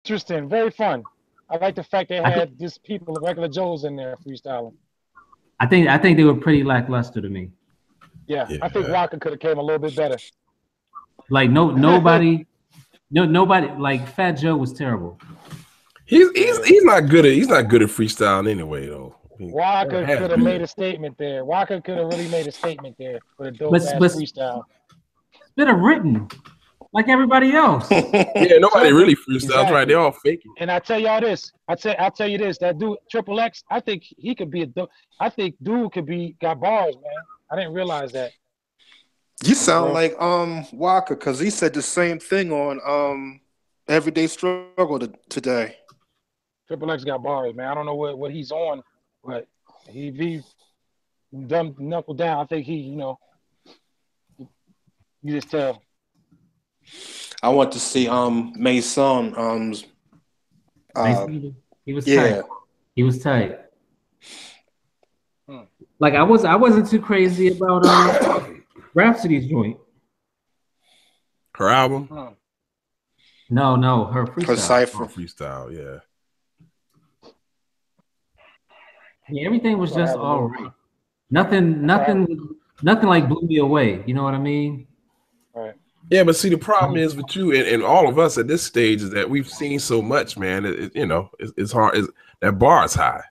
Interesting, very fun. I like the fact they had just people, regular Joes in there freestyling. I think they were pretty lackluster to me. Yeah. I think Walker could have came a little bit better. Like nobody like Fat Joe was terrible. He's not good at freestyling anyway though. Walker could have made a statement there. Walker could have really made a statement there with a dope ass freestyle. Bit of written, like everybody else. Yeah, nobody really freestyles, exactly. Right? They all faking. And I tell y'all this. I'll tell you this. That dude, Triple X, I think he could be I think dude got bars, man. I didn't realize that. You sound like Walker, because he said the same thing on Everyday Struggle today. Triple X got bars, man. I don't know what he's on, but he done knuckled down. I think you just tell. I want to see Mason. He was tight. He was tight. Like I wasn't too crazy about Rhapsody's joint. Her album? No, her freestyle. Her cipher. Her freestyle, yeah. Yeah, everything was just all right. Nothing like blew me away. You know what I mean? Right. Yeah, but see, the problem is with you and all of us at this stage is that we've seen so much, man. It's hard. That bar is high.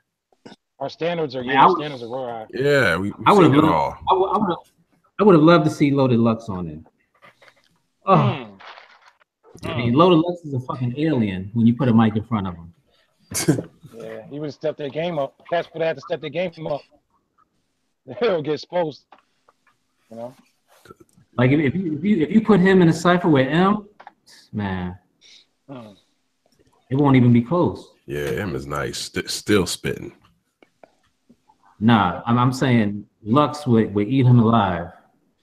Our standards are real high. Yeah, I would have all. I would have loved to see Loaded Lux on it. Oh, I mean, Loaded Lux is a fucking alien when you put a mic in front of him. Yeah, he would have stepped their game up. Cats would have had to step their game up. They'll get exposed. You know. Like if you put him in a cipher with M, man, it won't even be close. Yeah, M is nice. Still spitting. Nah, I'm saying Lux would eat him alive.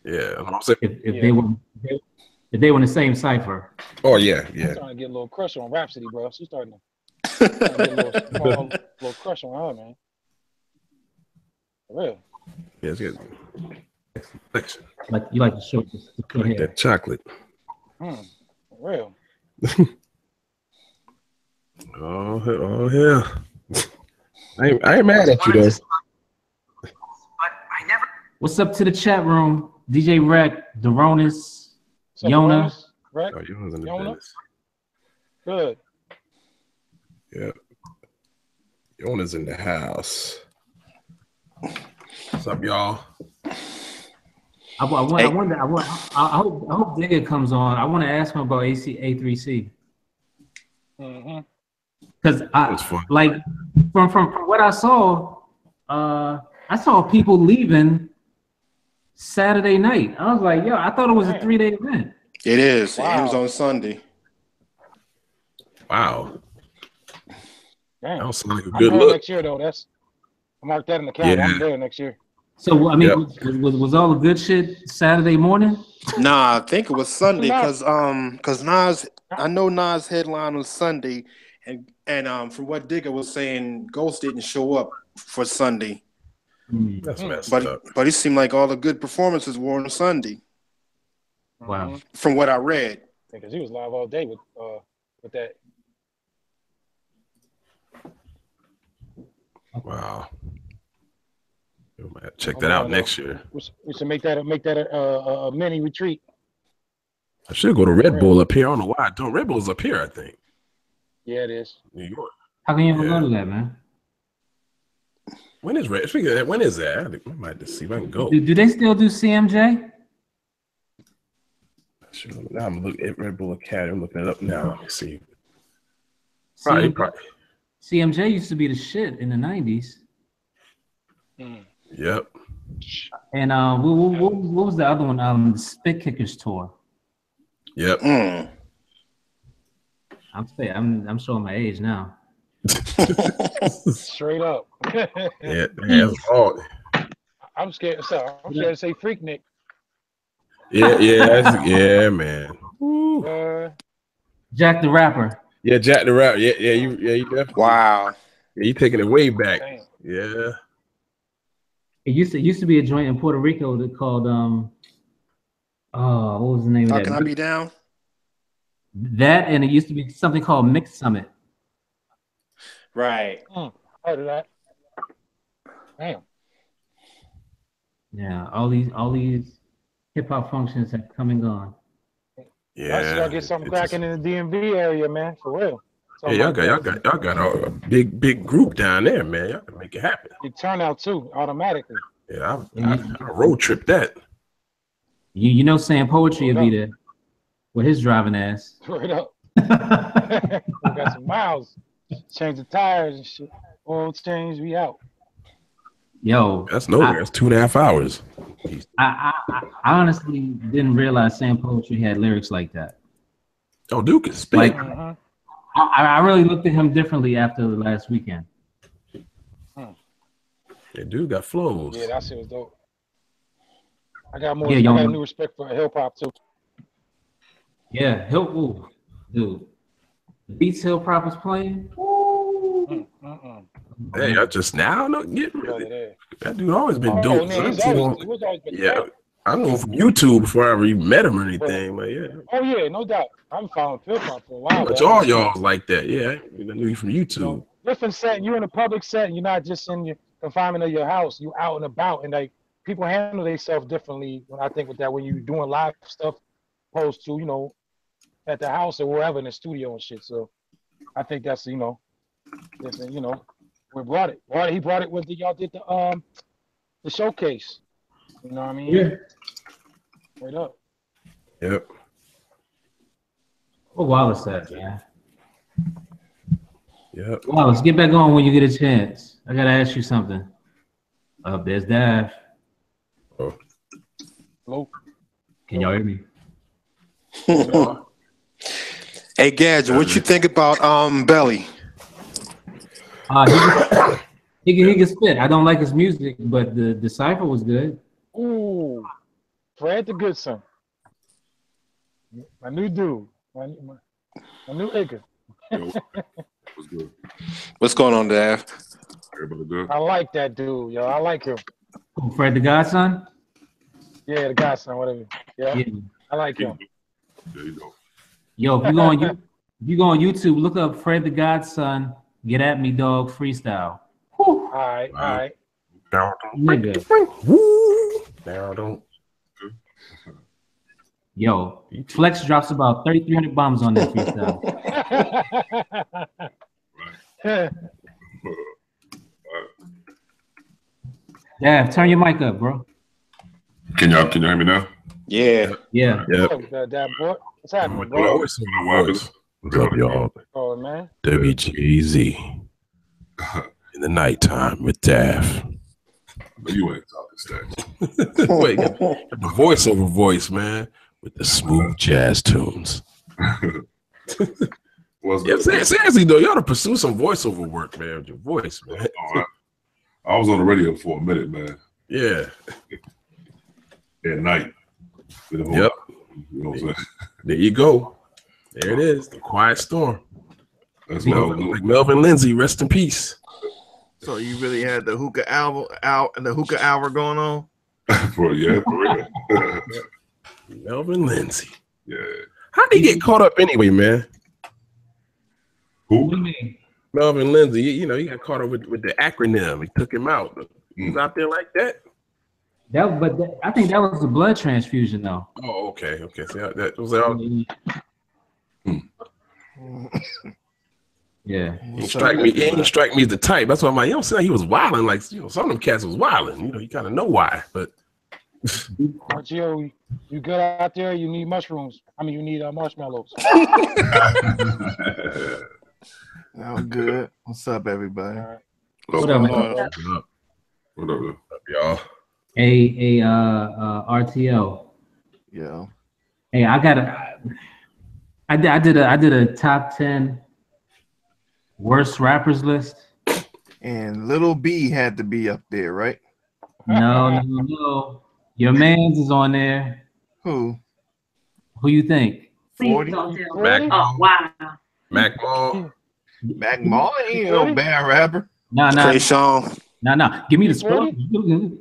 Yeah, if they were in the same cipher. Oh yeah. She's starting to get a little crush on Rhapsody, bro. She's starting to get a little crush on her, man. For real. Yeah, it's good. Like you like the short, like that chocolate. For real. Oh yeah. I ain't mad at you though. What's up to the chat room? DJ Rec, Deronis, Yona. Rec? Oh, Yona's in the business. Good. Yeah. Yona's in the house. What's up, y'all? I hope Digga comes on. I want to ask him about A3C. Because like from what I saw people leaving Saturday night. I was like, yo, I thought it was a 3-day event. It is. Wow. It ends on Sunday. Wow. Damn. That sounds like a good look. Next year though, I marked that in the calendar. I'm there next year. So I mean, was all the good shit Saturday morning? Nah, I think it was Sunday because Nas, I know Nas headline on Sunday, and from what Digga was saying, Ghost didn't show up for Sunday. That's messed up. But it seemed like all the good performances were on Sunday. Wow. From what I read. Because he was live all day with that. Wow. Check that out next year. We should make that a mini retreat. I should go to Red Bull up here. I don't know why I don't. Red Bull's up here, I think. Yeah, it is. New York. How can you ever go to that, man? When is Red? When is that? I might just see if I can go. Do they still do CMJ? Sure. Now I'm looking at Red Bull Academy. I'm looking it up now. Let me see. Probably. CMJ used to be the shit in the 90s. Yep. And what was the other one? The Spit Kickers tour. Yep. I'm showing my age now. Straight up. Yeah, that's hard. I'm scared. So I'm scared to say Freaknik. Yeah, man. Jack the Rapper. Yeah, Jack the Rapper. Yeah, you definitely. Wow. Yeah, you taking it way back. Damn. Yeah. It used to be a joint in Puerto Rico that called what was the name of that? How Can I Be Down? That, and it used to be something called Mixed Summit. Right. Heard of that? Damn. Yeah, all these hip hop functions have come and gone. Yeah, I see y'all get something cracking in the DMV area, man. For real. Yeah, y'all got a big group down there, man. Y'all can make it happen. You turn out too, automatically. Yeah, I road trip that. You know, saying poetry will be there with his driving ass. Straight up. We got some miles. Change the tires and shit. Oil change, we out. Yo, that's nowhere. That's 2.5 hours. I honestly didn't realize saying poetry had lyrics like that. Oh, Duke is spit. Like, I really looked at him differently after the last weekend. Yeah, dude got flows. Yeah, that shit was dope. I got more. I got a new respect for hip hop too. Yeah, dude. The Beats Hill Prop is playing. Hey, I just now getting really. That dude always been dope. Yeah, I know him from YouTube before I ever met him or anything. But yeah. Oh yeah, no doubt. I'm following hip hop for a while. But all y'all like that, yeah. I knew you from YouTube. You know, different setting. You in a public setting. You're not just in your confinement of your house. You out and about, and like people handle themselves differently. When I think with that, when you doing live stuff, opposed to at the house or wherever in the studio and shit. So I think that's we brought it. He brought it when y'all did the showcase. You know what I mean? Yeah. Straight up. Yep. What Wallace said, man. Yep. Wallace, get back on when you get a chance. I gotta ask you something. There's Dav. Oh. Hello. Can y'all hear me? Hey, Gadget, what you think about Belly? He can spit. I don't like his music, but the cipher was good. Ooh, Fred the Good Son. My new dude. My new nigga. What's good? What's going on, Dav? Everybody good? I like that dude, yo. I like him. Fred the Godson? Yeah, the Godson, whatever. Yeah. I like him. There you go. Yo, if you go on YouTube, look up Fred the Godson, Get At Me Dog freestyle. All right. Nigga. Now don't. Yo, Flex drops about 3,300 bombs on that freestyle. Yeah, turn your mic up, bro. Can y'all hear me now? Yeah. Yeah. What's happening, bro? What's up, y'all? Oh, man. WGZ in the nighttime with Dav. But you ain't talking stats. Wait, got the voiceover voice, man, with the smooth jazz tunes. Seriously though, you ought to pursue some voiceover work, man, with your voice, man. I was on the radio for a minute, man. Yeah. At night. Yep. You know what I'm saying? There you go. There it is. The Quiet Storm. That's like Melvin Lindsay, rest in peace. So you really had the hookah album out and the hookah hour going on? for real. Melvin Lindsay. Yeah. How did he get caught up anyway, man? Who? What do you mean? Melvin Lindsay. He got caught up with the acronym. He took him out. He was out there like that. I think that was a blood transfusion, though. Oh, okay. See, that was all. Yeah. He didn't strike me as the type. That's why I'm like, you don't see like he was wilding. Like, some of them cats was wilding. You kind of know why, but. Gio, you good out there? You need mushrooms. I mean, you need marshmallows. I'm good. What's up, everybody? All right. What up, man? What up, y'all? RTO. Yeah. Hey, I did a top 10 worst rappers list. And Little B had to be up there, right? No. Your man's is on there. Who you think? 40? Mac. Oh, wow. Mac Mall. Mac Mall ain't no bad rapper. No. Sean. No. Give me the spot. E40.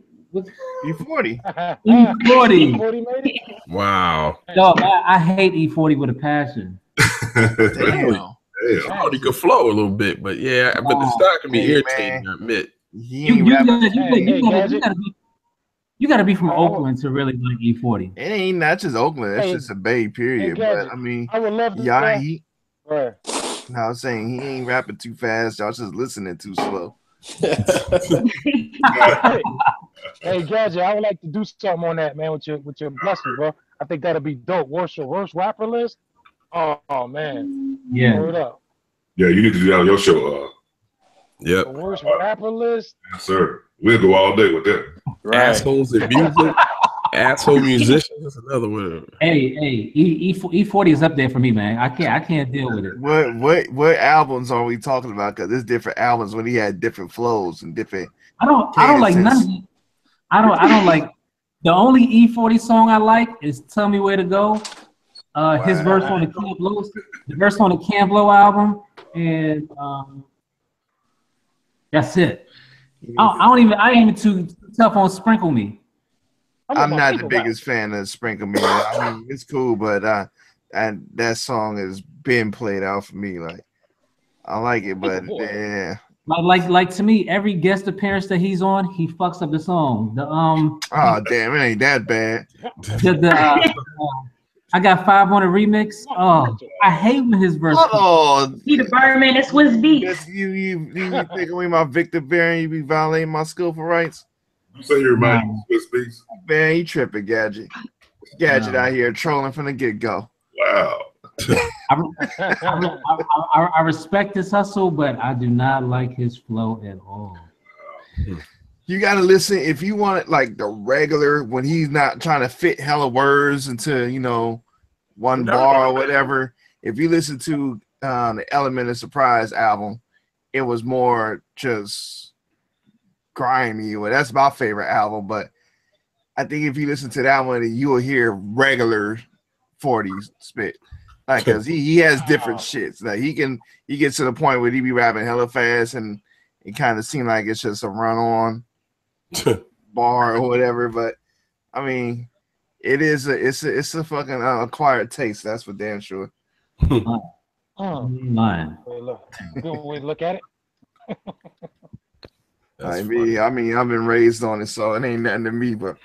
E40. E40 made it? Wow. No, I hate E40 with a passion. Damn. I thought he could flow a little bit, but yeah, but the style can be irritating, I admit. You gotta be from Oakland to really like E40. It ain't not just Oakland, that's just a Bay period. But I mean, I would love to I was saying he ain't rapping too fast, y'all just listening too slow. Hey, Gadget, I would like to do something on that, man, with your blessing, bro. I think that'll be dope. What's your worst rapper list? Oh man. Yeah. Word up. Yeah, you need to do that on your show. Yep. The worst rapper list? Yes, sir. We'll go all day with that. Right. Assholes in music. Asshole musicians. That's another one. Hey, E40 is up there for me, man. I can't deal with it. What albums are we talking about? Because there's different albums when he had different flows and different. I don't like none. I don't like. The only E40 song I like is "Tell Me Where to Go." His verse on the Camp Low album, and that's it. I ain't even too tough on Sprinkle Me. I'm not the biggest fan of Sprinkle Me. I mean, it's cool, but and that song has been played out for me. Like, I like it, but yeah. Like to me, every guest appearance that he's on, he fucks up the song. Oh damn, it ain't that bad. I got 500 remix. Oh, I hate when his verse. Oh, he the Birdman and Swiss Beats. You take away my Victor Bear and you be violating my skillful rights. You say you remind me of Swiss Beats? Man, you tripping, Gadget. Gadget out here trolling from the get-go. Wow. I respect his hustle, but I do not like his flow at all. You gotta listen if you want it like the regular when he's not trying to fit hella words into one bar or whatever. If you listen to the Element of Surprise album, it was more just grimy. Well, that's my favorite album, but I think if you listen to that one, you will hear regular 40s spit. Like, cause he has different shits. Like he gets to the point where he be rapping hella fast and it kind of seems like it's just a run on bar or whatever. But I mean, it's a fucking acquired taste. That's for damn sure. Mine. Good way to look at it. I mean, I've been raised on it, so it ain't nothing to me. But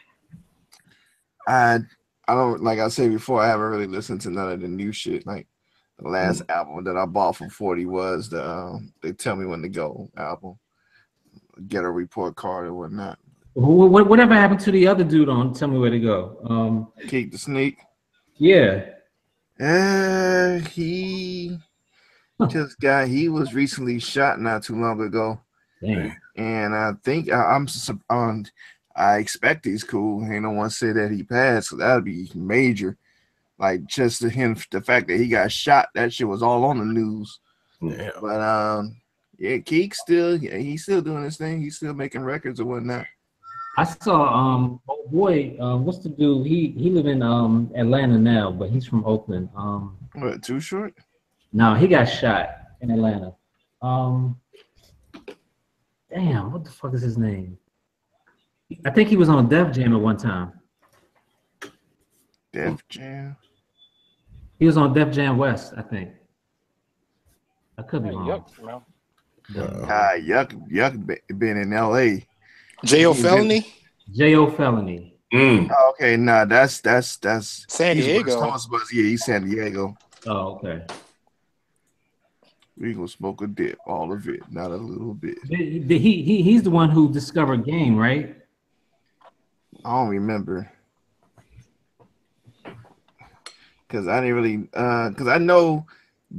I don't, like I said before, I haven't really listened to none of the new shit. Like the last album that I bought from 40 was the They Tell Me When to Go album, Get a Report Card or whatnot. Whatever happened to the other dude on Tell Me Where to Go? Keep the Sneak. Yeah. He he was recently shot not too long ago. Damn. And I think I expect he's cool. Ain't no one said that he passed, so that'd be major. Like just the fact that he got shot, that shit was all on the news. Yeah. But Keek's he's still doing his thing. He's still making records or whatnot. I saw what's the dude? He live in Atlanta now, but he's from Oakland. What, Too Short? No, he got shot in Atlanta. Damn, what the fuck is his name? I think he was on Def Jam at one time. Def Jam? He was on Def Jam West, I think. I could be wrong. Yuck been in L.A. J.O. Felony? J.O. Felony. Okay, nah, that's San Diego. He's San Diego. Oh, okay. We gonna smoke a dip, all of it, not a little bit. He's the one who discovered game, right? I don't remember. Cause I didn't really cause I know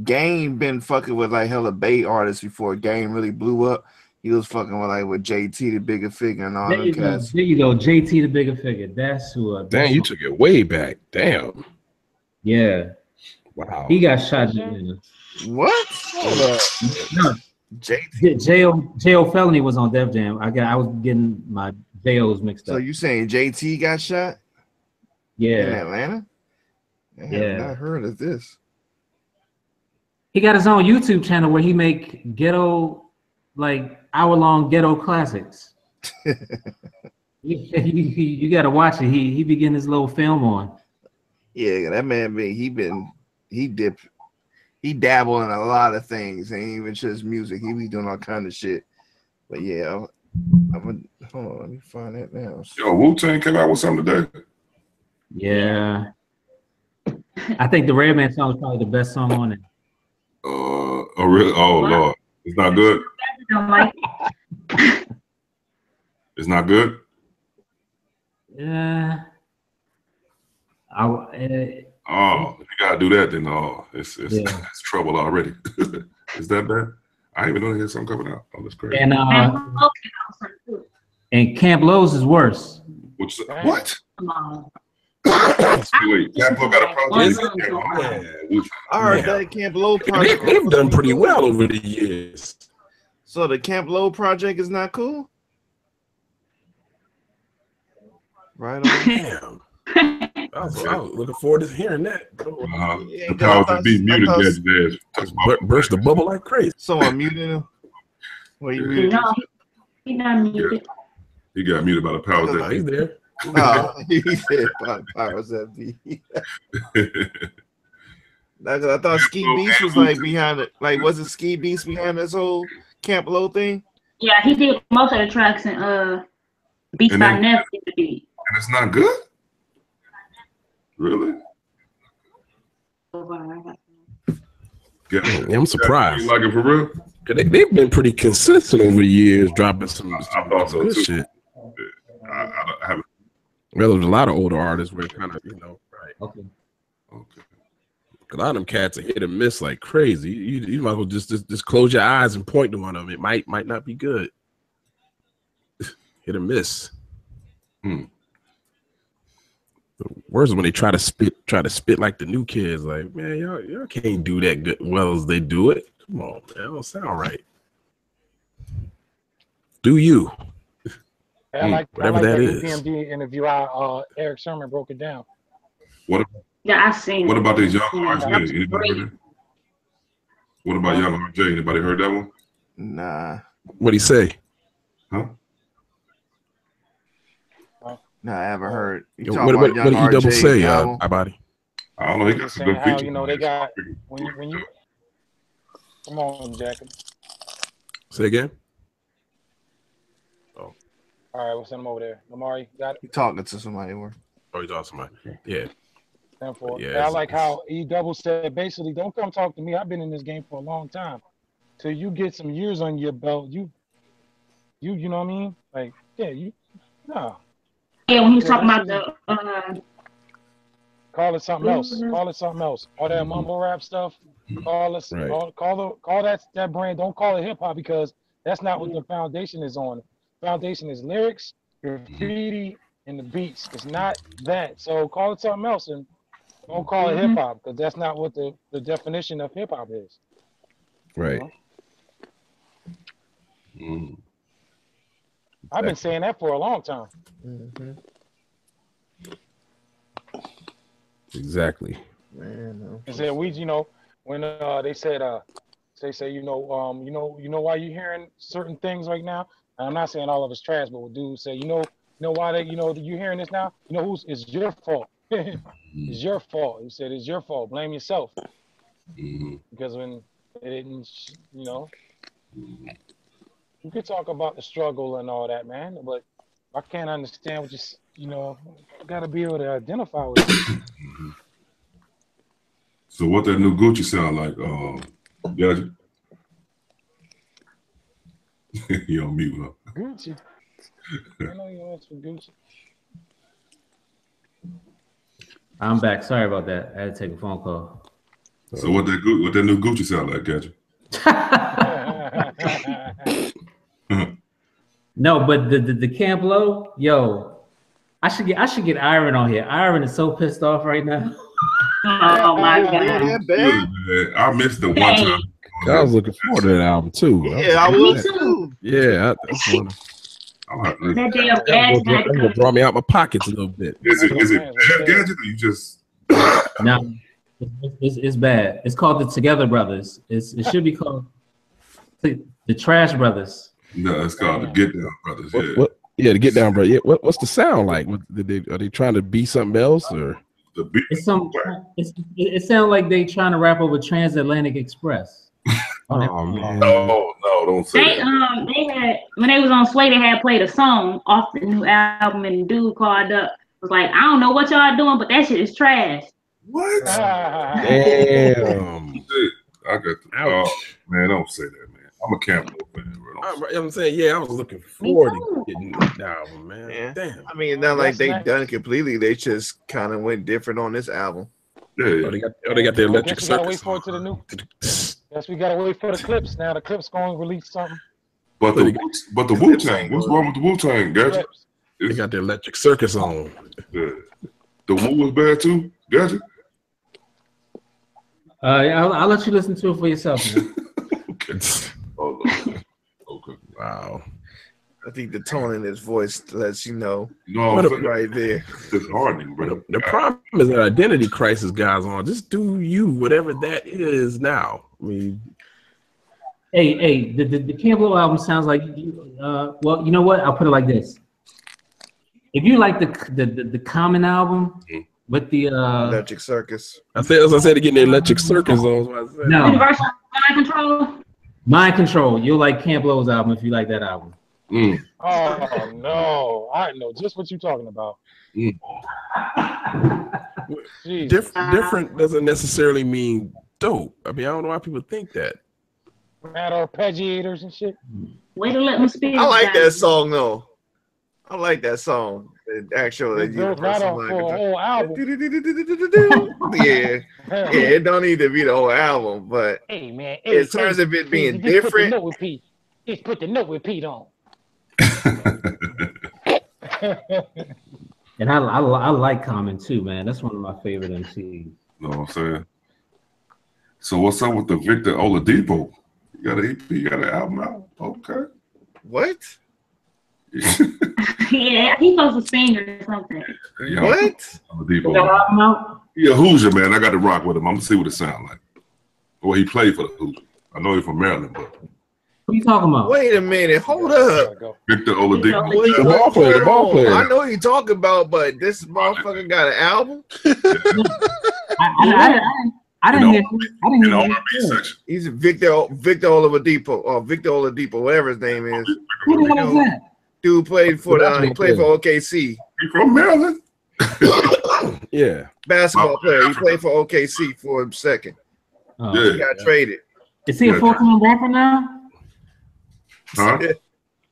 Game been fucking with like hella Bay artists before Game really blew up. He was fucking with JT the Bigger Figure and all that cats. There you go, JT the Bigger Figure. That's who. Damn, you took it way back. Damn. Yeah. Wow. He got shot. What? Hold up. No. J.O. Felony was on Def Jam. I was getting my J.O.'s mixed up. So you saying JT got shot? Yeah. In Atlanta? I have not heard of this. He got his own YouTube channel where he make ghetto, like hour-long ghetto classics. you got to watch it. He be getting his little film on. Yeah, that man he dipped he dabble in a lot of things, ain't even just music. He be doing all kind of shit. But yeah, hold on, let me find that now. Yo, Wu-Tang came out with something today. Yeah. I think the Redman song is probably the best song on it. Oh really? Oh Lord, it's not good. It's not good. Yeah. Oh, if you gotta do that, then it's trouble already. Is that bad? I didn't even know there's something coming out. Oh, that's crazy. And Camp Lowe's is worse. What? Wait, Camp Lowe got a project. I heard that Camp Lowe project. They've done pretty well over the years. So the Camp Lowe project is not cool? Right on. Damn. I was looking forward to hearing that. The powers that be muted Gadget's ass. Burst the bubble like crazy. Someone muted him? Well, you muted him? No, he's not muted. He got muted by the powers that be. He's there. He said by the powers that be. I thought Ski Beast was like behind it. Like, wasn't Ski Beast behind this whole Camp Lowe thing? Yeah, he did most of the tracks and Beats by Neff did the beat. And it's not good? Really? Yeah, I'm surprised. You like it for real? They've been pretty consistent over the years, dropping some good shit. I haven't. Well, there's a lot of older artists where kind of, right. Okay. A lot of them cats are hit and miss like crazy. You might as well just close your eyes and point to one of them. It might not be good. Hit and miss. The worst is when they try to spit like the new kids. Like, man, y'all can't do that good well as they do it. Come on, man, that don't sound right. Do you? Whatever that is. PMD interview, Eric Sherman broke it down. Yeah, I seen. What about these young RJ? Anybody heard that? What about young RJ? Anybody heard that one? Nah. What'd he say? Huh? Nah, I haven't heard. What did he double say, Body? I don't know. He got some good features. They got when you come on, Jack. Say again. Oh. All right, we'll send him over there. Lamari, got it. You talking to somebody or? Oh, he's talking to somebody. Yeah. Yeah, I like how E Double said basically, don't come talk to me. I've been in this game for a long time. Till you get some years on your belt, you know what I mean? Like, yeah, no. Yeah, when he was talking about the call it something else. Call it something else. All that mumble rap stuff. Call that brand. Don't call it hip hop because that's not what the foundation is on. The foundation is lyrics, graffiti, and the beats. It's not that. So call it something else and don't call it hip hop because that's not what the definition of hip hop is. Right. I've been saying that for a long time. Exactly. Man, and said when they said they say you know why you hearing certain things right now. And I'm not saying all of it's trash, but dudes say you know why you hearing this now. You know it's your fault. It's your fault. He said it's your fault. Blame yourself. Because when it didn't, you could talk about the struggle and all that, man, but I can't understand what you got to be able to identify with it. So what that new Gucci sound like? Gadget? You on mute, huh? Gucci. I know you answer Gucci. I'm back. Sorry about that. I had to take a phone call. So what that new Gucci sound like, Gadget? No, but the Camp Lowe, yo, I should get Iron on here. Iron is so pissed off right now. Oh my god! I missed the one time. I was looking forward to that album too. Yeah, I was too. Yeah, that's one. That damn Gadget gonna draw me out my pockets a little bit. Is it bad, Gadget, or you just? No, it's bad. It's called the Together Brothers. It should be called the Trash Brothers. No, it's called the Get Down Brothers. Yeah, the Get Down Brothers. Yeah, what's the sound like? Are they trying to be something else or? The beat. It sounds like they trying to rap over Transatlantic Express. Oh man. No, don't say They that. they had when they was on Sway, they had played a song off the new album, and the dude called up was like, I don't know what y'all doing, but that shit is trash. What? Damn. I got the, Ouch. man, don't say that, man. I'm a Campo fan, bro. I'm saying, yeah, I was looking forward to getting the album, man. Yeah. Damn. I mean, it's not like they done it completely. They just kind of went different on this album. Yeah. They got the electric Guess we gotta circus. wait for it to the new. Guess we gotta wait for the clips now. The clips going to release something. But the Wu-Tang, what's wrong with the Wu-Tang, Gadget? They got the electric circus on. Yeah. The Wu was bad too, Gadget? I'll let you listen to it for yourself, man. Okay. Oh, no. Okay. Wow. I think the tone in his voice lets you know. No, right there. It's hardening, bro. The problem is that identity crisis guys on. Just do you, whatever that is now. I mean, Hey, the Campbell album sounds like well, you know what? I'll put it like this. If you like the Common album with the Electric Circus. as I said again, the electric circus on. No. Universal Mind Control. Mind Control. You'll like Camp Lowe's album if you like that album. Oh no, I know just what you're talking about. Different doesn't necessarily mean dope. I mean, I don't know why people think that. Mad arpeggiators and shit. Way to let them speak. I like that song though. I like that song. Actually, It goes right off for a whole album. Yeah, it don't need to be the whole album, but Hey man, in terms of it being different, just put the note repeat on. And I like Common too, man. That's one of my favorite MCs. You know what I'm saying? So what's up with the Victor Oladipo? You got an EP, you got an album out? Okay. what? Yeah, he's supposed to sing or something. Yeah, What? Oladipo. That album out? Yeah, Hoosier, man. I got to rock with him. I'm gonna see what it sounds like. Well, he played for the Hoosier. I know he's from Maryland, but What are you talking about? Wait a minute, hold up. Victor Oladipo. Wait, The ball player, the ball player. I know you talking about, but this motherfucker got an album. I didn't hear. I didn't In the hear. R&B section. He's Victor Oladipo, or Victor Oladipo, whatever his name is. Who the hell is that? Dude played for he played for OKC. He from Maryland. Yeah. Basketball player. He played for OKC for a second. Oh. Yeah. He got traded. Is he a full-time rapper now? Huh?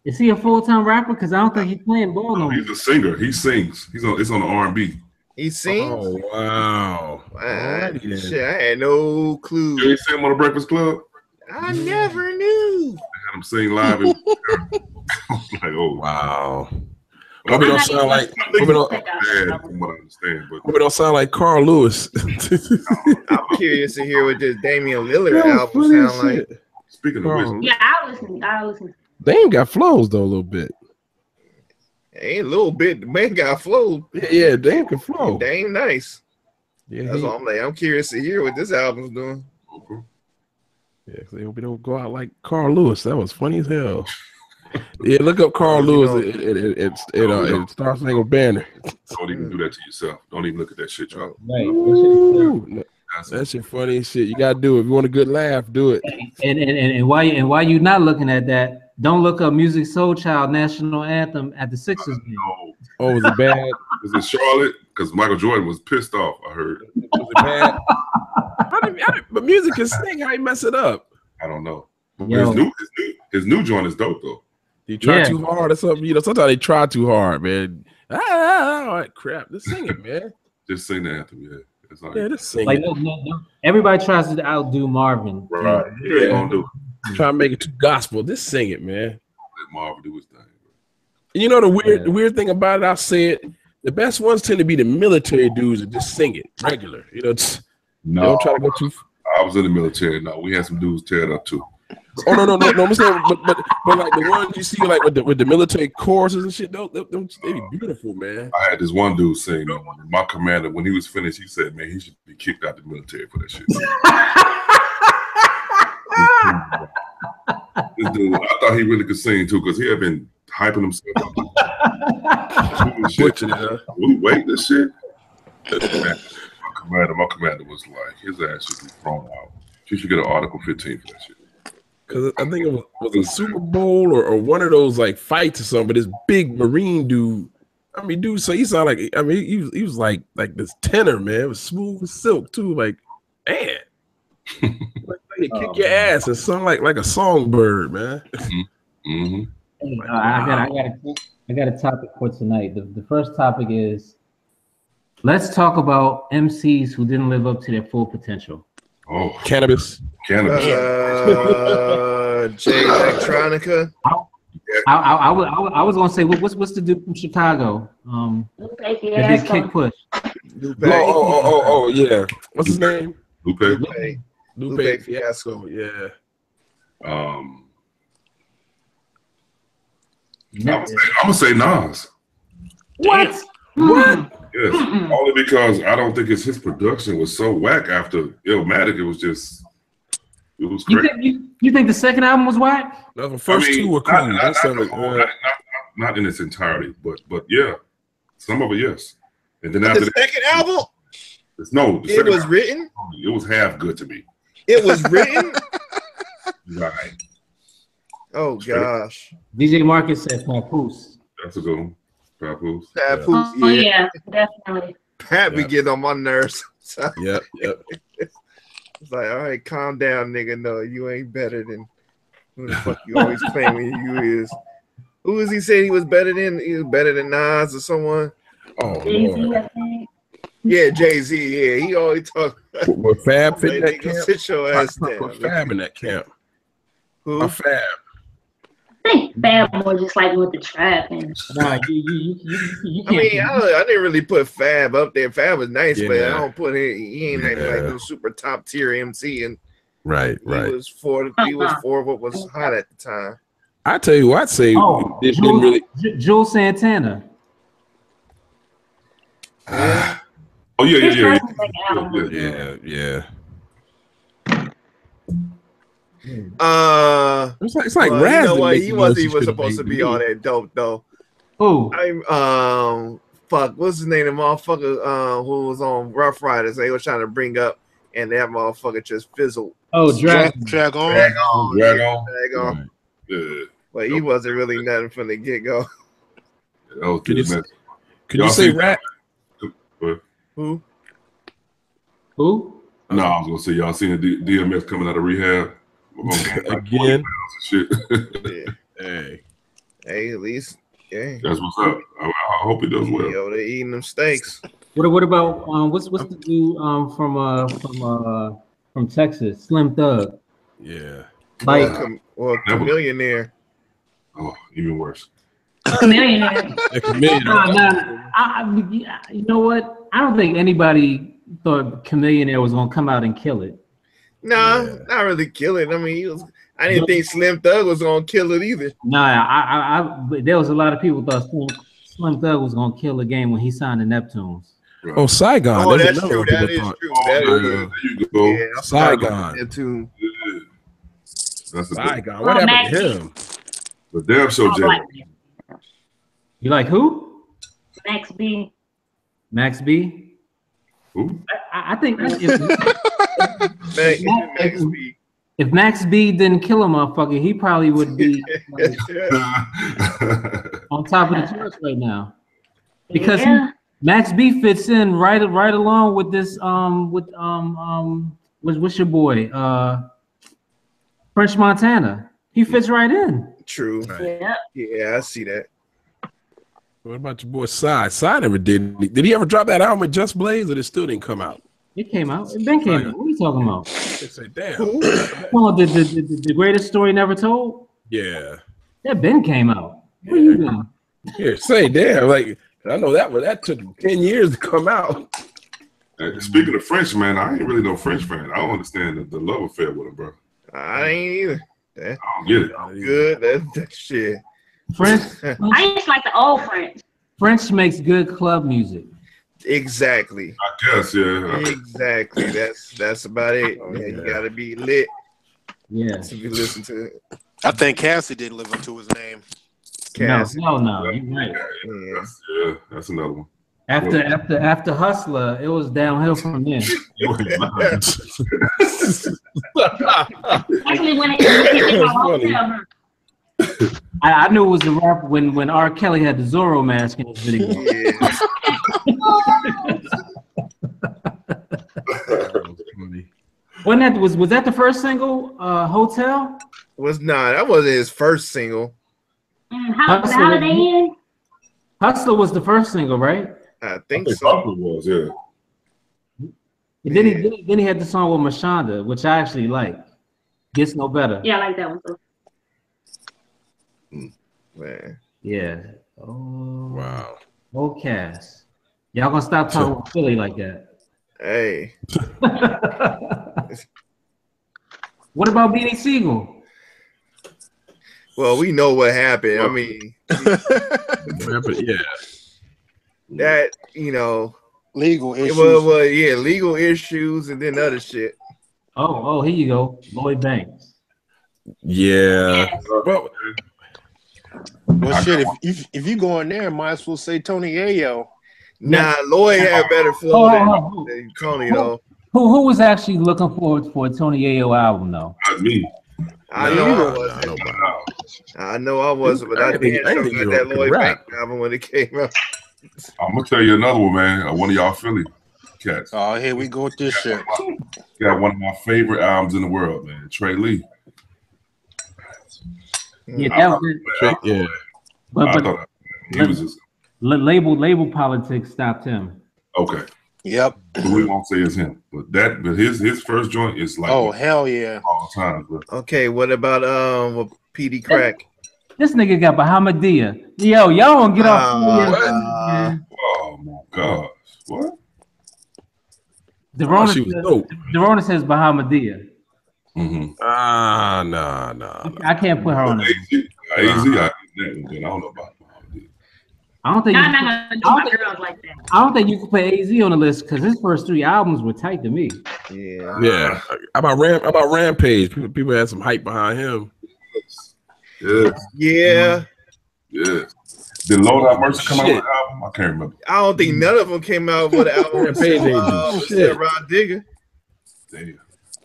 Is he a full-time rapper? Because I don't think he's playing ball no more. He's a singer. He sings. It's on the R&B. He sings. Oh wow. Shit, I had no clue. You ain't seen him on the Breakfast Club? I never knew. They had him sing live. I was like, oh Wow. Hope it don't sound like bad from what I understand, but hope it don't sound like Carl Lewis. I'm curious to hear what this Damian Lillard album sound like. speaking of which, Yeah, I'll listen. Dame got flows though a little bit. Hey, a little bit. The man got flow. Yeah, Dame can flow. Dang nice. Yeah, That's all I'm like. I'm curious to hear what this album's doing. yeah, they hope it don't go out like Carl Lewis. That was funny as hell. Yeah, look up Carl Lewis. It Star Spangled Banner. don't even do that to yourself. Don't even look at that shit, y'all. Right. Ooh, that shit funny as shit. You gotta do it. If you want a good laugh, do it. And while you not looking at that, don't look up Music Soul Child National Anthem at the Sixers game. No. Oh, was it bad? Was it Charlotte? Because Michael Jordan was pissed off, I heard. Was it bad? But music can sing. How you mess it up? I don't know. Yo. His new joint is dope, though. You try too hard or something. You know, sometimes they try too hard, man. All right, crap. Just sing it, man. Just sing the anthem, yeah. It's like, Yeah, just sing Like it. no. Everybody tries to outdo Marvin. right. Yeah, they gonna do it. Try to make it too gospel. Just sing it, man. Let Marvin do his thing. You know the weird thing about it, I'll say it. The best ones tend to be the military dudes that just sing it regular. You know, they don't try to go too. I was in the military. No, we had some dudes tear it up too. Oh no! I'm saying, but like the ones you see like with the military choruses and shit, they be beautiful, man. I had this one dude sing. My commander, when he was finished, he said, "Man, he should be kicked out the military for that shit." This dude, I thought he really could sing too, because he had been hyping himself up. Butchering it, huh? We wait this shit. My commander was like, his ass should be thrown out. She should get an Article 15 for that shit. Because I think it was a Super Bowl or one of those like fights or something. But this big Marine dude, I mean, dude, so he sounded like, I mean, he was like this tenor, man. It was smooth as silk too. Like, man, like he kick your ass and sound like a songbird, man. Hey, I got a topic for tonight. The first topic is, let's talk about MCs who didn't live up to their full potential. Oh, cannabis. Jay Electronica. I was gonna say, what's the dude from Chicago? That did Kick Push. Oh, yeah. What's his name? Lupe Fiasco. Yeah. I'm gonna say Nas. What? Yes, only because I don't think his production was so whack after Illmatic. It was great. You think the second album was whack? No, the first two were cool. Not in its entirety, but yeah, some of it, yes. And then after the second album, it was written. It was half good to me. It was written. Right. Oh gosh. DJ Marcus said Papoose. That's a good one. Papoose. Papoose. Oh yeah, definitely. Pat be getting on my nerves. Yep. It's like, all right, calm down, nigga. No, you ain't better than who the fuck you always claiming you is. Who is he saying he was better than? He was better than Nas or someone? Oh, Jay-Z, I think. Yeah, Jay-Z. Yeah, he always talk. With Fab fit in that camp? Sit your ass down. Put Fab in that camp. Who? Fab. I think Fab more just like with the trap and. Nah, I mean, I didn't really put Fab up there. Fab was nice, but I don't put it. He ain't like no super top tier MC, and right. He was for what was hot at the time. I tell you what, I'd say Jules Santana. Yeah. It's like Raz. You know what? He wasn't even supposed to be all that dope though. Who? Fuck, what's his name? The motherfucker who was on Rough Riders. They was trying to bring up, and that motherfucker just fizzled. Oh, Dragon. Yeah. But he wasn't really nothing from the get go. Can you say Rat? Who? No, I was gonna say y'all seen the DMX coming out of rehab again. Shit. Yeah. Hey, at least, yeah. That's what's up. I hope he does well. Yo, they eating them steaks. What about what's the dude from Texas, Slim Thug? Yeah. Like Chameleonaire. Oh, even worse. Chameleonaire. You know what? I don't think anybody thought Chameleonaire was gonna come out and kill it. Nah, not really kill it. I mean, I didn't think Slim Thug was gonna kill it either. Nah, there was a lot of people thought Slim Thug was gonna kill the game when he signed the Neptunes. Right. Oh, Saigon. Oh, that's true. That is true. There you go. Yeah, Saigon. Neptune. That's the Saigon. What happened to him? The damn show, Jay. You like who? Max B. Max B. Who? I think if Max B didn't kill a motherfucker, he probably would be on top of the charts right now. Because Max B fits in right along with this what's your boy French Montana. He fits right in. True. Right. Yeah, I see that. What about your boy Psy? Psy never did. Did he ever drop that album with Just Blaze, or it still didn't come out? It came out. It then came out. What are you talking about? They say, damn. Oh, the greatest story never told? Yeah. That Ben came out. What are you doing? Here, say damn. Like, I know that took 10 years to come out. Speaking of French, man, I ain't really no French fan. I don't understand the love affair with him, bro. I ain't either. I don't get it. Good. That shit. French. I just like the old French. French makes good club music. Exactly. I guess, yeah. Exactly. That's about it. Yeah, you gotta be lit. Yeah. To be listened to it. I think Cassie didn't live up to his name. No, you're right. Yeah, that's another one. After Hustler, it was downhill from there. Actually, when it I knew it was a rap when R. Kelly had the Zorro mask in his video. When that was that the first single? Hotel? That wasn't his first single. Holiday Inn? Hustler was the first single, right? I think so. Hustler was, yeah. And then he had the song with Mashonda, which I actually like. Gets No Better. Yeah, I like that one too. Man. Yeah. Oh. Wow. Whole cast. Y'all gonna stop talking about Philly like that? Hey. What about Beanie Siegel? Well, we know what happened. I mean, yeah. That, legal issues. Well, yeah, legal issues and then other shit. Oh, here you go. Lloyd Banks. Yeah. Well, shit, if you go in there, might as well say Tony Yayo. Nah, Lloyd had better flow than Tony, though. Who was actually looking forward for a Tony Yayo album, though? Not me. I know I wasn't, but I did got that Lloyd Banks album when it came out. I'm gonna tell you another one, man. One of y'all Philly cats. Oh, here we go with this shit. Got one of my favorite albums in the world, man. Trey Lee. Yeah, that was it. Yeah. But he was just label politics stopped him. Okay. Yep. We won't say it's him, but his first joint is like hell yeah all the time. But. Okay, what about PD Crack? This nigga got Bahamadia. Yo, y'all won't get off. Oh my gosh, what? Derona says Bahamadia. Nah. I can't put her on it. I don't know about Bahamadia. I don't think you can put AZ on the list because his first 3 albums were tight to me. Yeah. About Rampage, people had some hype behind him. Yeah. Did Lord Have Mercy come out with an album? I can't remember. I don't think none of them came out with an album. Rampage Rod Digger. Damn.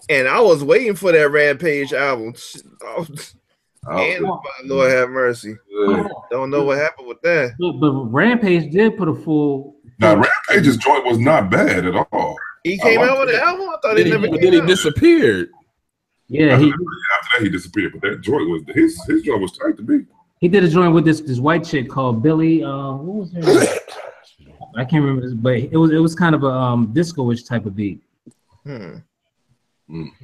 And I was waiting for that Rampage album. And Lord Have Mercy. Don't know what happened with that. But Rampage did put a full. Now Rampage's joint was not bad at all. He came out with an album. I thought he never. But then he disappeared. Yeah, after that he disappeared. But that joint was his joint was tight to me. He did a joint with this white chick called Billy. What was her name? I can't remember this, but it was kind of a disco-ish type of beat. It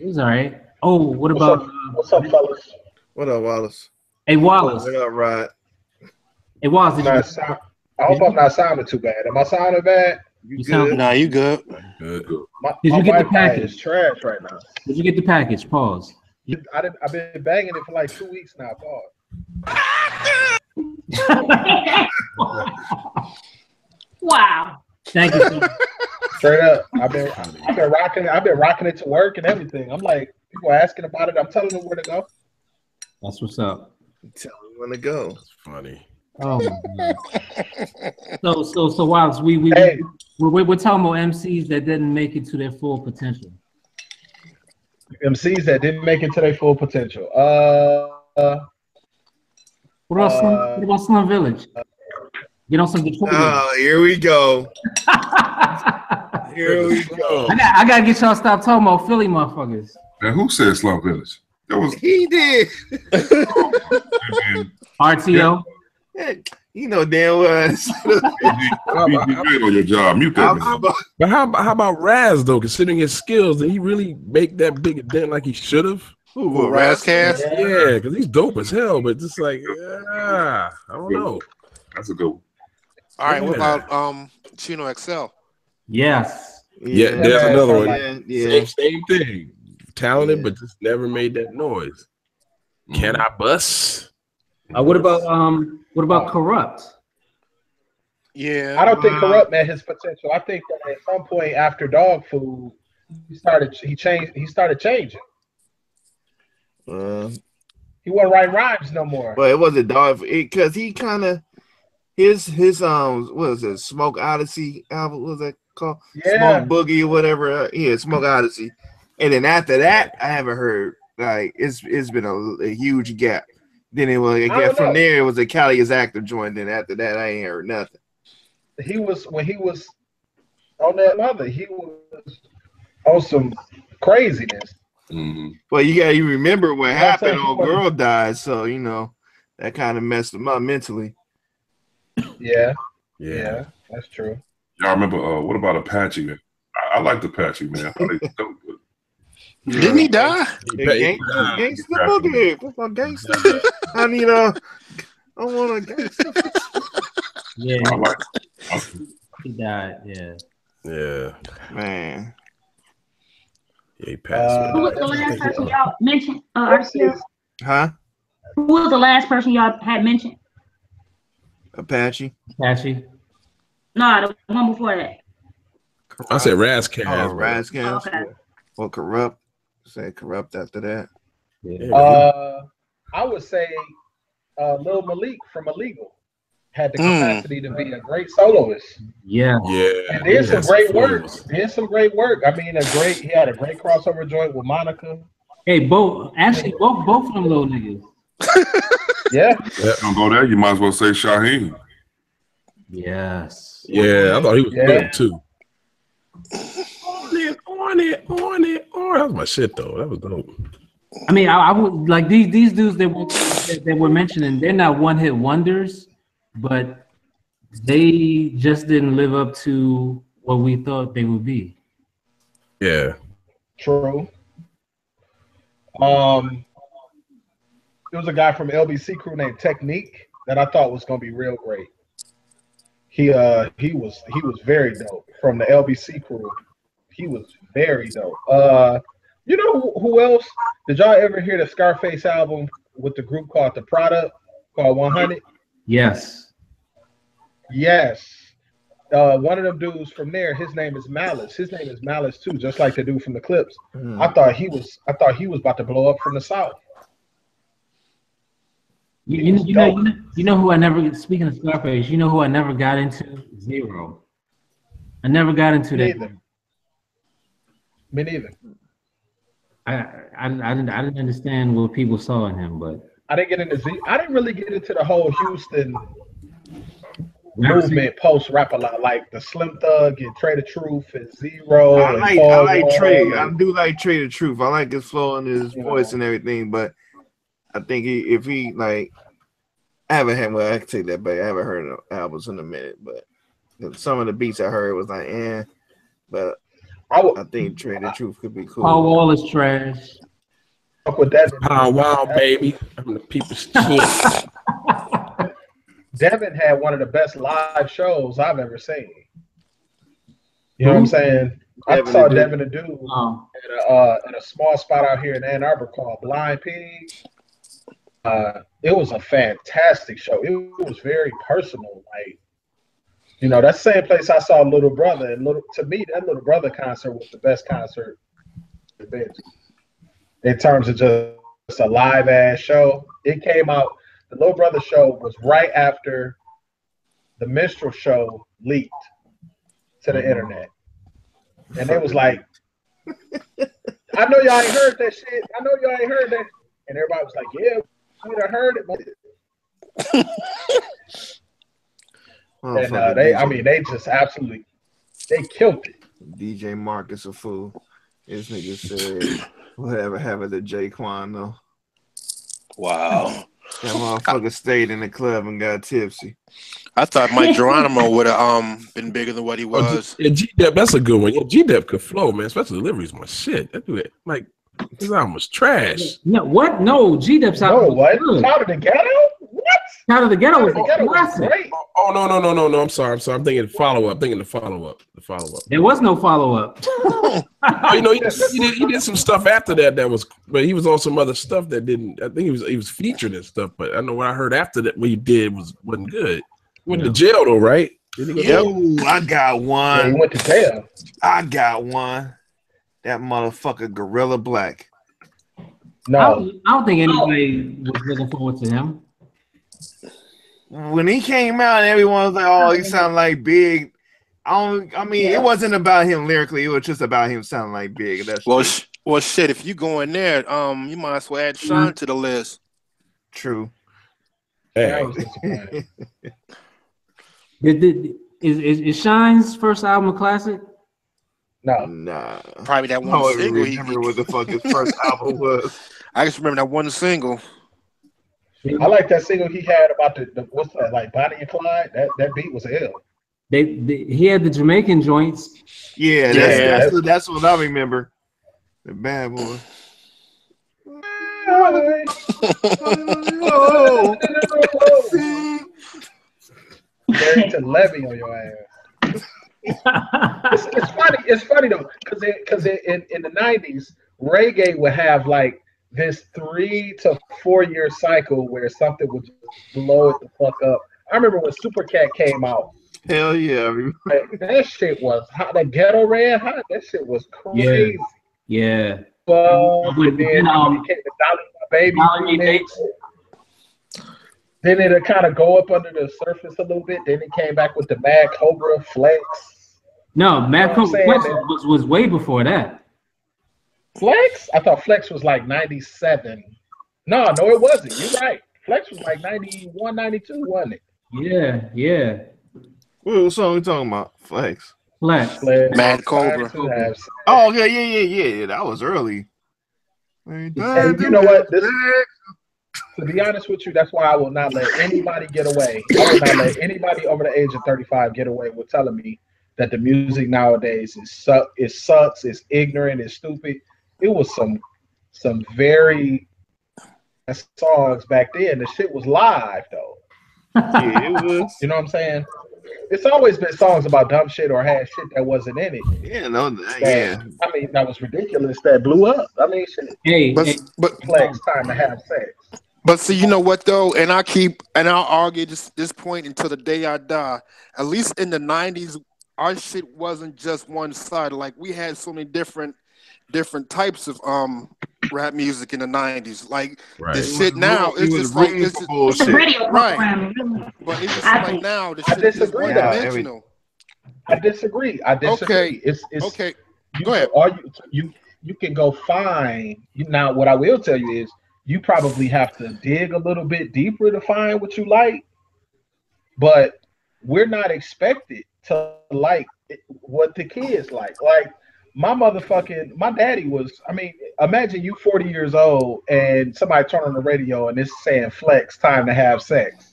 was all right. Oh, what about what's up, fellas? What up, Wallace? Hey, Wallace. What up, Rod? Hey, Wallace. I hope I'm not sounding too bad. Am I sounding bad? You good? Nah, you good. Did you get the package? It's trash right now. Did you get the package? Pause. I've been banging it for like 2 weeks now. Pause. Wow. Thank you. So much. Straight up, I've been rocking it to work and everything. I'm like, people are asking about it. I'm telling them where to go. That's what's up. Tell me when to go. That's funny. Oh my God. So Wallace, we're talking about MCs that didn't make it to their full potential. MCs that didn't make it to their full potential. What about Slum Village? Get on some Detroit. Oh, here we go. Here we go. I gotta get y'all to stop talking about Philly motherfuckers. Now who said Slum Village? That was he did. RTO. You know damn well. You good on your job. Mute that. But how about Raz though? Considering his skills, did he really make that big a dent like he should have? Who, Razcast? Yeah, because he's dope as hell. But just like, I don't know. That's a good one. All right, what about Chino XL? Yes. Yeah, there's another one. Yeah. Same thing. Talented, but just never made that noise. Can I bust? What about Corrupt? Yeah, I don't think Corrupt met his potential. I think that at some point after Dog Food, he started changing. He wasn't writing rhymes no more. But it wasn't Dog because he kind of his what is it? Smoke Odyssey album? What was that called? Yeah. Smoke Boogie or whatever. Yeah, Smoke Odyssey. And then after that, I haven't heard. Like it's been a huge gap. Then it was again from there. It was a Cali is Actor joint. Then after that, I ain't heard nothing. When he was on that mother, he was on some craziness. Mm-hmm. Well, you remember what happened. Old girl died, so you know that kind of messed him up mentally. Yeah, that's true. Y'all remember? What about Apache? I liked Apache, man. I thought he was dope, but didn't he die? Gangsta boogie. What's my gangsta? I need I want a gangsta. Yeah, I like he died. Yeah. Yeah. Man. Yeah, he passed. Who was the last person y'all mentioned? RCS? Huh? Who was the last person y'all had mentioned? Apache. No, the one before that. I said Razzcast. Oh, Razzcast. Okay. Well, Corrupt. Say Corrupt after that. Yeah. I would say Lil Malik from Illegal had the capacity to be a great soloist. Yeah. And did some great work. I mean, he had a great crossover joint with Monica. Hey, both of them little niggas. Yeah. Don't go there. You might as well say Shaheem. Yes. Yeah, I thought he was good too. On it. That was my shit though. That was dope. I mean, I would like these dudes that we're mentioning. They're not one-hit wonders, but they just didn't live up to what we thought they would be. Yeah. True. There was a guy from LBC crew named Technique that I thought was gonna be real great. He was very dope from the LBC crew. He was very dope. You know who else? Did y'all ever hear the Scarface album with the group called The Product called 100? Yes. One of them dudes from there, his name is Malice. His name is Malice too, just like the dude from the Clips. I thought he was about to blow up from the South. You know who I never, speaking of Scarface, you know who I never got into? Zero. I never got into that. Me neither. I didn't understand what people saw in him, but I didn't really get into the whole Houston movement post rap a lot, like the Slim Thug and Trey the Truth and Zero. I like Trey. I do like Trey the Truth. I like his flow and his voice and everything, but I think if he like, I can take that back. I haven't heard albums in a minute, but some of the beats I heard was like, but I think Trey the Truth could be cool. Paul Wall is trash. With that, Power Wow, baby. I'm the people's shit. Devin had one of the best live shows I've ever seen. You know what I'm saying? I saw Devin the Dude at a small spot out here in Ann Arbor called Blind Pig. It was a fantastic show. It was very personal. Like, you know, that's the same place I saw Little Brother. And to me, that Little Brother concert was the best concert in terms of just a live ass show. It came out. The Little Brother show was right after the Minstrel show leaked to the internet. And it was like, I know y'all ain't heard that shit. I know y'all ain't heard that. And everybody was like, yeah, we done heard it. And they just absolutely, they killed it. DJ Marcus a fool. This nigga said, whatever happened to Jaquan though. Wow. That motherfucker stayed in the club and got tipsy. I thought Mike Geronimo would have been bigger than what he was. G-Dep, that's a good one. Yeah, G-Dep could flow, man. Special delivery's my shit. That dude, like, his album was trash. No, what? No, G-Dep's album was good. Out of the Ghetto? What? Out of the Ghetto was great. Oh, no. I'm sorry. I'm thinking the follow-up. The follow-up. There was no follow-up. You know, he did some stuff after that was, but he was on some other stuff that didn't. I think he was featured and stuff. But I know what I heard after that, what he did wasn't good. He went to jail though, right? Ooh, I got one. Yeah, he went to jail. I got one. That motherfucker Gorilla Black. No, I don't think anybody was looking forward to him. when he came out, everyone was like, "Oh, he sounded like Big." It wasn't about him lyrically. It was just about him sounding like Big. That's well, shit. If you go in there, you might as well add Sean to the list. True. Hey. Is Shine's first album a classic? No, nah. Probably that one single. I remember what the fuck his first album was. I just remember that one single. I like that single he had about the what's that, like Bonnie and Clyde. That beat was ill. He had the Jamaican joints. Yeah, that's what I remember. The Bad Boy. Barrington Levy on your ass. It's funny though, because in the 90s, reggae would have like this 3 to 4 year cycle where something would just blow it the fuck up. I remember when Supercat came out. Hell yeah. That shit was hot. That Ghetto Red Hot, that shit was crazy. Yeah. But then became the Dolly My Baby remix. Then it'll kind of go up under the surface a little bit. Then it came back with the Mad Cobra Flex. No, Mad Cobra Flex was way before that. Flex? I thought Flex was like 97. No, it wasn't. You're right. Flex was like 91, 92, wasn't it? Yeah. What song are we talking about? Flex. Mad Cobra. Oh, yeah. That was early. And you know what? To be honest with you, that's why I will not let anybody get away. I will not let anybody over the age of 35 get away with telling me that the music nowadays it sucks, it's ignorant, it's stupid. It was some very songs back then. The shit was live though. Yeah, it was. You know what I'm saying? It's always been songs about dumb shit or had shit that wasn't in it. Yeah, I mean, that was ridiculous. That blew up. I mean, shit. But Flex Time to Have Sex. But see, you know what though, and I'll argue this point until the day I die. At least in the 90s, our shit wasn't just one side. Like we had so many different types of rap music in the 90s. Like the shit now, it's just like it's just bullshit. Radio right. But it's just like now the shit is one dimensional. I disagree. Okay. It's okay. Go ahead. You can go find. Now, what I will tell you is you probably have to dig a little bit deeper to find what you like. But we're not expected to like what the kids like. Like my daddy was, I mean, imagine you 40 years old and somebody turn on the radio and it's saying Flex Time to Have Sex.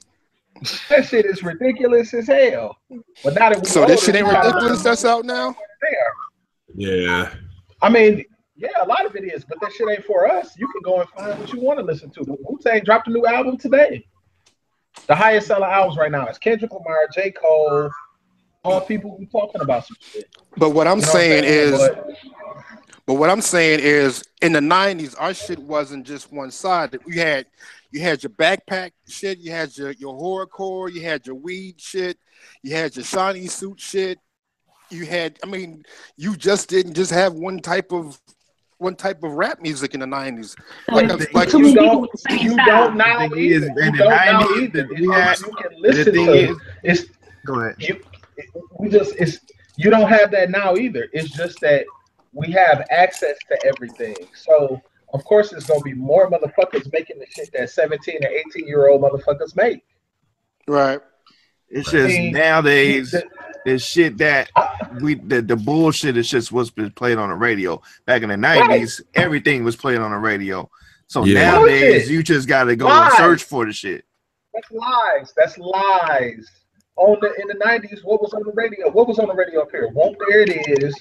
That shit is ridiculous as hell. But now that we so this shit ain't ridiculous that's out now? Yeah. I mean, yeah, a lot of it is, but that shit ain't for us. You can go and find what you want to listen to. Wu-Tang dropped a new album today. The highest selling albums right now is Kendrick Lamar, J. Cole, all people who talking about some shit. But what I'm saying is, in the 90s, our shit wasn't just one side. You had your backpack shit, you had your horrorcore, you had your weed shit, you had your shiny suit shit. You had, I mean, you just didn't just have one type of rap music in the 90s. Like you don't now either. You can listen to it. Go ahead. You don't have that now either. It's just that we have access to everything. So of course it's gonna be more motherfuckers making the shit that 17 and 18-year-old motherfuckers make. Right. It's just nowadays the shit that the bullshit is just what's been played on the radio. Back in the 90s, everything was played on the radio. So nowadays you just gotta go and search for the shit. That's lies. In the 90s, what was on the radio? What was on the radio up here? Won't There It Is.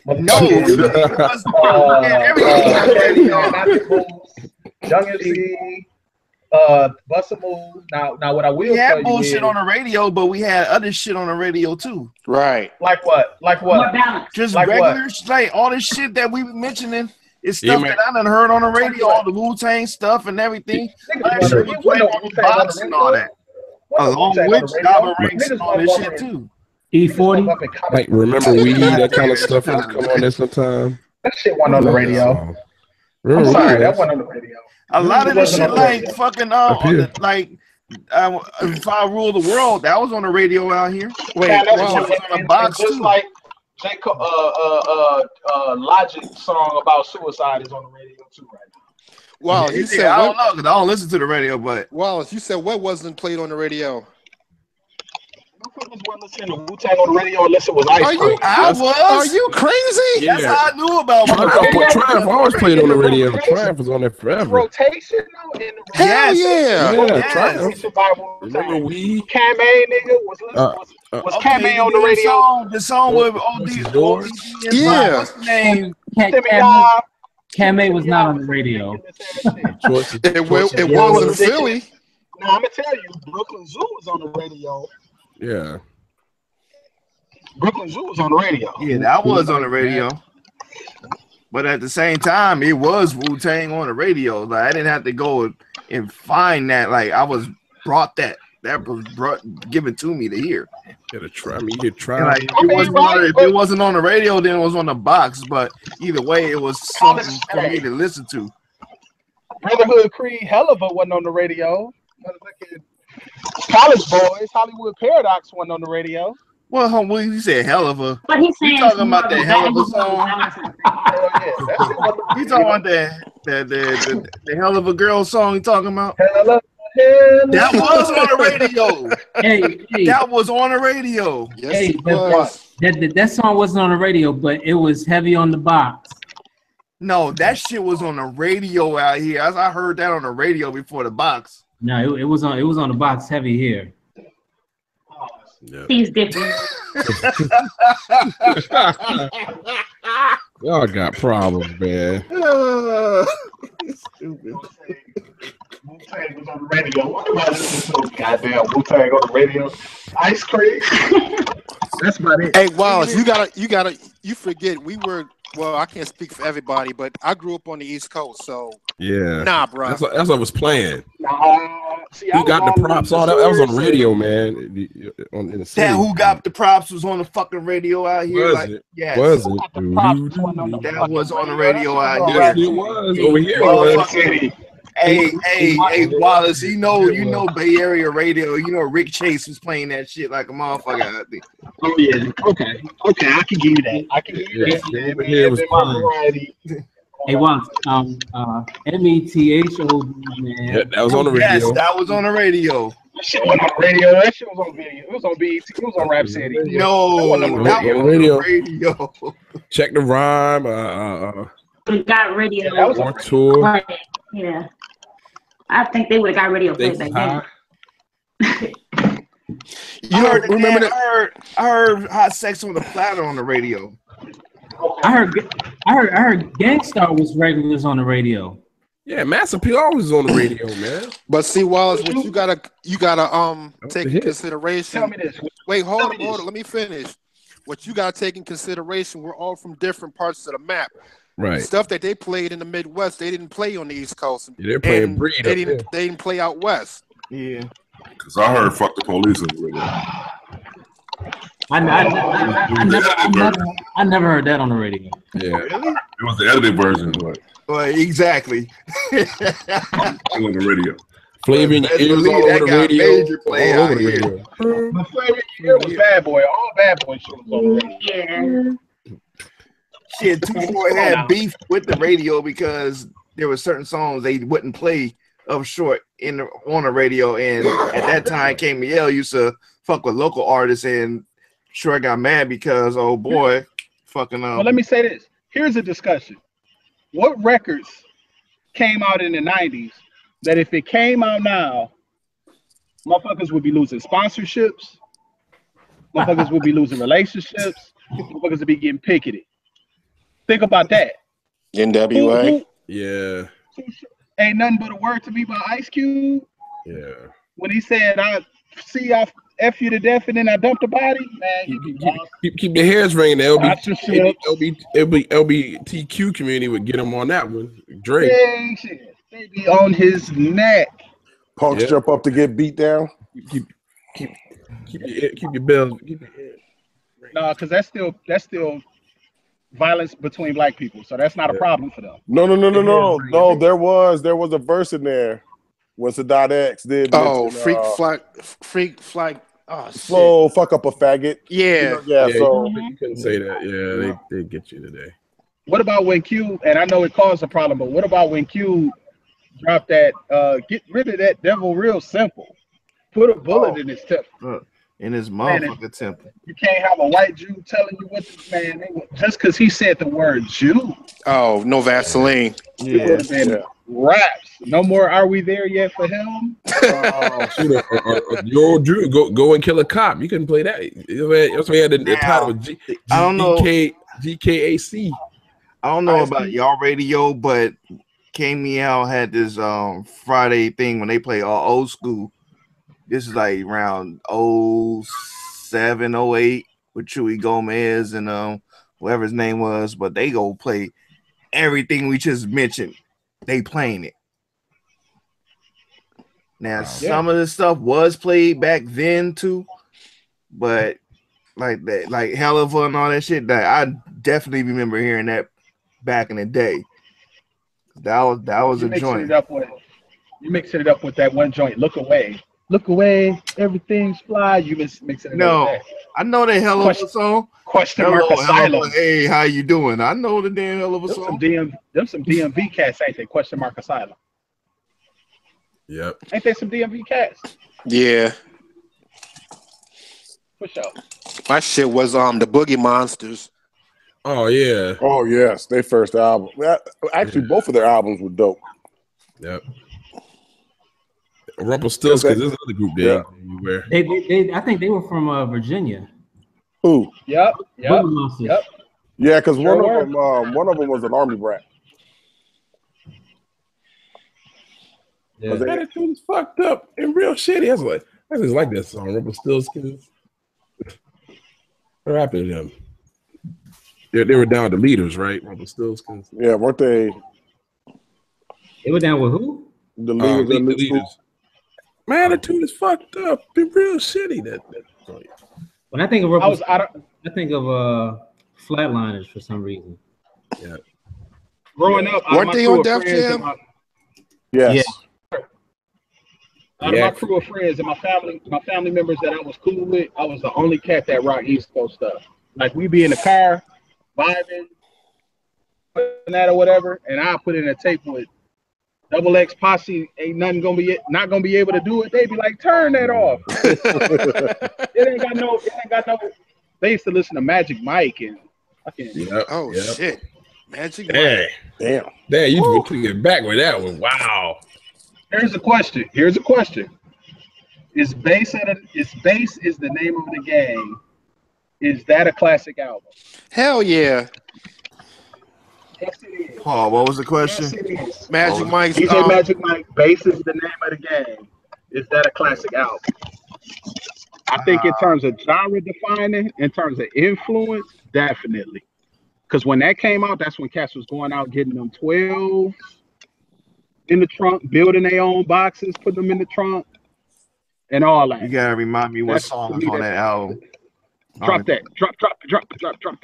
No, Young MC, Bust a Move. Now what I will we tell had you bullshit is, on the radio, but we had other shit on the radio too. Right. Like what? Just like regular what? Like all this shit that we were mentioning is stuff that I done heard on the radio, all the Wu-Tang stuff and everything. And all that. Along with Java Ranks and all this shit too. E40. Like remember weed, that kind of stuff has come on there sometime. That shit wasn't on the radio. I'm sorry, that wasn't on the radio. A lot of this shit like fucking like If I Rule the World, that was on the radio out here. Wait, Man, that's wow. one, on the box just too. like Logic song about suicide is on the radio too right now. Wallace, you said I what? don't know because I don't listen to the radio, but Wallace, you said what wasn't played on the radio? Motherfuckers weren't listening to Wu-Tang on the radio unless it was Ice Cream. Are you crazy? That's how I knew about Triumph always played on the radio. Triumph was on there forever. Rotation though. Hell yeah. Yeah, Triumph. Remember we? Kame nigga was Kame on the radio. The song with OD. Yeah. What's the name? Kame was not on the radio. It was in Philly. Now I'm gonna tell you, Brooklyn Zoo was on the radio. Yeah. Brooklyn Zoo was on the radio. Yeah, that was on the radio. But at the same time, it was Wu-Tang on the radio. Like I didn't have to go and find that. Like I was brought that was given to me to hear. Gotta try me. You try. Like, if it wasn't on the radio, then it was on the box. But either way, it was something for me to listen to. Brotherhood Creed, Helluva wasn't on the radio. College Boys, Hollywood Paradox wasn't on the radio. Well, you said Helluva. But he's saying you talking about that Helluva song? You talking about the Helluva Girl song? You talking about? That was on the radio. Hey, that was on the radio. Yes, that song wasn't on the radio, but it was heavy on the box. No, that shit was on the radio out here. I heard that on the radio before the box. No, it was on the box heavy here. Yeah. He's different. Y'all got problems, man. Stupid. Wu-Tang was on the radio. What am I listening to? Goddamn Wu-Tang on the radio. Ice Cream. That's about it. Hey, Wallace, you forget we were. Well, I can't speak for everybody, but I grew up on the East Coast, so yeah. Nah, bro. That's what I was playing. See, Who got the props? All that was on the radio, man. In the city. That Who Got the Props was on the fucking radio out here. Was it? Yes. Was it? That was on the radio out here. Yes, it was. Over here was. Hey, Wallace, you know Bay Area radio. You know Rick Chase was playing that shit like a motherfucker. Oh yeah, okay, I can give you that. I can give you that. Over here was Hey, Wallace, METHOD, man. Yeah, that was on the radio. Yes, that was on the radio. That shit wasn't on the radio. That shit was on video. It was on BET. It was on Rap City. No, that was on the radio. Check the Rhyme. Got radio. That was on tour. Right. Yeah. I think they would have got radio played back then. I heard Hot Sex on the Platter on the radio. I heard Gangstar was regulars on the radio. Yeah, Master P always on the radio, man. But see, Wallace, what you gotta take in consideration. Tell me this. Wait, hold on. Let me finish. What you gotta take in consideration, we're all from different parts of the map. Right. Stuff that they played in the Midwest, they didn't play on the East Coast. Yeah, they're playing Breed. They didn't play out west. Yeah. Because I heard "Fuck the Police" on the radio. I never heard that on the radio. Yeah. Really? It was the edited version. Well, exactly. On the radio. Flavor in your ears all over the radio. Major play all over out the here. radio. The Flavor in your ear was Bad Boy. All Bad Boy shit was on the radio. Yeah. Shit, 2-4 had beef with the radio because there were certain songs they wouldn't play up short on the radio, and at that time, KML used to fuck with local artists, and Short got mad because oh boy, fucking Well, let me say this. Here's a discussion. What records came out in the 90s that if it came out now, motherfuckers would be losing sponsorships, motherfuckers would be losing relationships, motherfuckers would be getting picketed. Think about that. NWA. Yeah. Ain't nothing but a word to me by Ice Cube. Yeah. When he said, I F you to death and then I dumped the body, man. Keep the hairs ringing. The LBTQ community would get him on that one. Drake. They be on his neck. Punks jump up to get beat down. Keep your bells. No, because that's still violence between black people, so that's not a problem for them. No. There was a verse in there When Sadat X did mention, freak flag. Oh, shit. Slow, fuck up a faggot. Yeah. So you couldn't say that. Yeah, they get you today. What about when Q, and I know it caused a problem, but what about when Q dropped that, get rid of that devil real simple. Put a bullet in his temple. In his motherfucking temple. You can't have a white Jew telling you what this man, just because he said the word Jew. Oh, no Vaseline. It would have been raps. No more Are We There Yet for him? Yo, Drew, go and kill a cop. You couldn't play that. That's why he had the title. I don't know. GKAC. I don't know about y'all radio, but K-Meow had this Friday thing when they play all old school. This is like around 07, 08 with Chewy Gomez and whoever his name was, but they go play everything we just mentioned. They playing it. Now some of the stuff was played back then too, but like that, like Hell of and all that shit, that I definitely remember hearing that back in the day. That was a joint. You mixing it up with that one joint. Look away, everything's fly. You mixing it up with that. I know the Hell of a song. Question mark asylum. Hey, how you doing? I know the damn Hell of a song. Them some DMV cats, ain't they? Question mark asylum. Yep. Ain't they some DMV cats? Yeah. For sure. My shit was the Boogie Monsters. Oh yeah. Oh yes, their first album. Actually, both of their albums were dope. Yep. Rumpelstiltskin. This is another group they I think they were from Virginia. Who? Yep. Yeah, because one of them was an army brat. Yeah. That attitude is fucked up and real shitty. I just like that song, Rumpelstiltskin. What happened to them? They were down to leaders, right? Rumpelstiltskin. Yeah, weren't they? They were down with who? The leaders. The leaders. My attitude is fucked up. Been real shitty. When I think of I think of Flatliners for some reason. Yeah. Growing up, weren't they on Def Jam? Yes. Yeah. Out of my crew of friends and my family members that I was cool with, I was the only cat that rocked East Coast stuff. Like we be in the car, vibing, putting that or whatever, and I put in a tape with Double X Posse. Ain't nothing not gonna be able to do it. They be like, turn that off. It ain't got no. They used to listen to Magic Mike and fucking. Shit, Magic Mike. Damn, you took it back with that one. Wow. Here's a question. Is bass is the name of the game? Is that a classic album? Hell yeah. Yes, it is. Paul, what was the question? Yes, it is. Magic Mike. DJ Magic Mike, bass is the name of the game. Is that a classic album? I think in terms of genre defining, in terms of influence, definitely. Because when that came out, that's when cats was going out getting them 12s in the trunk, building their own boxes, putting them in the trunk, and all that. You gotta remind me what song is on that album. Drop that. Drop that. Drop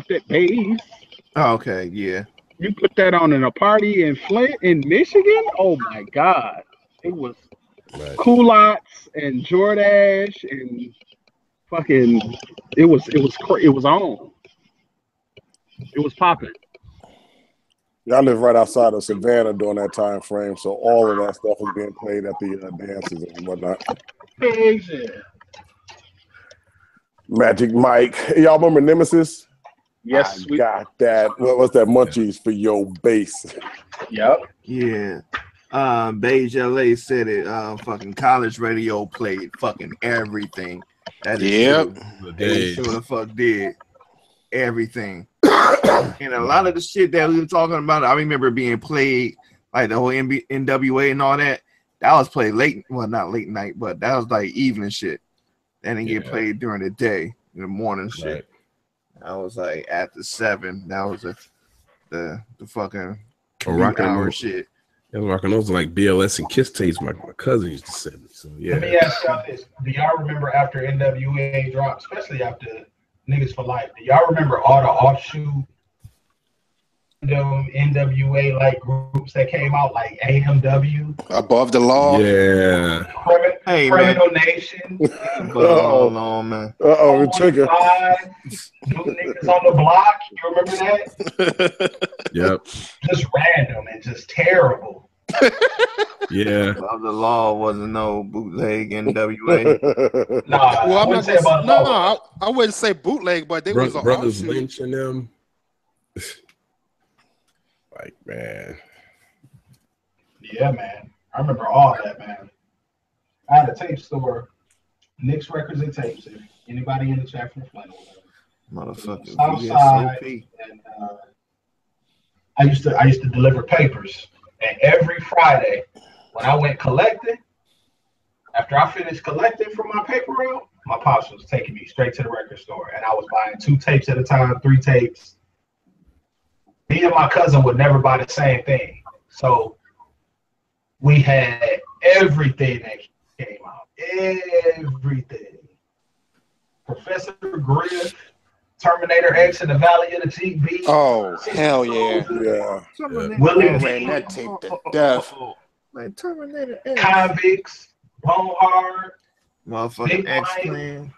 that bass. Oh, okay, yeah. You put that on in a party in Flint, in Michigan? Oh my God. It was Coolots and Jordache and fucking it was on. It was popping. I live right outside of Savannah during that time frame, so all of that stuff was being played at the dances and whatnot. Magic Mike. Y'all remember Nemesis? Yes, we got that. What was that? Munchies for your bass. Yep. Yeah. Beige LA said it. Fucking college radio played fucking everything. That is true. They sure the fuck did everything. And a lot of the shit that we were talking about, I remember being played, like the whole NWA and all that. That was played late, well, not late night, but that was like evening shit. That didn't get played during the day, in the morning shit. I was like after 7. That was the fucking hour shit. I was rocking those like BLS and Kiss tapes. My cousin used to send me. So yeah. Let me ask y'all this: do y'all remember after NWA dropped, especially after Niggas for Life? Do y'all remember all the offshoot NWA like groups that came out, like AMW, Above the Law. Yeah. Criminal Nation. Oh man. Uh-oh, trigger. New Niggas on the Block. You remember that? Yep. Just random and just terrible. Yeah. Above the Law wasn't no bootleg NWA. Nah, Well, I wouldn't say about the law. I wouldn't say bootleg, but they was an Brothers offshoot. Lynch and them. Like, man. Yeah, man. I remember all that, man. I had a tape store, Nick's Records and Tapes. If anybody in the chat from Flint or whatever. Motherfucker. Southside, and I used to deliver papers, and every Friday when I went collecting, after I finished collecting from my paper route, my pops was taking me straight to the record store, and I was buying 2 tapes at a time, 3 tapes. Me and my cousin would never buy the same thing, so we had everything that came out, everything. Professor Griff, Terminator X in the Valley of the GB. Oh, hell yeah. Yeah. Willie Ran that tape to death. Like Terminator X. Convicts, Bone Hard, Motherfucking X-Clan.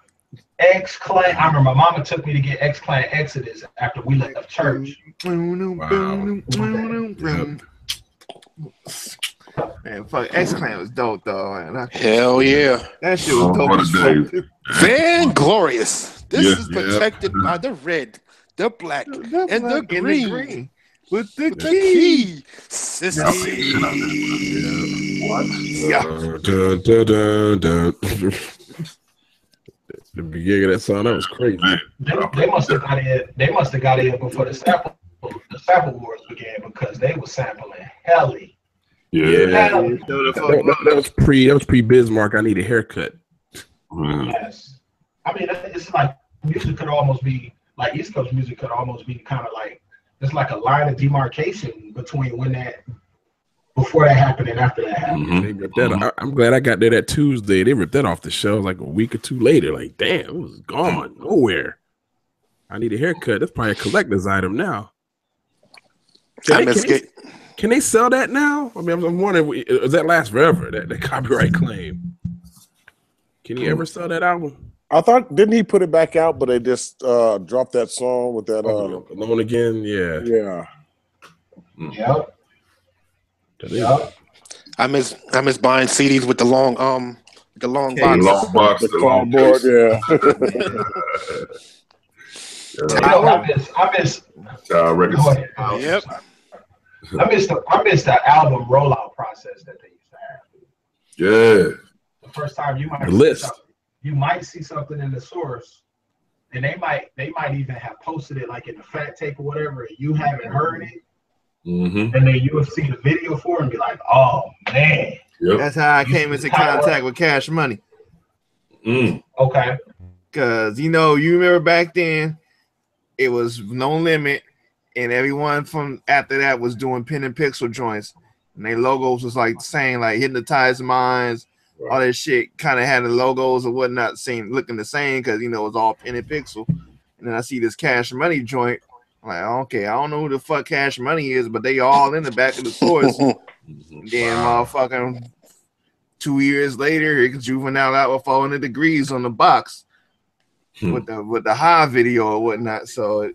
X-Clan. I remember my mama took me to get X-Clan Exodus after we left church. Man, fuck, X-Clan was dope though, man. Hell yeah. That shit was dope as fuck. Van Glorious. This is protected by the red, the black, and the green. With the key. Sissy. The beginning of that song, that was crazy. They must have got in before the sample wars began, because they were sampling helly. Yeah. That was pre Bismarck. I need a haircut. Yes. I mean, it's like music could almost be like East Coast music could almost be kind of like, it's like a line of demarcation between before that happened and after that happened. They ripped that. I'm glad I got there that Tuesday. They ripped that off the shelf like a week or 2 later. Like, damn, it was gone nowhere. I need a haircut. That's probably a collector's item now. Can they sell that now? I mean, I'm wondering, does that last forever? That copyright claim? Can he ever sell that album? I thought, didn't he put it back out, but they just dropped that song with that Alone Again? Yeah. Yeah. Yep. I miss buying CDs with the long box. The long box, the cardboard, I miss records. Yep. I miss the album rollout process that they used to have. Yeah. The first time you might see something in the source, and they might even have posted it like in the fat tape or whatever, and you haven't heard it. And then you will see the video for it and be like, oh man. Yep. That's how I came into contact with Cash Money. Okay. Because you remember back then it was No Limit, and everyone from after that was doing pen and pixel joints, and their logos was like saying like Hypnotized Minds, all that shit kind of had the logos or whatnot looking the same, because it was all pen and pixel. And then I see this Cash Money joint. I'm like, okay, I don't know who the fuck Cash Money is, but they all in the back of the stores. Then motherfucking 2 years later, it's Juvenile out with 400 Degrees on the box with the high video or whatnot. So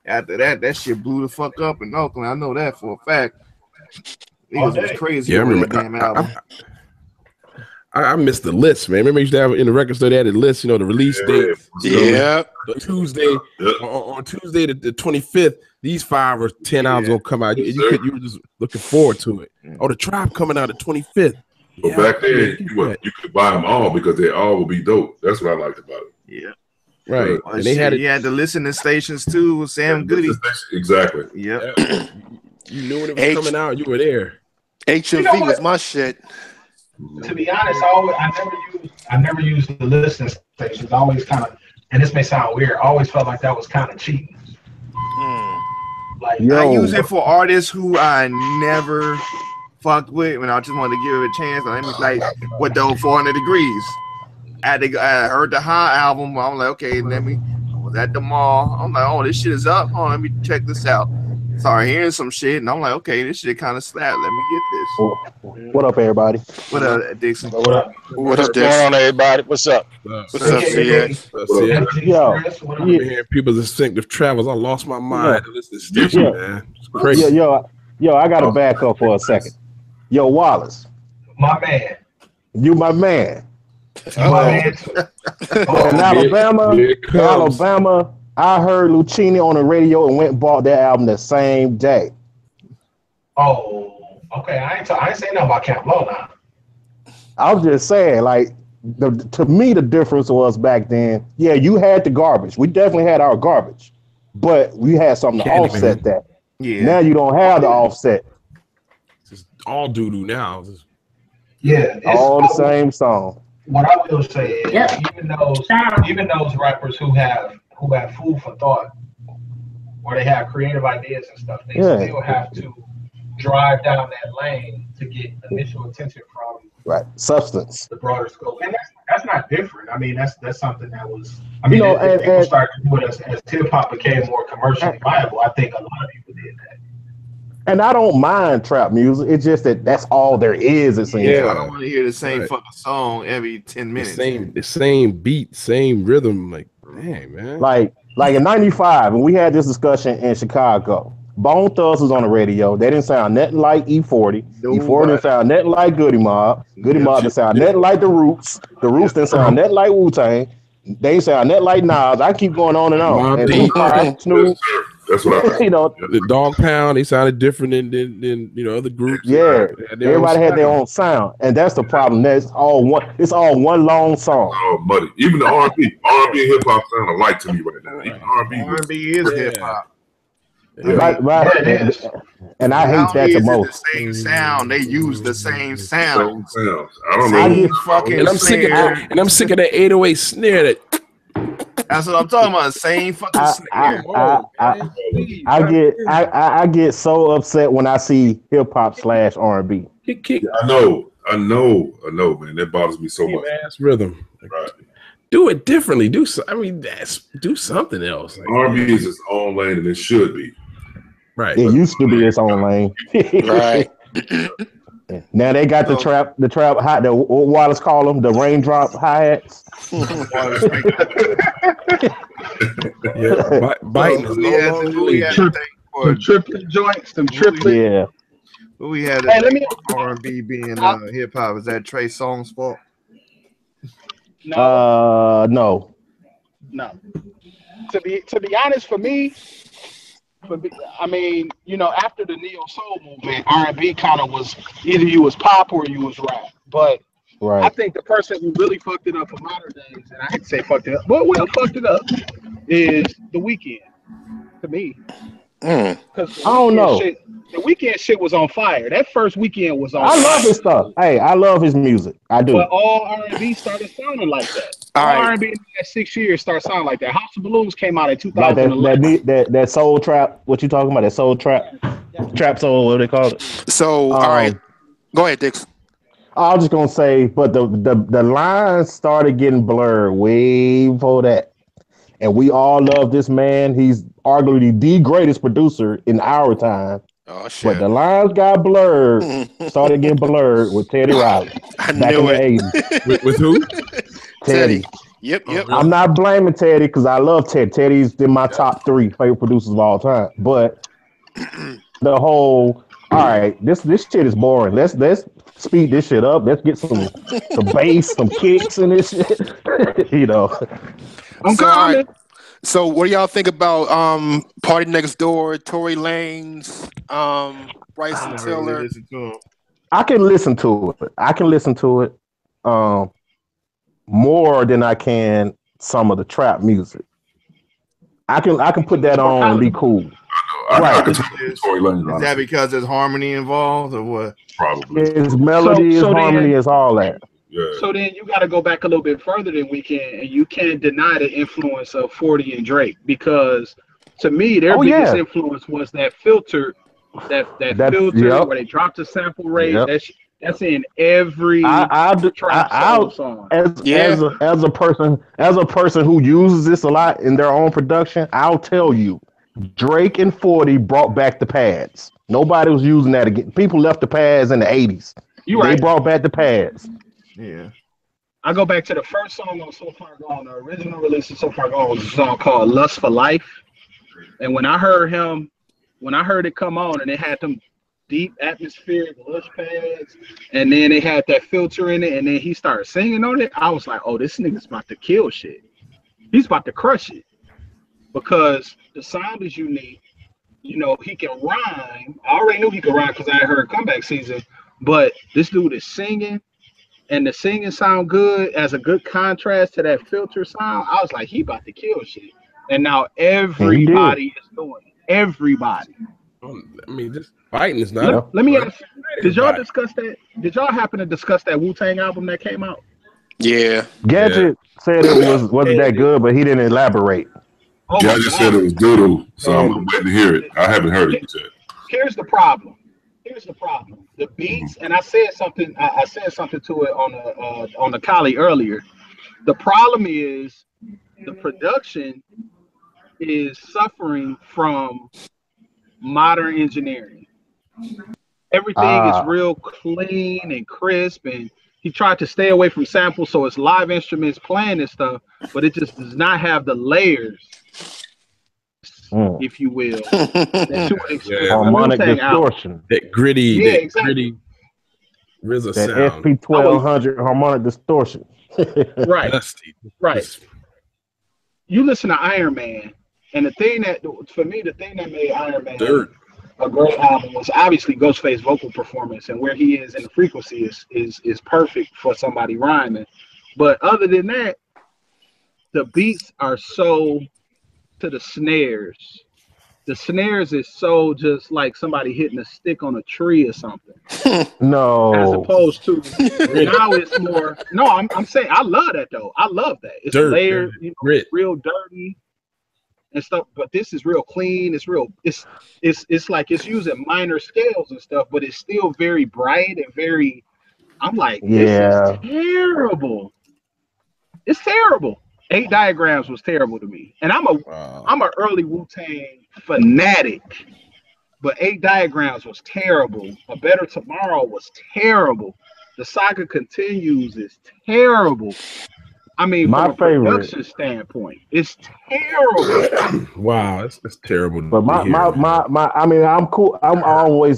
after that shit blew the fuck up in Oakland. I know that for a fact. It was crazy. Yeah, I remember that damn album. I missed the list, man. Remember you used to have in the record store, they had a list, the release dates. Tuesday, on Tuesday the 25th, these 5 or 10 albums gonna come out. You were just looking forward to it. Oh, the Tribe coming out the 25th. But back then, you could buy them all because they all would be dope. That's what I liked about it. Yeah. Right. And they had the listening stations too with Sam Goody. Exactly. Yep. You knew when it was coming out, you were there. HMV was my shit. To be honest, I never used the listening stations. I always kind of, and this may sound weird, I always felt like that was kind of cheating. Like I use it for artists who I never fucked with when I just wanted to give it a chance. Like with those 400 Degrees. I heard the High album. I'm like, okay, I was at the mall. I'm like, oh, this shit is up. Oh, let me check this out. started hearing some shit, and I'm like, okay, this shit kind of slapped. Let me get this. What up, everybody? What up, Dixon? What up? What's going on, everybody? What's up? What's up, CA? Yo, I've been hearing people's instinctive travels. I lost my mind to listen to this station, man. It's crazy. Yo, I gotta back up for a second. Yo, Wallace, My man. you my man. My man. In Alabama, I heard Lucchini on the radio and went and bought that album the same day. Oh, okay. I ain't saying nothing about Camp Low now. I was just saying, like, to me, the difference was back then, yeah, you had the garbage. We definitely had our garbage, but we had something to offset that. Yeah. Now you don't have the offset. It's just all doo-doo now. Yeah. All the same song. What I will say is, even those rappers who have food for thought, or they have creative ideas and stuff, they still have to drive down that lane to get initial attention from substance, the broader scope, and that's not different. I mean, that's something that was. I mean, as people started to do it as hip hop became more commercially viable, I think a lot of people did that. And I don't mind trap music. It's just that that's all there is. It seems. Yeah, I don't want to hear the same fucking song every 10 minutes. The same beat, same rhythm. Like, dang, man. Like in '95, when we had this discussion in Chicago, Bone Thugs was on the radio. They didn't sound nothing like E40. E40 didn't sound nothing like Goody Mob. Goody Mob didn't sound nothing like The Roots. The Roots didn't sound nothing like Wu-Tang. They didn't sound nothing like Nas. I keep going on and on. And Snoop. That's what I you know, the Dog Pound, they sounded different than other groups. Yeah, everybody had their own sound, and that's the problem. It's all one long song. Oh, buddy, even the R&B and hip hop sound alike to me right now. Even R&B is hip hop. And I hate that the most. The same sound. They use the same sound. I don't know. And I'm sick of that 808 snare. That's what I'm talking about. Same fucking snare. I get so upset when I see hip hop / R&B. I know, man. That bothers me so much. Ass rhythm. Right. Do it differently. Do something else. Like, R&B is its own lane, and it should be. Right. It used to be its own lane. Right. Now they got the trap hi, the what Wallace call them, the raindrop hi-hats. Biting some triplet joints, some triplet. Yeah. Who we had R&B being hip hop? Is that Trey Songz's fault? No. To be honest, for me, I mean, after the neo soul movement, R&B kind of was either you was pop or you was rap. But I think the person who really fucked it up for modern days, and I hate to say fucked it up, but fucked it up, is The Weeknd. To me, because I don't know. The Weeknd shit was on fire. That first Weeknd was on. I love his stuff. Hey, I love his music. I do. But all R&B started sounding like that. All R&B in that 6 years started sounding like that. House of Balloons came out in 2011. Like that soul trap. What you talking about? That soul trap, trap soul. What do they call it? So all right, go ahead, Dix. I was just gonna say, but the lines started getting blurred way before that, and we all love this man. He's arguably the greatest producer in our time. Oh shit! But the lines got blurred, started getting blurred with Teddy Riley back in the 80s. With who? Teddy. Yep. I'm not blaming Teddy because I love Teddy. Teddy's in my top 3 favorite producers of all time. But the whole, all right, this shit is boring. Let's speed this shit up. Let's get some bass, some kicks in this shit. I'm coming. So what do y'all think about Party Next Door, Tory Lanez, Bryson Tiller? I can listen to it. More than I can some of the trap music. I can put that on and be cool. Right. Is that because there's harmony involved or what? Probably. His melody, his harmony, is all that. Yeah. So then you got to go back a little bit further than Weeknd, and you can't deny the influence of 40 and Drake, because to me their biggest influence was that filter, that filter where they dropped the sample rate. That's in every trap song. As a person who uses this a lot in their own production, I'll tell you Drake and 40 brought back the pads. Nobody was using that again. People left the pads in the 80s. They brought back the pads. Yeah. I go back to the first song on So Far Gone. The original release of So Far Gone was a song called Lust for Life. And when I heard it come on and it had them deep atmospheric lush pads, and then it had that filter in it, and then he started singing on it, I was like, oh, this nigga's about to kill shit. He's about to crush it. Because the sound is unique. You know, he can rhyme. I already knew he could rhyme because I had heard Comeback Season, but this dude is singing, and the singing sound good as a good contrast to that filter sound. I was like, he about to kill shit. And now everybody is doing it. Everybody. I mean, just fighting is not. Let me ask you, did y'all discuss that? Did y'all happen to discuss that Wu-Tang album that came out? Yeah. Gadget said it wasn't that good, but he didn't elaborate. Oh Gadget said it was doodle, so I'm waiting to hear it. I haven't heard it yet. Here's the problem. The beats, and I said something. I said something to it on the Kali earlier. The problem is the production is suffering from modern engineering. Everything is real clean and crisp, and he tried to stay away from samples, so it's live instruments playing and stuff, but it just does not have the layers, if you will. Harmonic distortion. That gritty, gritty RZA sound. That SP1200 harmonic distortion. Right. Right. You listen to Iron Man, and the thing that made Iron Man a great album was obviously Ghostface's vocal performance, and where he is in the frequency is perfect for somebody rhyming. But other than that, the beats are so to the snares. The snares is so just like somebody hitting a stick on a tree or something. No. As opposed to now it's more. No, I'm saying I love that though. I love that. It's layered, real dirty and stuff. But this is real clean. It's real. It's like it's using minor scales and stuff, but it's still very bright and very. I'm like, this is terrible. It's terrible. 8 Diagrams was terrible to me, and I'm an early Wu-Tang fanatic, but 8 Diagrams was terrible. A Better Tomorrow was terrible. The Saga Continues is terrible. I mean, from a production standpoint, it's terrible. Wow, it's terrible. But my I mean, I'm cool. I'm gonna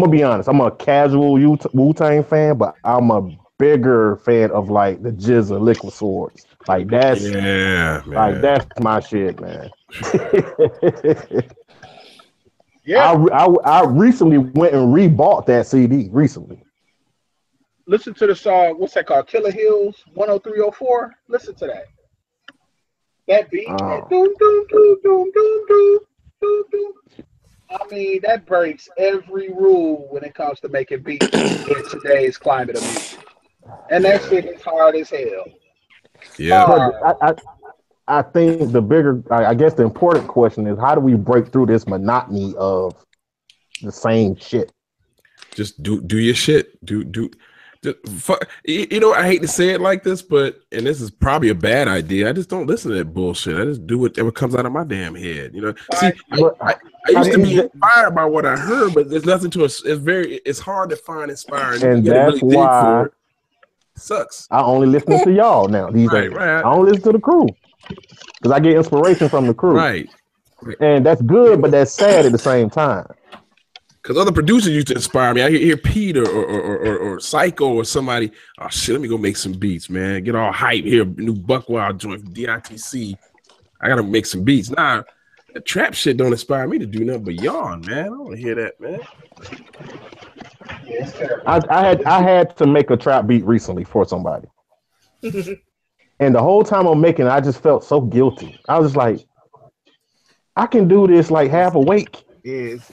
be honest. I'm a casual Wu-Tang fan, but I'm a bigger fan of like the Jizza Liquid Swords. Like that's like that's my shit, man. Yeah. I recently went and rebought that CD recently. Listen to the song, what's that called? Killer Hills 10304. Listen to that. That beat. That doom, doom, doom, doom, doom, doom, doom, doom. I mean, that breaks every rule when it comes to making beats in today's climate of music. And that shit is hard as hell. Yeah. I think the bigger, I guess the important question is, how do we break through this monotony of the same shit? Just do your shit. You know, I hate to say it like this, and this is probably a bad idea. I just don't listen to that bullshit. I just do whatever comes out of my damn head. You know, see, I used to be inspired by what I heard, but there's nothing to it. It's hard to find inspiring. And that's really why it sucks. I only listen to y'all now these days. I only listen to the crew because I get inspiration from the crew. Right. And that's good, but that's sad at the same time. Because other producers used to inspire me. I hear Peter or Psycho or somebody. Oh shit, let me go make some beats, man. Get all hype here. New Buckwild joint from DITC. I gotta make some beats. Nah, that trap shit don't inspire me to do nothing but yawn, man. I don't want to hear that, man. I had to make a trap beat recently for somebody. And the whole time I'm making it, I just felt so guilty. I was like, I can do this like half awake. It's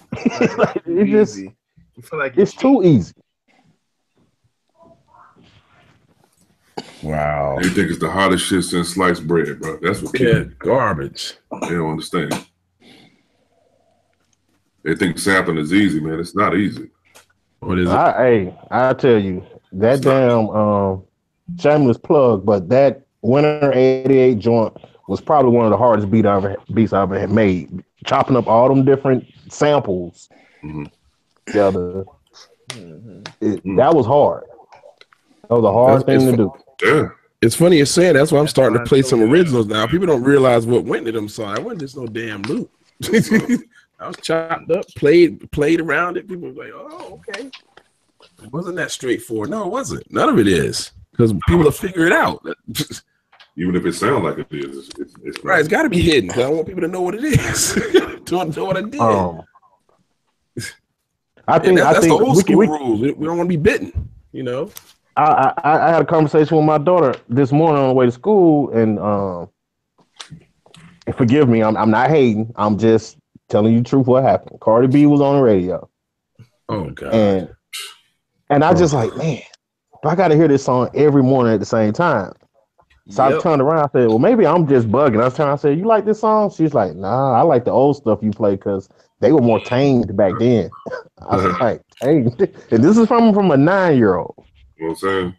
like, it just, easy. You feel like it's too easy. Wow. They think it's the hottest shit since sliced bread, bro. That's what garbage. They don't understand. They think sampling is easy, man. It's not easy. What is it? I tell you, that damn shameless plug, but that Winter 88 joint was probably one of the hardest beats I ever had made. Chopping up all them different samples together. That was hard. That was a hard thing to do. Yeah. It's funny you're saying that's why I'm starting to play some originals now. People don't realize what went into them songs. I wasn't just no damn loop. I was chopped up, played around it. People were like, oh, okay. It wasn't that straightforward. No, it wasn't. None of it is. Because people will figure it out. Even if it sounds like it is. It's right. It's got to be hidden. Because I want people to know what it is. To know what I did. I think that's the old school rules. We don't want to be bitten, you know? I had a conversation with my daughter this morning on the way to school, and forgive me, I'm not hating. I'm just telling you the truth what happened. Cardi B was on the radio. Oh God. And I just like, man, I got to hear this song every morning at the same time. So I turned around, I said, well, maybe I'm just bugging. I was trying to say, you like this song? She's like, nah, I like the old stuff you play because they were more tamed back then. I was like, tamed. And this is from a 9-year-old. You know what I'm saying?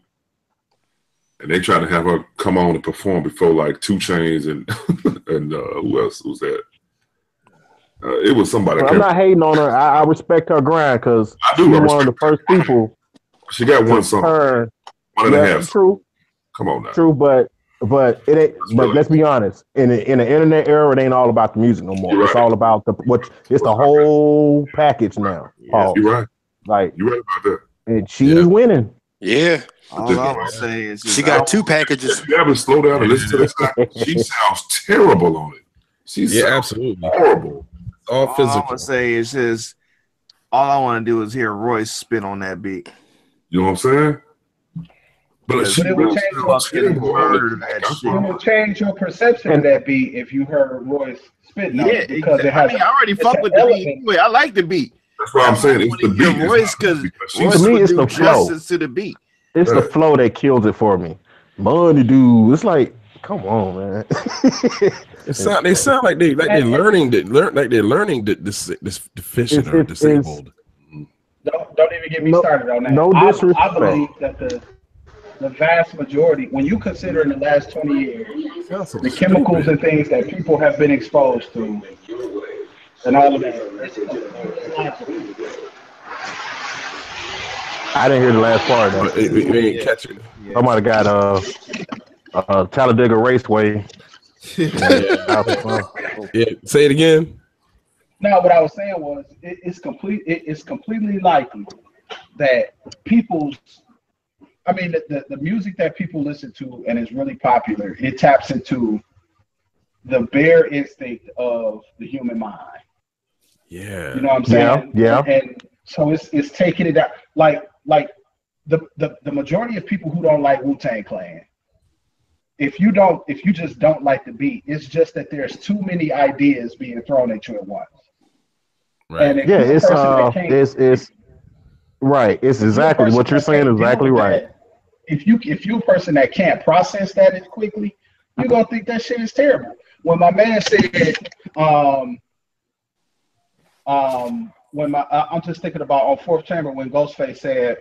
And they tried to have her come on and perform before like 2 Chainz and who else was that? It was somebody. I'm not hating on her. I respect her grind because she's one of the first people. She got one song. 1.5. True. Come on now. True, but it ain't. But let's be honest. In the internet era, it ain't all about the music no more. It's all about it's the whole package now. Yeah, you're right. Like you're right about that. And she's winning. Yeah. All I would say is she got 2 packages. You haven't slow down and listen to this. She sounds terrible on it. She's absolutely horrible. All physical. All I would say is just all I want to do is hear Royce spit on that beat. You know what I'm saying? But it will change your perception of that beat if you heard Royce spitting on it because it has. I already fuck with the beat anyway. I like the beat. That's what I'm saying. It's the beat. Royce, because to me, it's the flow. To the beat. It's the flow that kills it for me. Money, dude. It's like, come on, man. They sound like they're learning this deficient or disabled. Don't even get me started on that. No disrespect. I believe that the vast majority, when you consider in the last 20 years, the chemicals and things that people have been exposed to, and all of that. I didn't hear the last part. You ain't catch it. Somebody got Talladega Raceway. Yeah, say it again. No, what I was saying was it's completely likely that the music that people listen to and is really popular, it taps into the bare instinct of the human mind. Yeah. You know what I'm saying? Yeah. And so it's taking it out like the majority of people who don't like Wu-Tang Clan, if you just don't like the beat, it's just that there's too many ideas being thrown at you at once. Right. And it's right. It's exactly what you're saying. Exactly right. If you're a person that can't process that as quickly, you're gonna think that shit is terrible. When my man said, I'm just thinking about on Fourth Chamber when Ghostface said,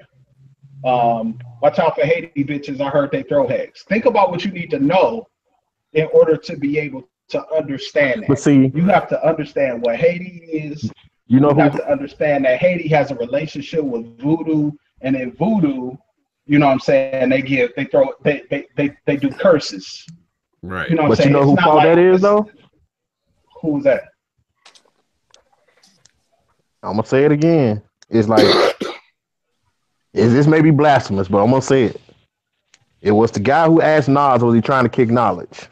watch out for Haiti bitches, I heard they throw hex. Think about what you need to know in order to be able to understand that. But see, you have to understand what Haiti is. You have to understand that Haiti has a relationship with voodoo, and in voodoo, you know what I'm saying, they do curses. Right. You know what but I'm saying? You know who fault that is though? Who's that? I'm gonna say it again. It's like this may be blasphemous, but I'm gonna say it. It was the guy who asked Nas, was he trying to kick knowledge?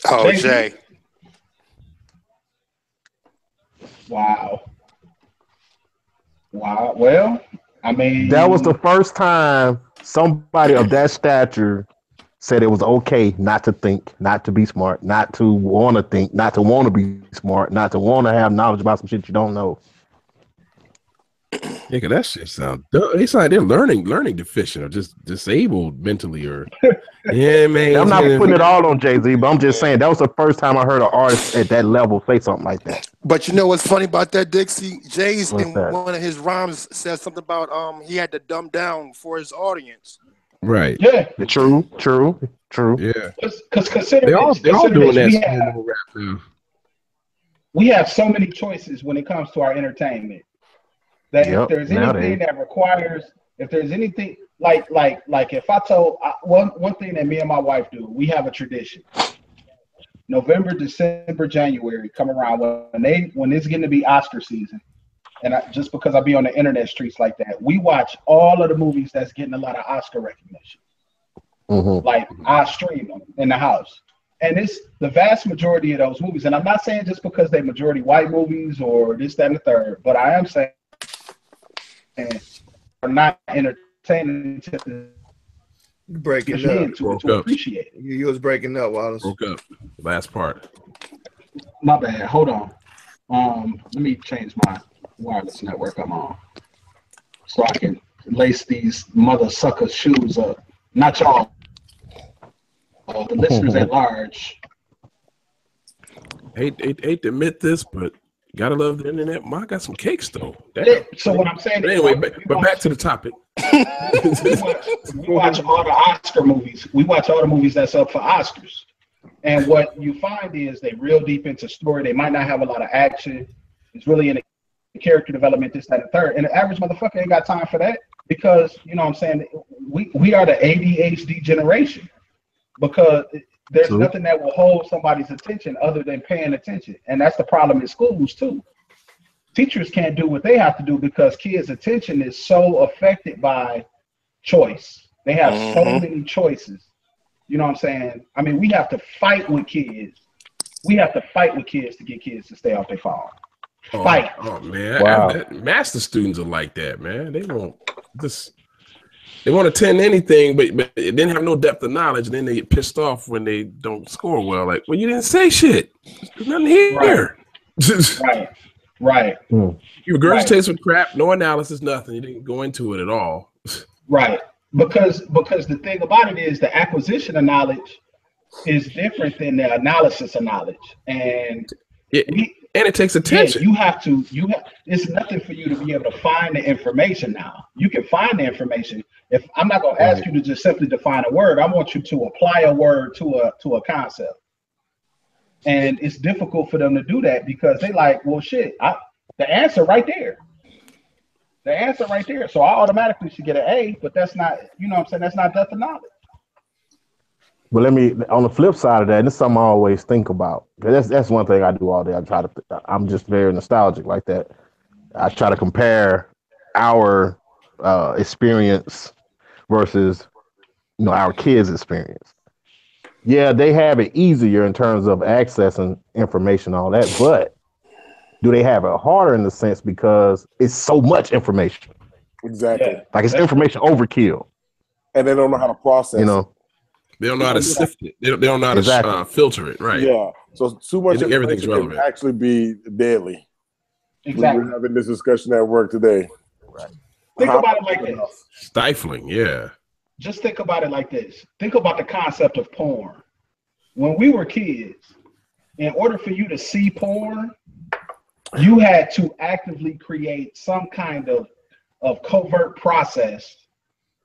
Oh, Jay. Wow. Well, I mean, that was the first time somebody of that stature said it was okay not to think, not to be smart, not to want to think, not to want to be smart, not to want to have knowledge about some shit you don't know. Yeah, that shit sound dumb. It's like they're learning deficient or just disabled mentally or yeah, man. I'm not putting it all on Jay-Z, but I'm just saying that was the first time I heard an artist at that level say something like that. But you know what's funny about that, Dixie? Jay's in one of his rhymes says something about he had to dumb down for his audience. Right. Yeah. True. Yeah. Because consider They're all doing that we slow-mo rap now. we have so many choices when it comes to our entertainment that if there's anything that requires, if there's anything like if I told one thing that me and my wife do, we have a tradition. November, December, January come around when it's getting to be Oscar season, and just because I be on the internet streets like that, we watch all of the movies that's getting a lot of Oscar recognition. Like I stream them in the house. And it's the vast majority of those movies. And I'm not saying just because they're majority white movies or this, that, and the third, but I am saying are not entertaining to breaking to appreciate it. You was breaking up, Wallace. Broke up. Last part. My bad. Hold on. Let me change my wireless network I'm on so I can lace these mother sucker shoes up. Not y'all. The listeners at large. Hate to admit this, but gotta love the internet. I got some cakes though. Yeah, so what I'm saying but anyway, back to the topic. we watch all the Oscar movies. We watch all the movies that's up for Oscars. And what you find is they real deep into story. They might not have a lot of action. It's really in the character development, this, that, and third. And the average motherfucker ain't got time for that because, you know what I'm saying, we are the ADHD generation. Because there's nothing that will hold somebody's attention other than paying attention. And that's the problem in schools too. Teachers can't do what they have to do because kids' attention is so affected by choice. They have so many choices. You know what I'm saying? I mean, we have to fight with kids. We have to fight with kids to get kids to stay off their phone. Fight. Oh man. Wow. Master students are like that, man. They won't just... They want to attend anything, but they didn't have no depth of knowledge, and then they get pissed off when they don't score well. Like, well, you didn't say shit. There's nothing here. Right. You regurgitate some crap, no analysis, nothing. You didn't go into it at all. Right. Because the thing about it is the acquisition of knowledge is different than the analysis of knowledge. And and it takes attention. Yeah, it's nothing for you to be able to find the information now. You can find the information. If I'm not going to ask you to just simply define a word, I want you to apply a word to a concept. And it's difficult for them to do that because they like, well, shit, the answer right there. The answer right there. So I automatically should get an A, but that's not, you know what I'm saying? That's not depth of knowledge. But on the flip side of that, and this is something I always think about. That's one thing I do all day. I'm just very nostalgic like that. I try to compare our experience versus, our kids' experience. Yeah, they have it easier in terms of accessing information, all that, but do they have it harder in the sense because it's so much information? Exactly. Like it's information overkill. And they don't know how to process it. They don't know how to sift it. They don't know how to filter it, right? Yeah. So too much everything's information relevant. can actually be deadly. Exactly. We were having this discussion at work today. Right. Think about it like this. Stifling, yeah. Just think about it like this. Think about the concept of porn. When we were kids, in order for you to see porn, you had to actively create some kind of covert process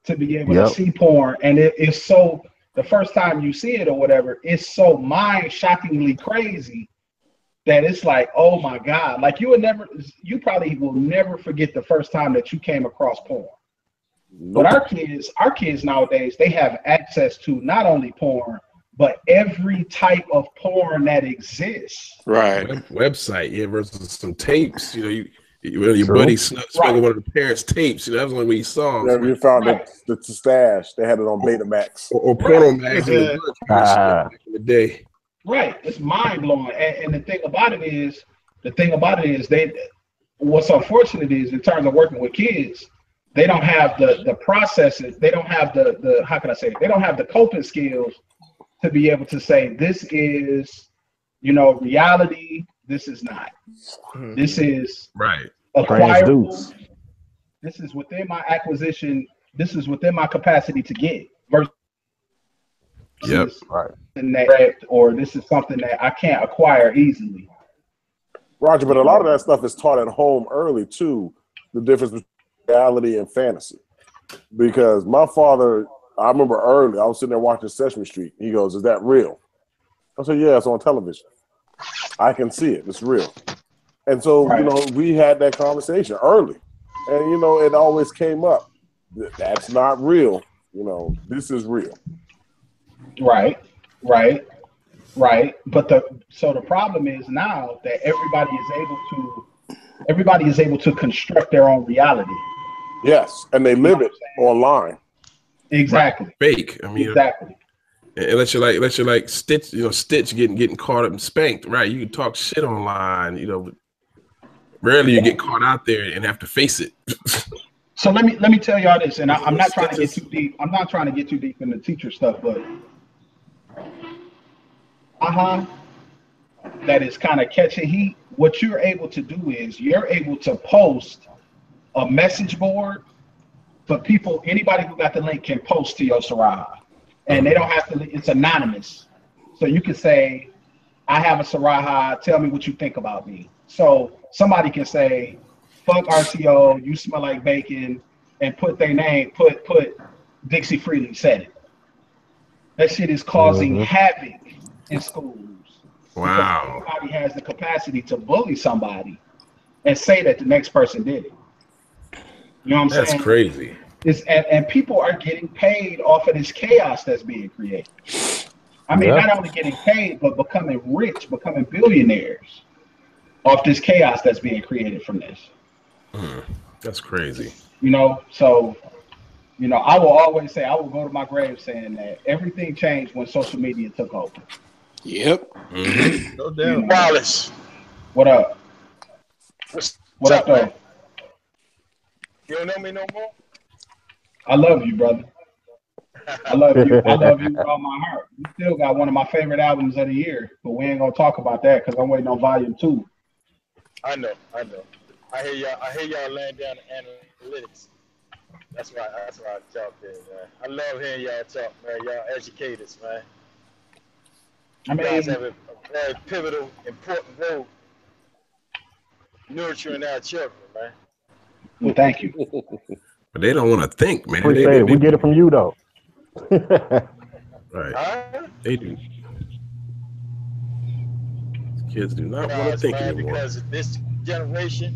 to be able to see porn. And it's so, the first time you see it or whatever, it's so mind-shockingly crazy that it's like, oh my God. Like you probably will never forget the first time that you came across porn. Nope. But our kids nowadays, they have access to not only porn, but every type of porn that exists. Right. Website, versus some tapes. Your buddy snuck one of the parents' tapes. That was the only way you saw them. Yeah, you found the stash. They had it on Betamax. Or Porno Magazine back in the day. Right. It's mind blowing. And the thing about it is, what's unfortunate is in terms of working with kids, they don't have the processes. They don't have the how can I say it? They don't have the coping skills to be able to say this is, reality. This is not. This is acquirable. This is within my acquisition. This is within my capacity to get. Versus or this is something that I can't acquire easily. Roger, but a lot of that stuff is taught at home early too. The difference between reality and fantasy, because my father I remember early, I was sitting there watching Sesame Street. He goes, "Is that real?" I said, "Yeah, it's on television. I can see it. It's real." And so, you know, we had that conversation early. And, you know, it always came up. That's not real. You know, this is real. Right. But the problem is now that everybody is able to construct their own reality. Yes, and they live it online. Exactly. Fake. I mean, exactly. Unless you're like Stitch, Stitch getting caught up and spanked, right? You can talk shit online, but rarely you get caught out there and have to face it. So let me tell y'all this, and I'm not trying to get too deep. I'm not trying to get too deep in the teacher stuff, but that is kind of catching heat. What you're able to do is you're able to post a message board for people. Anybody who got the link can post to your Saraha, and they don't have to. It's anonymous, so you can say, "I have a Saraha. Tell me what you think about me." So somebody can say, "Fuck RTO, you smell like bacon," and put their name. Put Dixie Freely said it. That shit is causing havoc in schools. Wow. Everybody has the capacity to bully somebody and say that the next person did it. You know what I'm saying? That's crazy. And people are getting paid off of this chaos that's being created. I mean, not only getting paid, but becoming rich, becoming billionaires off this chaos that's being created from this. That's crazy. So, I will always say, I will go to my grave saying that everything changed when social media took over. Yep. No doubt. Wallace. What up? What up, though? You don't know me no more? I love you, brother. I love you. I love you with all my heart. You still got one of my favorite albums of the year, but we ain't gonna talk about that because I'm waiting on volume 2. I know. I hear y'all laying down the analytics. That's why I talk there, man. I love hearing y'all talk, man. Y'all educators, man. You guys have a very pivotal, important role nurturing our children, man. Well, thank you. But they don't want to think, man. Appreciate it. We get it from you, though. Right. They do. Kids do not want to think anymore. Because this generation,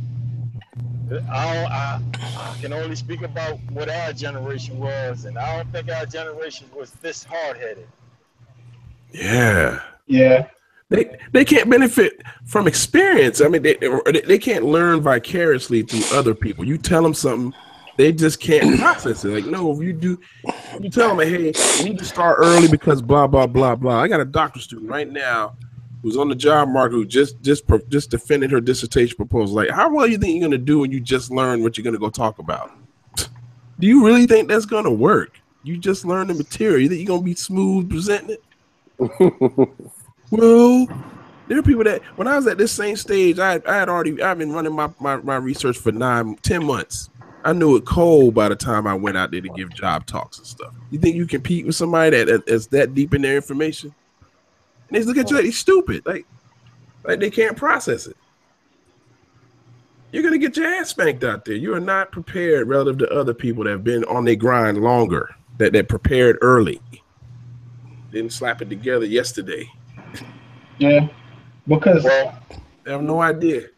I can only speak about what our generation was, and I don't think our generation was this hard-headed. Yeah. They can't benefit from experience. I mean, they can't learn vicariously through other people. You tell them something, they just can't process it. Like, no, you tell them, hey, you need to start early because blah, blah, blah, blah. I got a doctorate student right now who's on the job market who just defended her dissertation proposal. Like, how well you think you're going to do when you just learn what you're going to go talk about? Do you really think that's going to work? You just learn the material. You think you're going to be smooth presenting it? Well, there are people that when I was at this same stage, I've been running my research for 10 months. I knew it cold by the time I went out there to give job talks and stuff. You think you compete with somebody that's that deep in their information? And they look at you like you're stupid, like they can't process it. You're gonna get your ass spanked out there. You are not prepared relative to other people that have been on their grind longer, that prepared early. Didn't slap it together yesterday. Yeah, because they have no idea.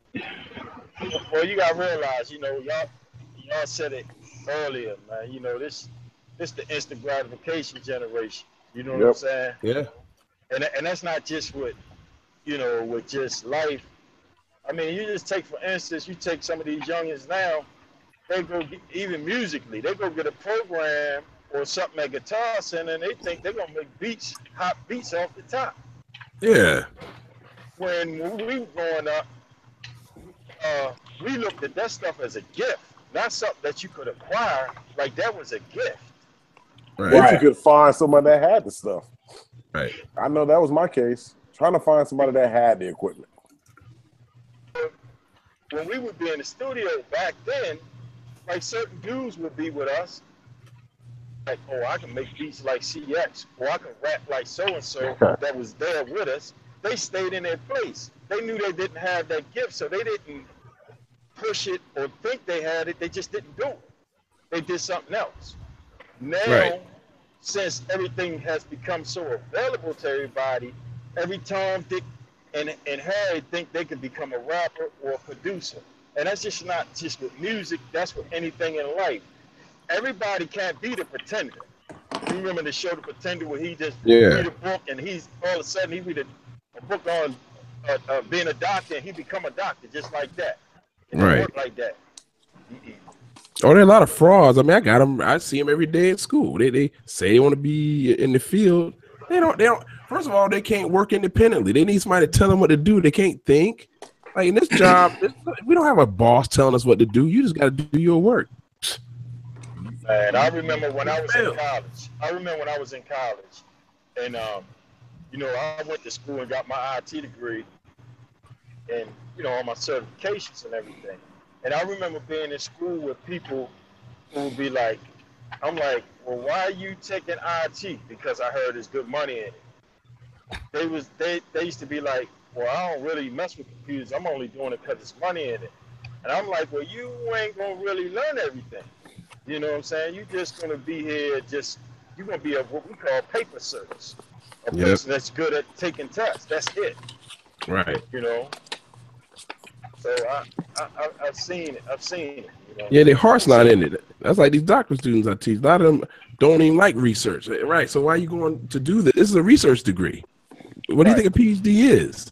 Well, you gotta realize, y'all said it earlier, man. This the instant gratification generation. You know what I'm saying? Yeah. And that's not just with just life. I mean, you just take, for instance, you take some of these youngins now, they go even musically, they go get a program or something at Guitar Center, and they think they're gonna make hot beats off the top. Yeah. When we were growing up, we looked at that stuff as a gift, not something that you could acquire. Like, that was a gift. Right. If you could find somebody that had the stuff. Right. I know that was my case. Trying to find somebody that had the equipment. When we would be in the studio back then, like, certain dudes would be with us. Like, oh, I can make beats like CX, or I can rap like so-and-so that was there with us. They stayed in their place. They knew they didn't have that gift, so they didn't push it or think they had it. They just didn't do it. They did something else. Now, since everything has become so available to everybody, every Tom, Dick, and Harry think they can become a rapper or a producer. And that's just not just with music, that's with anything in life. Everybody can't be the Pretender. You remember the show The Pretender where he just read a book and he's all of a sudden he read a book on being a doctor and he become a doctor just like that. It don't work like that. Oh, there are a lot of frauds. I mean, I got them. I see them every day at school. They say they want to be in the field. They don't. First of all, they can't work independently. They need somebody to tell them what to do. They can't think. Like in this job, we don't have a boss telling us what to do. You just got to do your work. Man, I remember when I was in college. And you know, I went to school and got my IT degree, and you know, all my certifications and everything. And I remember being in school with people who would be like, I'm like, well, why are you taking IT? Because I heard there's good money in it. They used to be like, well, I don't really mess with computers. I'm only doing it because there's money in it. And I'm like, well, you ain't going to really learn everything. You know what I'm saying? You're just going to be here, you're going to be what we call paper service. A person that's good at taking tests. That's it. Right. You know? So I've seen it. You know? Yeah, their heart's not in it. That's like these doctoral students I teach. A lot of them don't even like research. Right. So why are you going to do this? This is a research degree. What do you think a PhD is?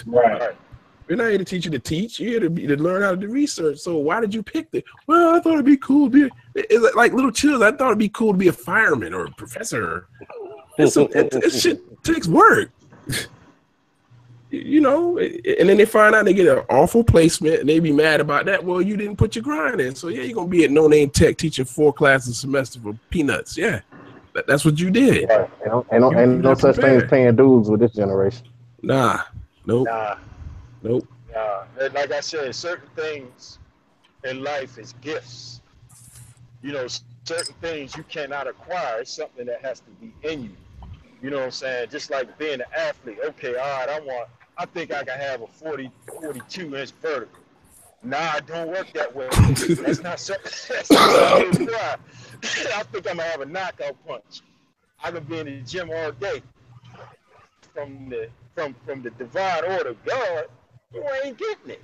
Right. We're not here to teach you to teach. You're here to learn how to do research. So why did you pick this? Well, I thought it'd be cool to be. It's like little children. I thought it'd be cool to be a fireman or a professor. It shit takes work. You know, and then they find out they get an awful placement and they be mad about that. Well, you didn't put your grind in. So yeah, you're gonna be at No Name Tech teaching 4 classes a semester for peanuts. Yeah. That's what you did. Right. Ain't no such thing as paying dues with this generation. Nah. Nope. Nah. Like I said, certain things in life is gifts. You know, certain things you cannot acquire. It's something that has to be in you. You know what I'm saying? Just like being an athlete. Okay, all right, I think I can have a 42-inch vertical. Nah, it don't work that way. That's not something I require. I think I'm gonna have a knockout punch. I can be in the gym all day. From the divine order of God, you ain't getting it.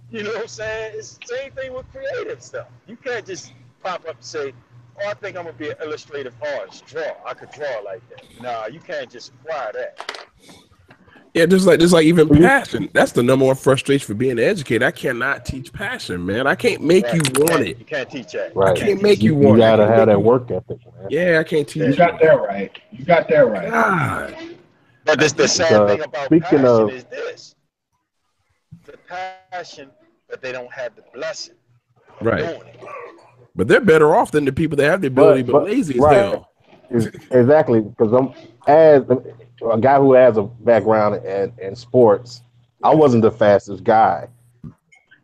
You know what I'm saying? It's the same thing with creative stuff. You can't just pop up and say, oh, I think I'm gonna be an illustrative artist. I could draw like that. Nah, you can't just acquire that. Yeah, just like even passion. That's the number one frustration for being an educator. I cannot teach passion, man. I can't make you want it. You can't teach that. Right. I can't make you want it. You gotta have that work ethic, man. Yeah, I can't teach. You got that right. God. But the sad thing about passion is this: the passion, but they don't have the blessing. Right. But they're better off than the people that have the ability, but lazy as hell. Exactly, because I'm as a guy who has a background in sports. I wasn't the fastest guy.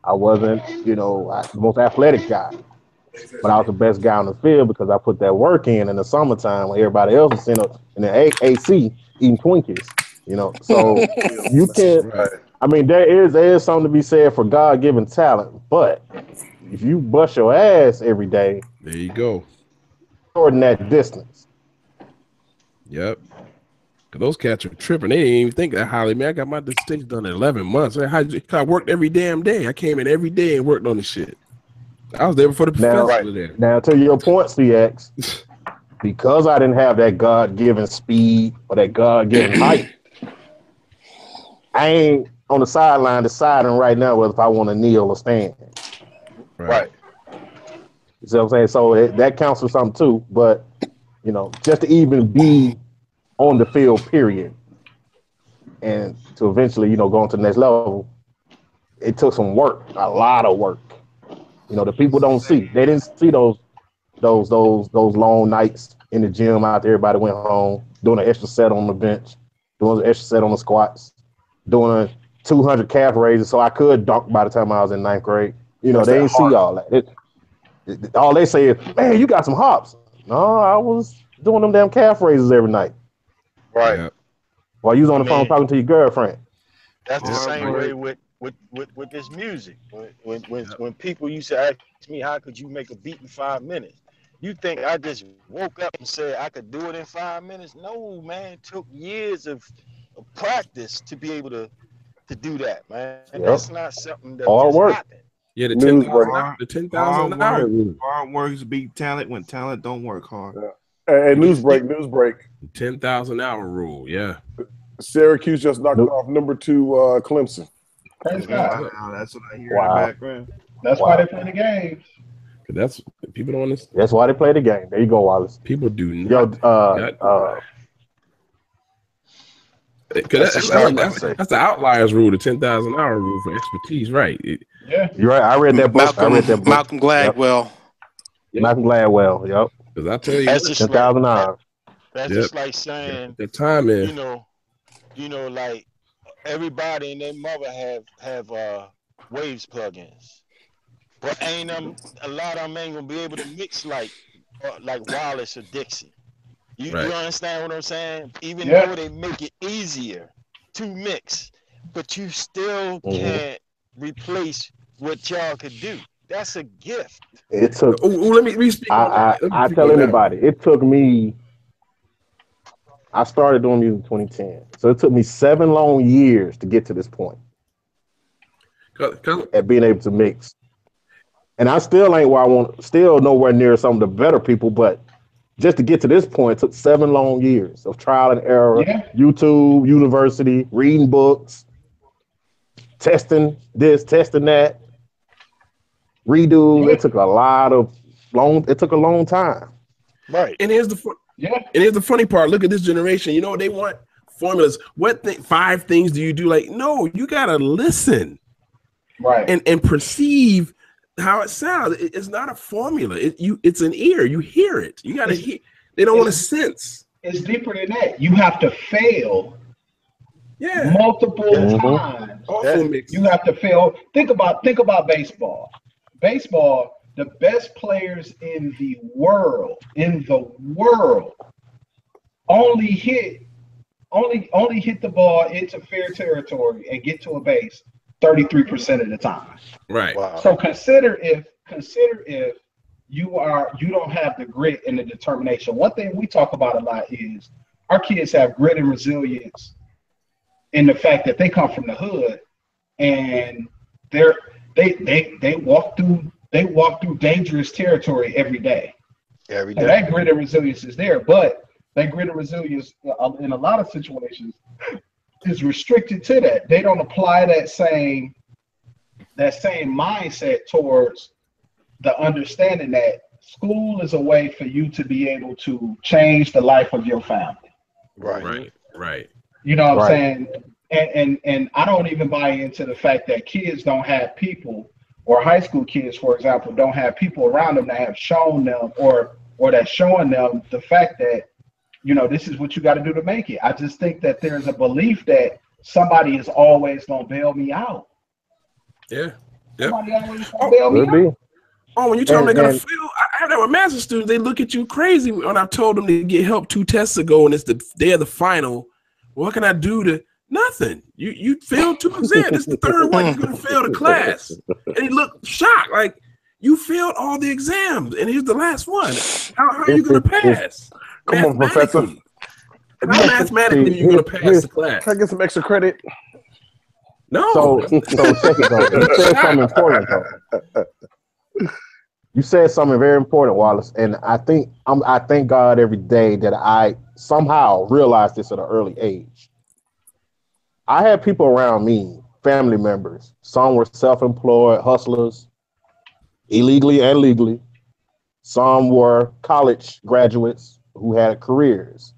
I wasn't, the most athletic guy. But I was the best guy on the field because I put that work in the summertime when everybody else is in the AC eating Twinkies. So you can't. I mean, there is something to be said for God-given talent, but if you bust your ass every day, there you go. Shorten that distance. Yep. Cause those cats are tripping. They didn't even think that highly. Man, I got my distinction done in 11 months. I worked every damn day. I came in every day and worked on the shit. I was there before the professor was there. Now, to your point, CX, because I didn't have that God-given speed or that God-given height, I ain't on the sideline deciding right now whether if I want to kneel or stand. Right. You see what I'm saying? So that counts for something too. But, just to even be on the field, period, and to eventually, go on to the next level, it took some work, a lot of work. The people don't see. They didn't see those long nights in the gym after everybody went home, doing an extra set on the bench, doing an extra set on the squats, doing 200 calf raises so I could dunk by the time I was in 9th grade. They didn't see all that. All they say is, man, you got some hops. No, I was doing them damn calf raises every night. Right. Yeah. While you was on the phone talking to your girlfriend. That's the same way with this music. When people used to ask me, how could you make a beat in 5 minutes? You think I just woke up and said I could do it in 5 minutes? No, man. It took years of practice to be able to do that, man. And that's not something that Hard just work. happened. Yeah, the News 10,000 break. hour, the 10,000 an hour. Hard work beat talent when talent don't work hard. Hey, news break. 10,000 hour rule. Yeah. Syracuse just knocked off number 2 Clemson. Praise God. Wow, that's what I hear in the background. That's why they play the games. That's people don't understand. That's why they play the game. There you go, Wallace. People do not. That's the outliers rule, the 10,000 hour rule for expertise, right? Yeah, you're right. I read that book. Malcolm Gladwell. Yep. Malcolm Gladwell. Yep. Because I tell you, that's just 10,000 hours. That's just like saying the time is. You know, like everybody and their mother have Waves plugins, but a lot of them ain't gonna be able to mix like Wallace or Dixie. You understand what I'm saying? Even though they make it easier to mix, but you still can't replace what y'all could do. That's a gift. It took. Let me speak on that. I tell anybody, it took me. I started doing music in 2010, so it took me 7 long years to get to this point at being able to mix. And I still ain't where I want. Still nowhere near some of the better people, but just to get to this point, it took 7 long years of trial and error, YouTube, university, reading books, testing this, testing that, redo. It took a long time. Right. And here's the funny part. Look at this generation. You know what they want? Formulas. 5 things do you do? Like, no, you gotta listen. Right. And perceive how it sounds. It's not a formula. It's an ear. You hear it. You gotta hear. They don't want to sense. It's deeper than that. You have to fail. Multiple times. You have to fail. Think about baseball. Baseball, the best players in the world, only hit the ball into fair territory and get to a base 33% of the time. Right. Wow. So consider if you don't have the grit and the determination. One thing we talk about a lot is our kids have grit and resilience in the fact that they come from the hood and they walk through dangerous territory every day. Every day. And that grit and resilience is there, but that grit and resilience in a lot of situations is restricted to that. They don't apply that same mindset towards the understanding that school is a way for you to be able to change the life of your family. Right. You know what I'm saying? And I don't even buy into the fact that kids don't have people, or high school kids, for example, don't have people around them that have shown them or that's showing them the fact that, this is what you got to do to make it. I just think that there's a belief that somebody is always going to bail me out. Yeah. Somebody always going to bail me out. Oh, when you tell them they're going to fail, I have that with master students. They look at you crazy when I told them to get help 2 tests ago and it's the day of the final. What can I do to... Nothing. You failed 2 exams. This is the 3rd one. You're going to fail the class. And he looked shocked. Like, you failed all the exams. And here's the last one. How are you going to pass? Come on, Professor. How mathematically are you going to pass the class? Can I get some extra credit? No. So check it though. You said something important though. You said something very important, Wallace. And I thank God every day that I somehow realized this at an early age. I had people around me, family members. Some were self-employed hustlers, illegally and legally. Some were college graduates who had careers.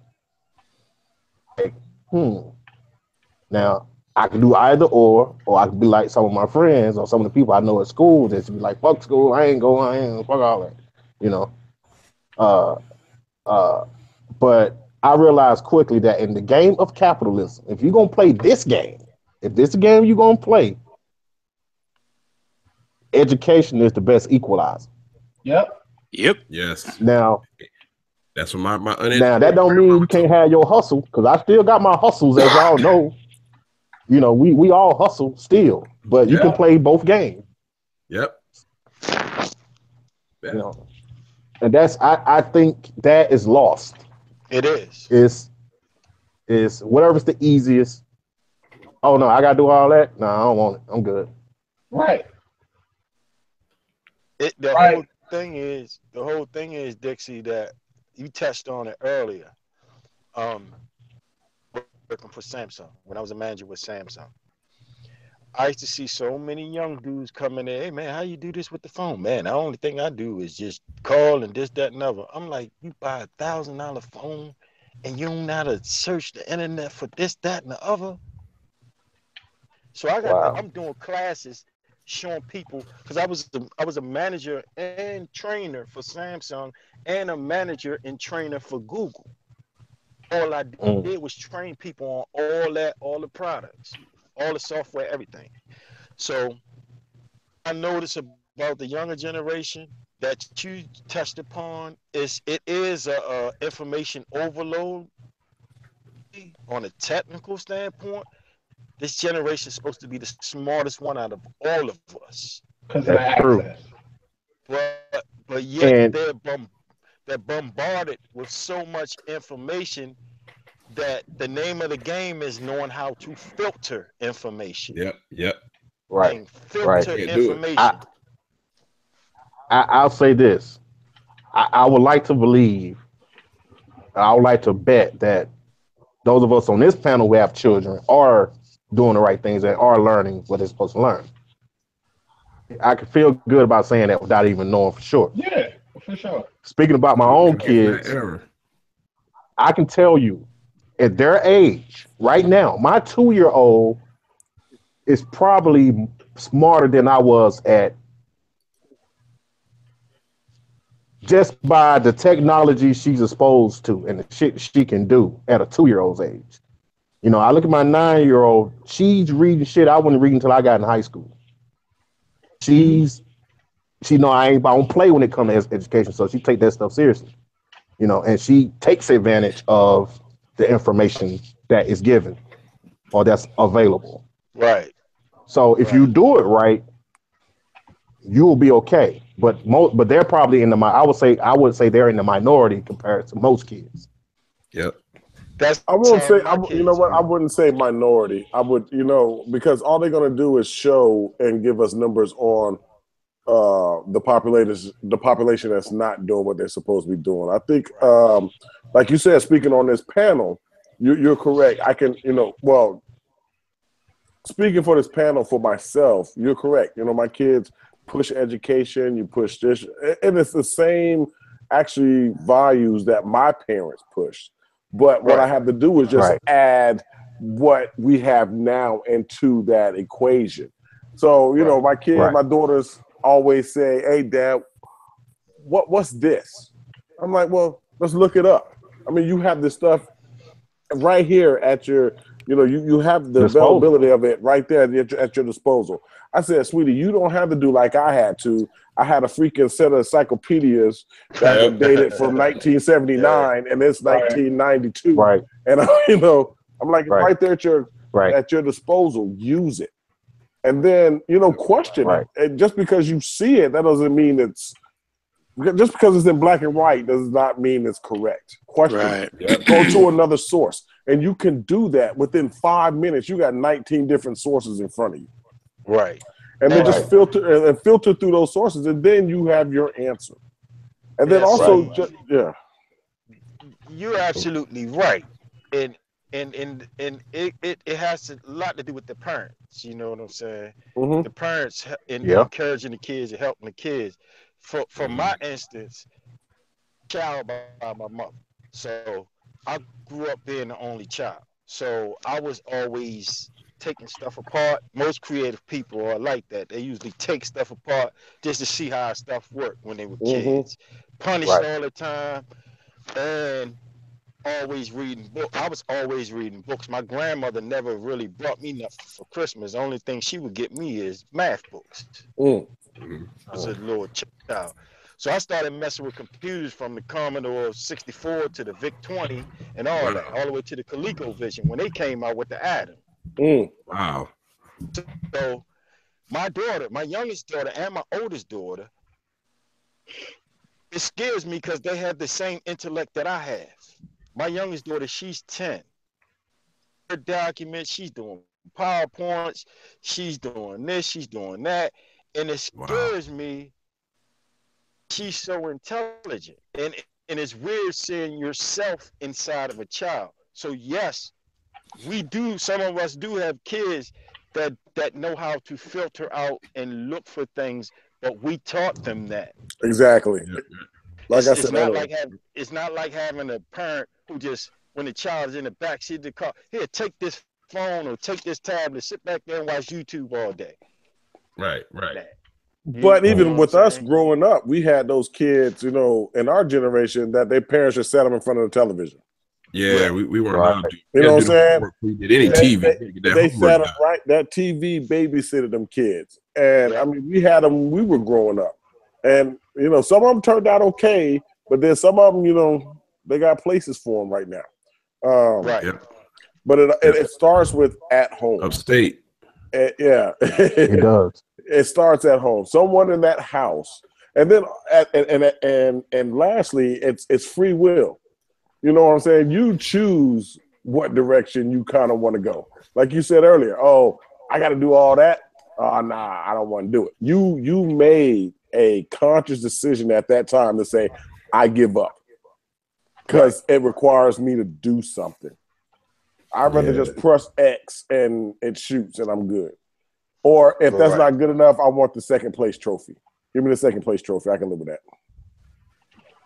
Now, I could do either or I could be like some of my friends or some of the people I know at school that should be like, fuck school, I ain't going, fuck all that, But I realized quickly that in the game of capitalism, if you're going to play this game, if this is a game you're going to play, education is the best equalizer. Yep. Yes. Now, that's what my now that don't mean you can't have your hustle, because I still got my hustles, as y'all know. We all hustle still, but you can play both games. Yep. And I think that is lost. It is. Is whatever's the easiest. Oh no, I gotta do all that. No, I don't want it. I'm good. Right. The whole thing is Dixie, that you touched on it earlier. Working for Samsung, when I was a manager with Samsung, I used to see so many young dudes coming in. Hey man, how you do this with the phone? Man, the only thing I do is just call and this, that, and other. I'm like, you buy $1,000 phone and you don't know how to search the internet for this, that, and the other. So I'm doing classes showing people, because I was a manager and trainer for Samsung and a manager and trainer for Google. All I did was train people on all the products, all the software, everything. So I noticed about the younger generation that you touched upon it is a information overload on a technical standpoint. This generation is supposed to be the smartest one out of all of us. Because of the access. But yet they're bombarded with so much information that the name of the game is knowing how to filter information. Yep. Right. Filter information. I'll say this. I would like to believe, I would like to bet that those of us on this panel who have children are doing the right things and are learning what they're supposed to learn. I can feel good about saying that without even knowing for sure. Yeah, for sure. Speaking about my own kids, I can tell you at their age right now, my 2-year-old is probably smarter than I was at just by the technology she's exposed to and the shit she can do at a 2-year-old's age. You know, I look at my 9-year-old, she's reading shit I wasn't reading until I got in high school. She know I don't play when it comes to education, so she take that stuff seriously. You know, and she takes advantage of the information that is given or that's available. Right. So if you do it right, you will be okay. But they're probably I would say they're in the minority compared to most kids. Yep. I won't say. You know what? I wouldn't say minority. I would, because all they're going to do is show and give us numbers on the population that's not doing what they're supposed to be doing. I think, like you said, speaking on this panel, you're correct. I can, speaking for this panel for myself, you're correct. My kids push education. You push this, and it's the same actually values that my parents pushed. But what I have to do is just add what we have now into that equation. So, my kids, my daughters always say, "Hey, Dad, what's this?" I'm like, "Well, let's look it up." I mean, you have this stuff right here at your, you have the availability of it right there at your disposal. I said, "Sweetie, you don't have to do like I had to. I had a freaking set of encyclopedias that were dated from 1979 and it's 1992. Right. And I'm like, right there at your disposal, use it. And then, question it. And just because you see it, that doesn't mean just because it's in black and white does not mean it's correct. Question it. Go to another source. And you can do that within 5 minutes. You got 19 different sources in front of you. Right. And then just filter through those sources, and then you have your answer. And then also, you're absolutely right, and it has a lot to do with the parents. You know what I'm saying? Mm-hmm. The parents encouraging the kids and helping the kids. For my instance, child by my mother, so I grew up being the only child. So I was always taking stuff apart. Most creative people are like that. They usually take stuff apart just to see how stuff worked when they were kids. Punished all the time and always reading books. I was always reading books. My grandmother never really brought me nothing for Christmas. The only thing she would get me is math books. I was a little child. So I started messing with computers from the Commodore 64 to the VIC-20 and all that, all the way to the ColecoVision when they came out with the Atom. Wow. So my daughter, my youngest daughter and my oldest daughter, it scares me because they have the same intellect that I have. My youngest daughter, she's 10. Her documents, she's doing PowerPoints, she's doing this, she's doing that. And it scares me. She's so intelligent. And it's weird seeing yourself inside of a child. So yes, some of us do have kids that know how to filter out and look for things, but we taught them that. Exactly. Like I said earlier. It's not like having a parent who just, when the child is in the backseat of the car, here, take this phone or take this tablet, sit back there and watch YouTube all day. Right. But even with us growing up, we had those kids, in our generation that their parents just sat them in front of the television. Yeah, we weren't allowed to. You know what I'm saying? We did any TV. They sat them right. That TV babysitted them kids, and I mean, we had them. We were growing up, and some of them turned out okay, but then some of them, they got places for them right now. Right. Yep. But it starts with at home. Upstate. Yeah, it does. It starts at home. Someone in that house, and then and lastly, it's free will. You know what I'm saying? You choose what direction you kind of want to go. Like you said earlier, oh, I got to do all that. Oh, nah, I don't want to do it. You made a conscious decision at that time to say, I give up because it requires me to do something. I'd rather just press X and it shoots and I'm good. Or if that's not good enough, I want the second place trophy. Give me the second place trophy. I can live with that.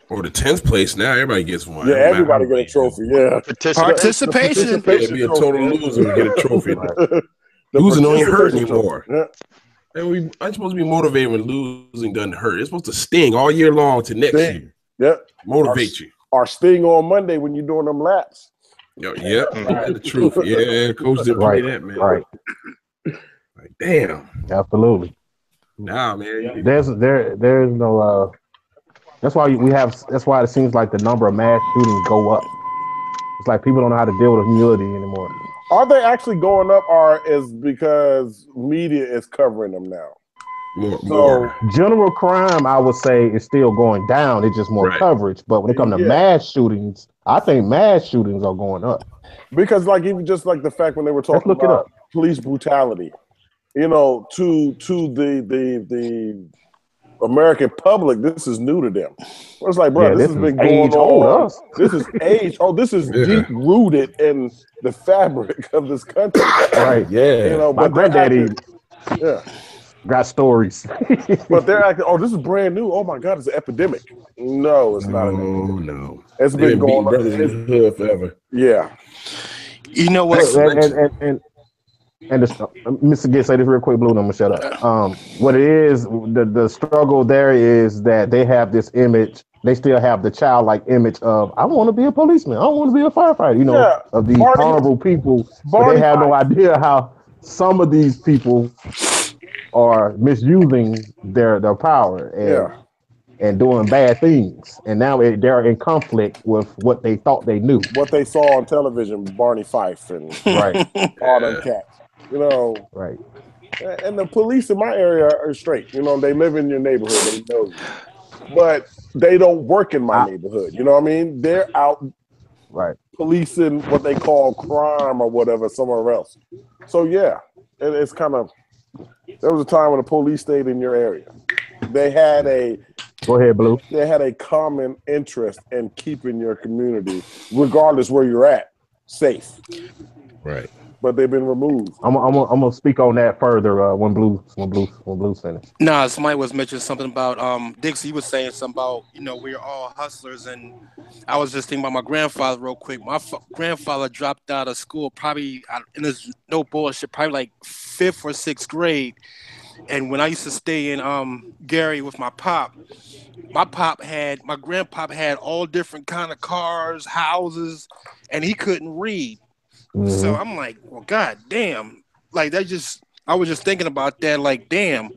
Or the 10th place. Now everybody gets one. Yeah, everybody get a trophy. Yeah, participation. Be a total loser and get a trophy. Losing don't hurt anymore. Yeah. And I'm supposed to be motivated when losing doesn't hurt. It's supposed to sting all year long to next year. Yep. Motivate you. Or sting on Monday when you're doing them laps. Yep. The truth. Yeah, coach didn't play that, man. Right. Like, damn. Absolutely. Nah, man. There's no. That's why That's why it seems like the number of mass shootings go up. It's like people don't know how to deal with humility anymore. Are they actually going up, or is because media is covering them now? More. General crime, I would say, is still going down. It's just more coverage. But when it comes to mass shootings, I think mass shootings are going up. Because, like, even just like the fact when they were talking about police brutality, to the American public, this is new to them. It's like, bro, this has been going on. This is age. Oh, this is deep rooted in the fabric of this country. Right. Yeah. My granddaddy got stories. But they're acting, oh, this is brand new. Oh my God, it's an epidemic. No, it's not. No. It's been going on in the hood forever. Yeah. You know what? And Mr. Gitt, say this real quick, Blue, and I'm gonna shut up. What it is, the struggle there is that they have this image. They still have the childlike image of, I want to be a policeman. I want to be a firefighter. Of these honorable people. But they have no idea how some of these people are misusing their power and doing bad things. And now they're in conflict with what they thought they knew. What they saw on television, Barney Fife and all them cats. Right. And the police in my area are straight. They live in your neighborhood. They know you. But they don't work in my neighborhood. You know what I mean? They're out policing what they call crime or whatever somewhere else. So, it's kind of, there was a time when the police stayed in your area. They had Go ahead, Blue. They had a common interest in keeping your community, regardless where you're at, safe. Right. But they've been removed. I'm gonna speak on that further when Blue's finished. Nah, somebody was mentioning something about Dixie was saying something about we're all hustlers, and I was just thinking about my grandfather real quick. My grandfather dropped out of school probably, and there's no bullshit, probably like 5th or 6th grade. And when I used to stay in Gary with my grandpop had all different kind of cars, houses, and he couldn't read. Mm-hmm. So I'm like, well, God damn. Like I was just thinking about that, like, damn.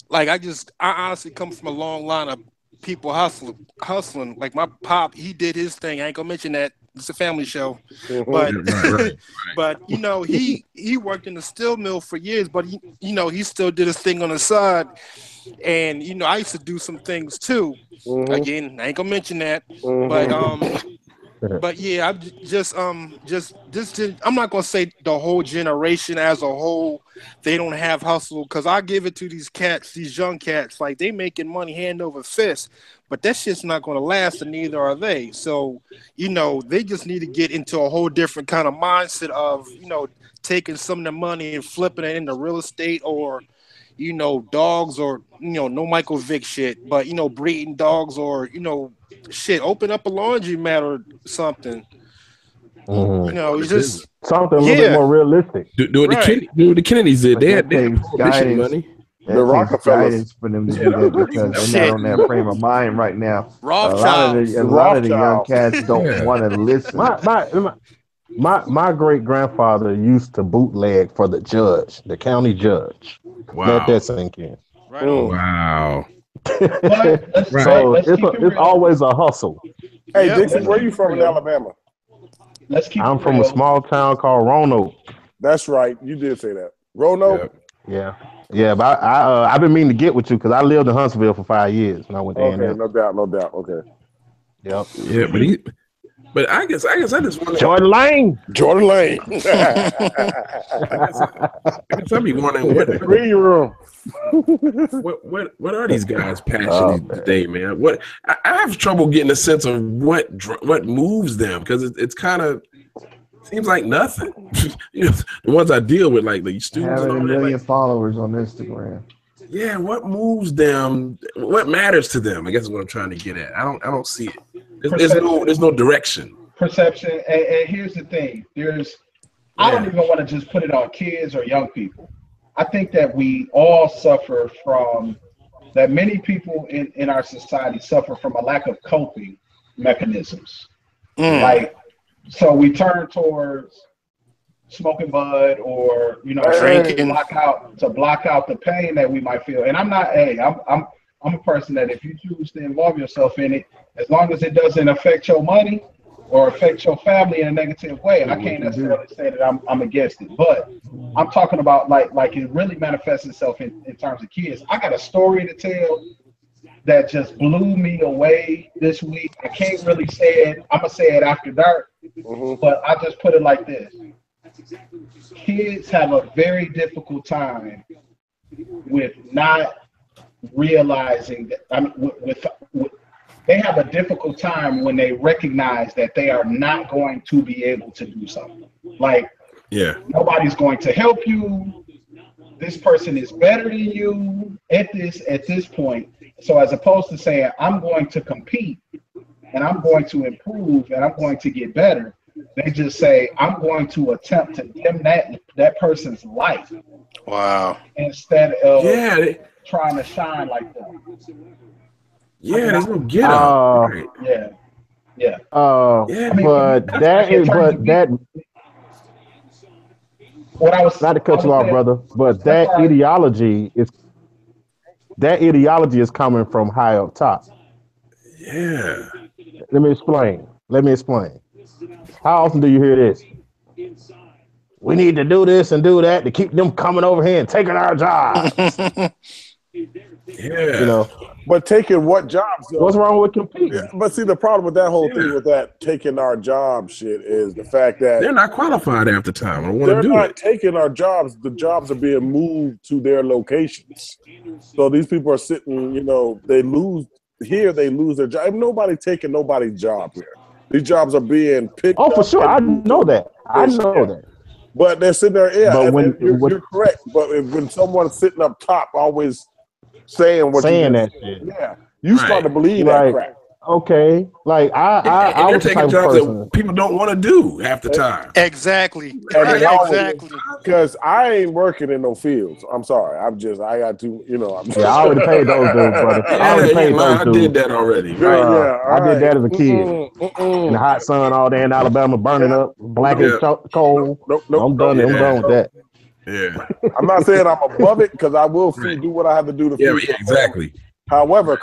Like I honestly come from a long line of people hustling. Like my pop, he did his thing. I ain't gonna mention that. It's a family show. But but he worked in the steel mill for years, but he still did his thing on the side. And you know, I used to do some things too. Again, I ain't gonna mention that, but yeah, I'm just I'm not gonna say the whole generation as a whole they don't have hustle, because I give it to these cats, these young cats, like they making money hand over fist, but that shit's not gonna last, and neither are they. So you know, they just need to get into a whole different kind of mindset of, you know, taking some of the money and flipping it into real estate, or you know, dogs, or you know, no Michael Vick shit, but you know, breeding dogs, or you know, shit, open up a laundromat or something. You know, it's just something a little bit more realistic. Do what the Kennedys did. They had prohibition money. The Rockefellers for them to do that, because they're not on that frame of mind right now. A lot of the young cats don't want to listen. My great grandfather used to bootleg for the judge, the county judge. Wow. Let that sink in. Right on. Wow. So it's always a hustle. Hey, Dixon, where are you from in Alabama? I'm from a small town called Roanoke. That's right. You did say that. Roanoke? Yeah. But I've been meaning to get with you because I lived in Huntsville for 5 years when I went to Okay, A&M. no doubt. Okay. Yep. Yeah, but I guess I just want to Jordan Lane. I guess I'll be wondering what green room. What are these guys passionate today, man? What I have trouble getting a sense of what moves them, because it's kind of seems like nothing. You know, the ones I deal with, like the students, having a million followers on Instagram. Yeah, what moves them? What matters to them? I guess is what I'm trying to get at. I don't see it. There's no direction. Perception, and here's the thing: I don't even want to just put it on kids or young people. I think that we all suffer from that. Many people in our society suffer from a lack of coping mechanisms. Like, so we turn towards smoking bud, or you know, drinking to block out the pain that we might feel. And I'm a person that if you choose to involve yourself in it, as long as it doesn't affect your money or affect your family in a negative way, I can't necessarily say that I'm against it. But I'm talking about like it really manifests itself in terms of kids. I got a story to tell that just blew me away this week. I can't really say it. I'm gonna say it after dark, but I just put it like this: kids have a very difficult time with not realizing that. I mean, they have a difficult time when they recognize that they are not going to be able to do something. Like, nobody's going to help you. This person is better than you at this point. So as opposed to saying, I'm going to compete and I'm going to improve and I'm going to get better, they just say, I'm going to attempt to dim that person's life. Wow. Instead of trying to shine like them. Yeah, there's no get up. Yeah. What I was not to cut you off, brother, but that ideology is coming from high up top. Yeah. Let me explain. How often do you hear this? We need to do this and do that to keep them coming over here and taking our jobs. You know, but taking what jobs? Though? What's wrong with competing? Yeah, but see, the problem with that whole thing with that taking our job shit is the fact that they're not qualified half the time. They're not taking our jobs. The jobs are being moved to their locations. So these people are sitting. You know, they lose their job. Nobody taking nobody's job here. These jobs are being picked. Oh, for sure. I know that. But they're sitting there. Yeah, but you're correct. But when someone's sitting up top, always saying that shit. Yeah, you start to believe that crap. Okay, like I was taking jobs that people don't want to do half the time. Exactly. Because I ain't working in no fields. I'm sorry. I got to, you know. I already paid those dudes, brother. I did that already. I did that as a kid. In the hot sun all day in Alabama, burning up, black as coal. I'm done with that. Yeah. I'm not saying I'm above it, because I will do what I have to do to feel exactly. However,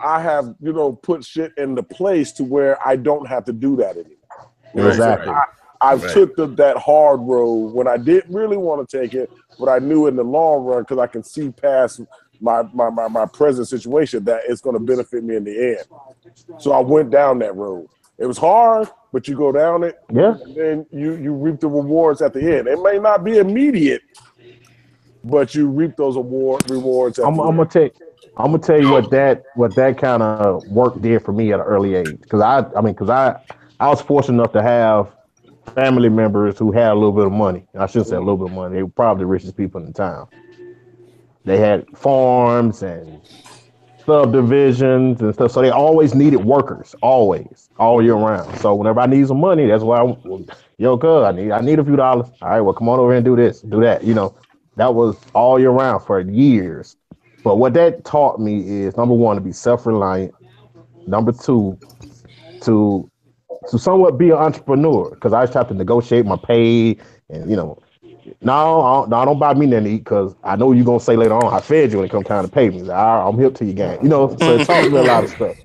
I have, put shit into place to where I don't have to do that anymore. Exactly. I've took that hard road when I didn't really want to take it, but I knew in the long run, because I can see past my present situation that it's going to benefit me in the end. So I went down that road. It was hard, but you go down it, and then you reap the rewards at the end. It may not be immediate, but you reap those rewards at the end. I'm gonna tell you what that kind of work did for me at an early age. Because I was fortunate enough to have family members who had a little bit of money. I shouldn't say a little bit of money. They were probably the richest people in the town. They had farms and subdivisions and stuff. So they always needed workers, always, all year round. So whenever I need some money, that's why I need a few dollars. All right, well, come on over here and do this, do that. You know, that was all year round for years. But what that taught me is, number one, to be self-reliant. Number two, to somewhat be an entrepreneur, because I just have to negotiate my pay and, you know, no, don't buy me nothing to eat, because I know you're going to say later on, I fed you when it comes time to pay me. I'm hip to your game. You know, so it taught me a lot of stuff.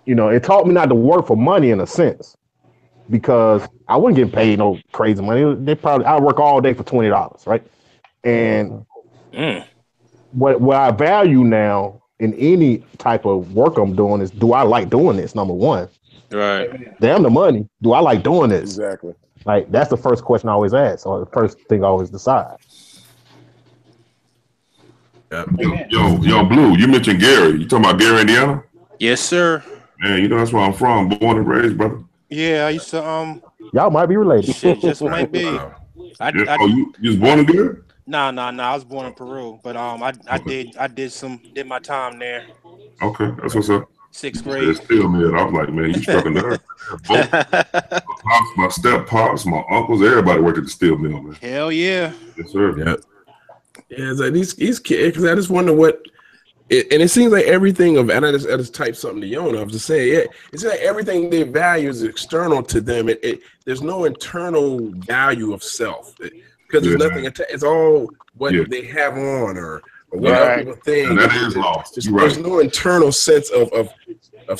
You know, it taught me not to work for money in a sense, because I wasn't getting paid no crazy money. I work all day for $20, right? And what I value now in any type of work I'm doing is, do I like doing this? Number one. Right. Damn the money. Do I like doing this? Exactly. Like, that's the first question I always ask, or the first thing I always decide. Yo, Blue, you mentioned Gary. You talking about Gary, Indiana? Yes, sir. Man, you know that's where I'm from, born and raised, brother. Yeah, I used to Y'all might be related. Shit, just might be. You was born in Gary? Nah. I was born in Peru, but I did my time there. Okay, that's what's up. 6th grade. Still, man, I was like, man, you struck a nerve. My step pops, my uncles, everybody worked at the steel mill, man. Hell yeah. Yes, sir. Yeah. Yeah, it's like these kids, because I just wonder and it seems like everything and I just typed something to Yona. I was just saying, it's like everything they value is external to them. There's no internal value of self, because there's nothing. It's all what they have on or what other people think. And that is lost. There's no internal sense of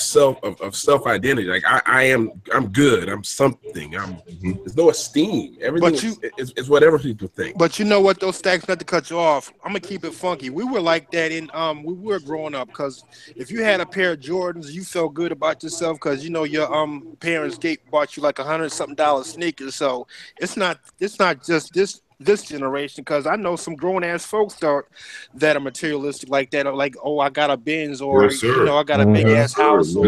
self identity. Like I'm good. I'm something. There's no esteem. Everything is whatever people think. But you know what, those stacks, not to cut you off, I'm gonna keep it funky. We were like that we were growing up, because if you had a pair of Jordans, you felt good about yourself because you know your parents bought you like $100-something sneakers. So it's not just this generation, because I know some grown ass folks that are materialistic like that, are like, oh, I got a Benz, or you know, I got a big ass house, or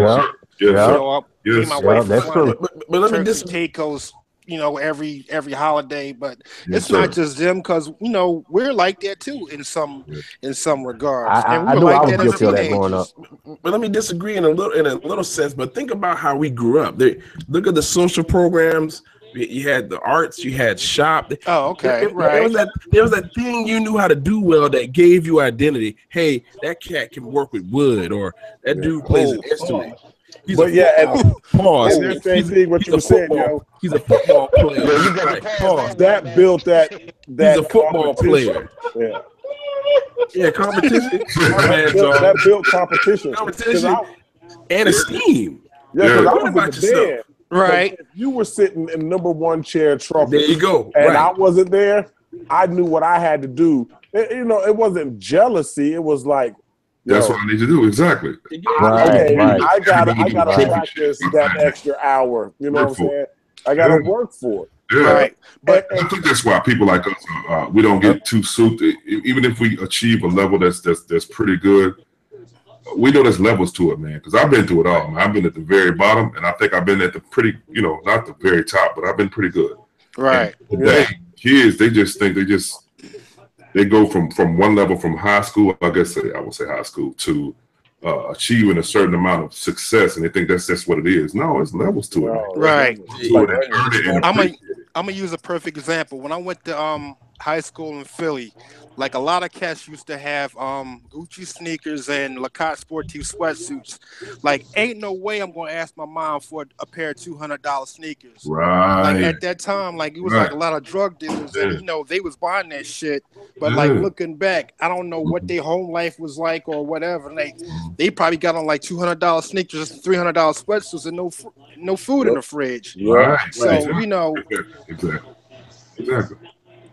you know, I'll pay my wife but let me Tacos, you know, every holiday. But it's not just them, because you know we're like that too in some regards. I knew I was guilty of that growing up. But let me disagree in a little sense. But think about how we grew up. Look at the social programs. You had the arts, you had shop. Oh, okay, right. There was that thing you knew how to do well that gave you identity. Hey, that cat can work with wood, or that dude plays an instrument. He's what you were saying, yo. He's a football player. That built that. He's a football player. Yeah. Yeah, competition. that built competition. And esteem. Yeah, because I was about yourself. Right. If you were sitting in number one chair trophy, there you go. And I wasn't there, I knew what I had to do. You know, it wasn't jealousy. It was like, that's what I need to do. Exactly. I gotta practice that extra hour. You know what I'm saying? I gotta work for it. Yeah. Right. But I think that's why people like us, we don't get too souped. Even if we achieve a level that's pretty good, we know there's levels to it, man. Because I've been through it all, man. I've been at the very bottom, and I think I've been at the pretty, you know, not the very top, but I've been pretty good. Right. And today, kids, they just think they go from one level from high school, I would say high school, to achieving a certain amount of success, and they think that's what it is. No, it's levels to it. Right. I'm gonna use a perfect example. When I went to high school in Philly, like a lot of cats used to have Gucci sneakers and Lacoste sportive sweatsuits. Like, ain't no way I'm gonna ask my mom for a pair of $200 sneakers. Right. Like at that time, like it was like a lot of drug dealers, and you know they was buying that shit. But like looking back, I don't know what their home life was like or whatever. Like they probably got on like $200 sneakers, $300 sweatsuits, and no food in the fridge. Right. So you know, exactly.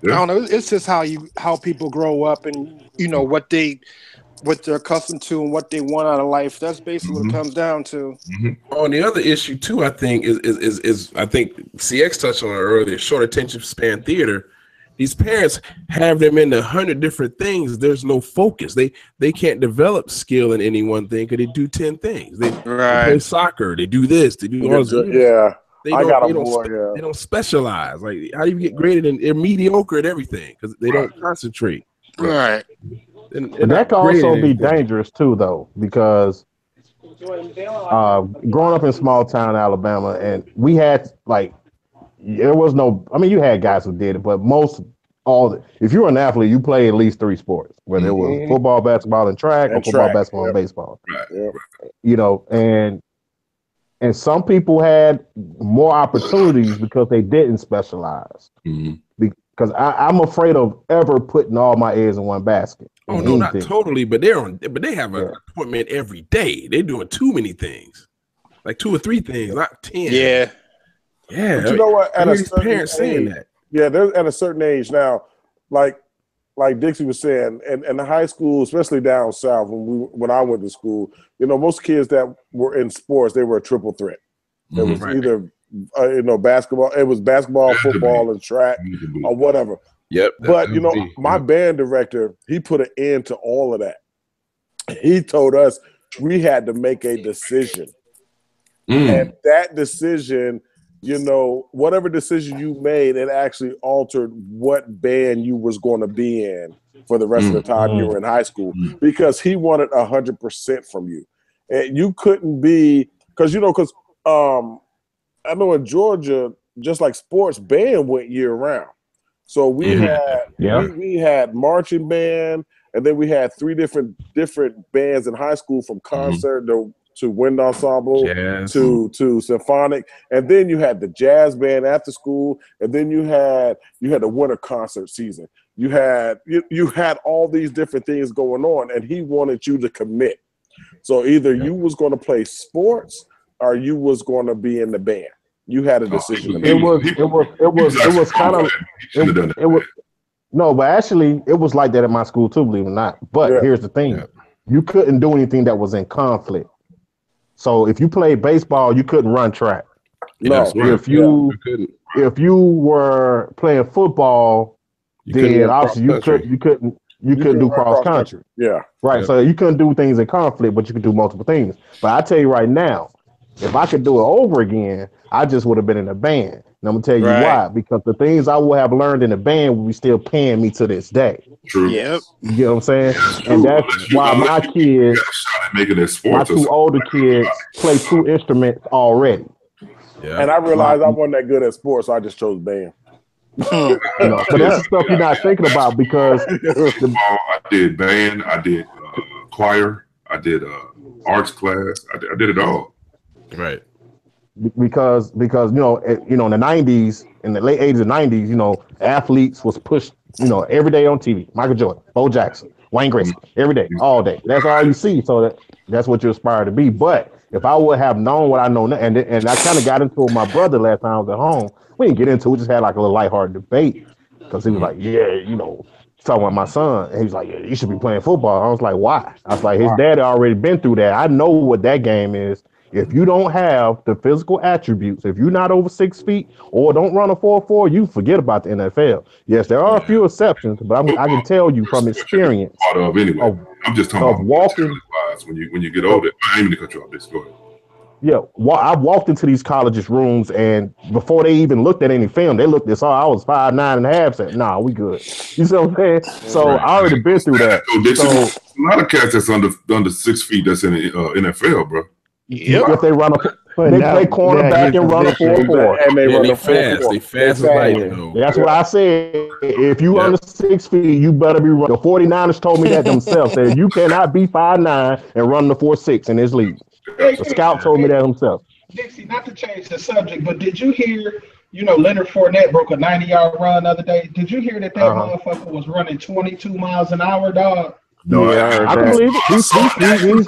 don't know. It's just how people grow up, and you know what they're accustomed to and what they want out of life. That's basically what it comes down to. Oh, and the other issue too, I think, is I think CX touched on it earlier. Short attention span theater. These parents have them into 100 different things. There's no focus. They can't develop skill in any one thing because they do 10 things. They play soccer. They do this. They do all this. Yeah. They don't specialize. Like, how do you get graded? And they're mediocre at everything because they don't concentrate. Right. And that can also be dangerous too, though, because growing up in small town Alabama, and we had there was no. I mean, you had guys who did it, but if you were an athlete, you played at least 3 sports, whether it was football, basketball, and track, or football, basketball, and baseball. You know, and some people had more opportunities because they didn't specialize. Because I'm afraid of ever putting all my eggs in one basket. Oh no, not totally, but they have an appointment every day. They're doing too many things, like 2 or 3 things, not 10. Yeah. But you know what? At a certain parents saying that. Yeah, they're at a certain age now, like Dixie was saying, and in the high school, especially down south, when I went to school, you know, most kids that were in sports, they were a triple threat. It was either basketball. It was basketball, football, and track, or whatever. Yep. But you know, my band director, he put an end to all of that. He told us we had to make a decision, and that decision, you know, whatever decision you made, it actually altered what band you was going to be in for the rest of the time you were in high school, because he wanted 100% from you, and you couldn't be because I know in Georgia, just like sports, band went year round. So we had marching band, and then we had 3 different bands in high school, from concert to wind ensemble to symphonic, and then you had the jazz band after school, and then you had the winter concert season. You had all these different things going on, and he wanted you to commit. So either you was going to play sports or you was going to be in the band. You had a decision. It was kind of no, but actually it was like that at my school too, believe it or not. But here's the thing: you couldn't do anything that was in conflict. So if you played baseball, you couldn't run track. No, if you were playing football, then obviously you couldn't do cross country. Yeah. Right. Yeah. So you couldn't do things in conflict, but you could do multiple things. But I tell you right now, if I could do it over again, I just would have been in a band. And I'm gonna tell you why. Because the things I would have learned in the band will be still paying me to this day. True. Yep. You know what I'm saying? And that's why my kids, my 2 older kids, play 2 instruments already. Yeah. And I realized I wasn't that good at sports, so I just chose band. But that's the stuff you're not thinking about, because I did band, I did choir, I did arts class, I did it all. Right. Because in the 90s, in the late 80s and 90s, athletes was pushed, every day on TV. Michael Jordan, Bo Jackson, Wayne Gretzky, every day, all day. That's all you see. So that's what you aspire to be. But if I would have known what I know now, and I kind of got into it with my brother last time I was at home. We didn't get into it. We just had like a little lighthearted debate, because he was like, talking about my son. And he was like, yeah, you should be playing football. I was like, why? I was like, his dad already been through that. I know what that game is. If you don't have the physical attributes, if you're not over 6 feet or don't run a 4.4, you forget about the NFL. Yes, there are a few exceptions, but I can tell you from experience. I'm just talking about walking. When you get older, I ain't even cut you off this story. Yeah, I walked into these colleges' rooms, and before they even looked at any film, they looked this. Oh, I was 5'9.5". Said, "Nah, we good." You see what I'm saying? So I already been through that. So a lot of cats that's under 6 feet that's in the NFL, bro. Yep. If they run they play cornerback and run a 4.4, and they run a fast. They fast as lightning. That's what I said. If you under 6 feet, you better be running. The 49ers told me that themselves. Said you cannot be 5'9" and run the 4.6 in this league. The scout told me that himself. Dixie, not to change the subject, but did you hear? Leonard Fournette broke a 90-yard run the other day. Did you hear that motherfucker was running 22 miles an hour, dog? No, I can believe it.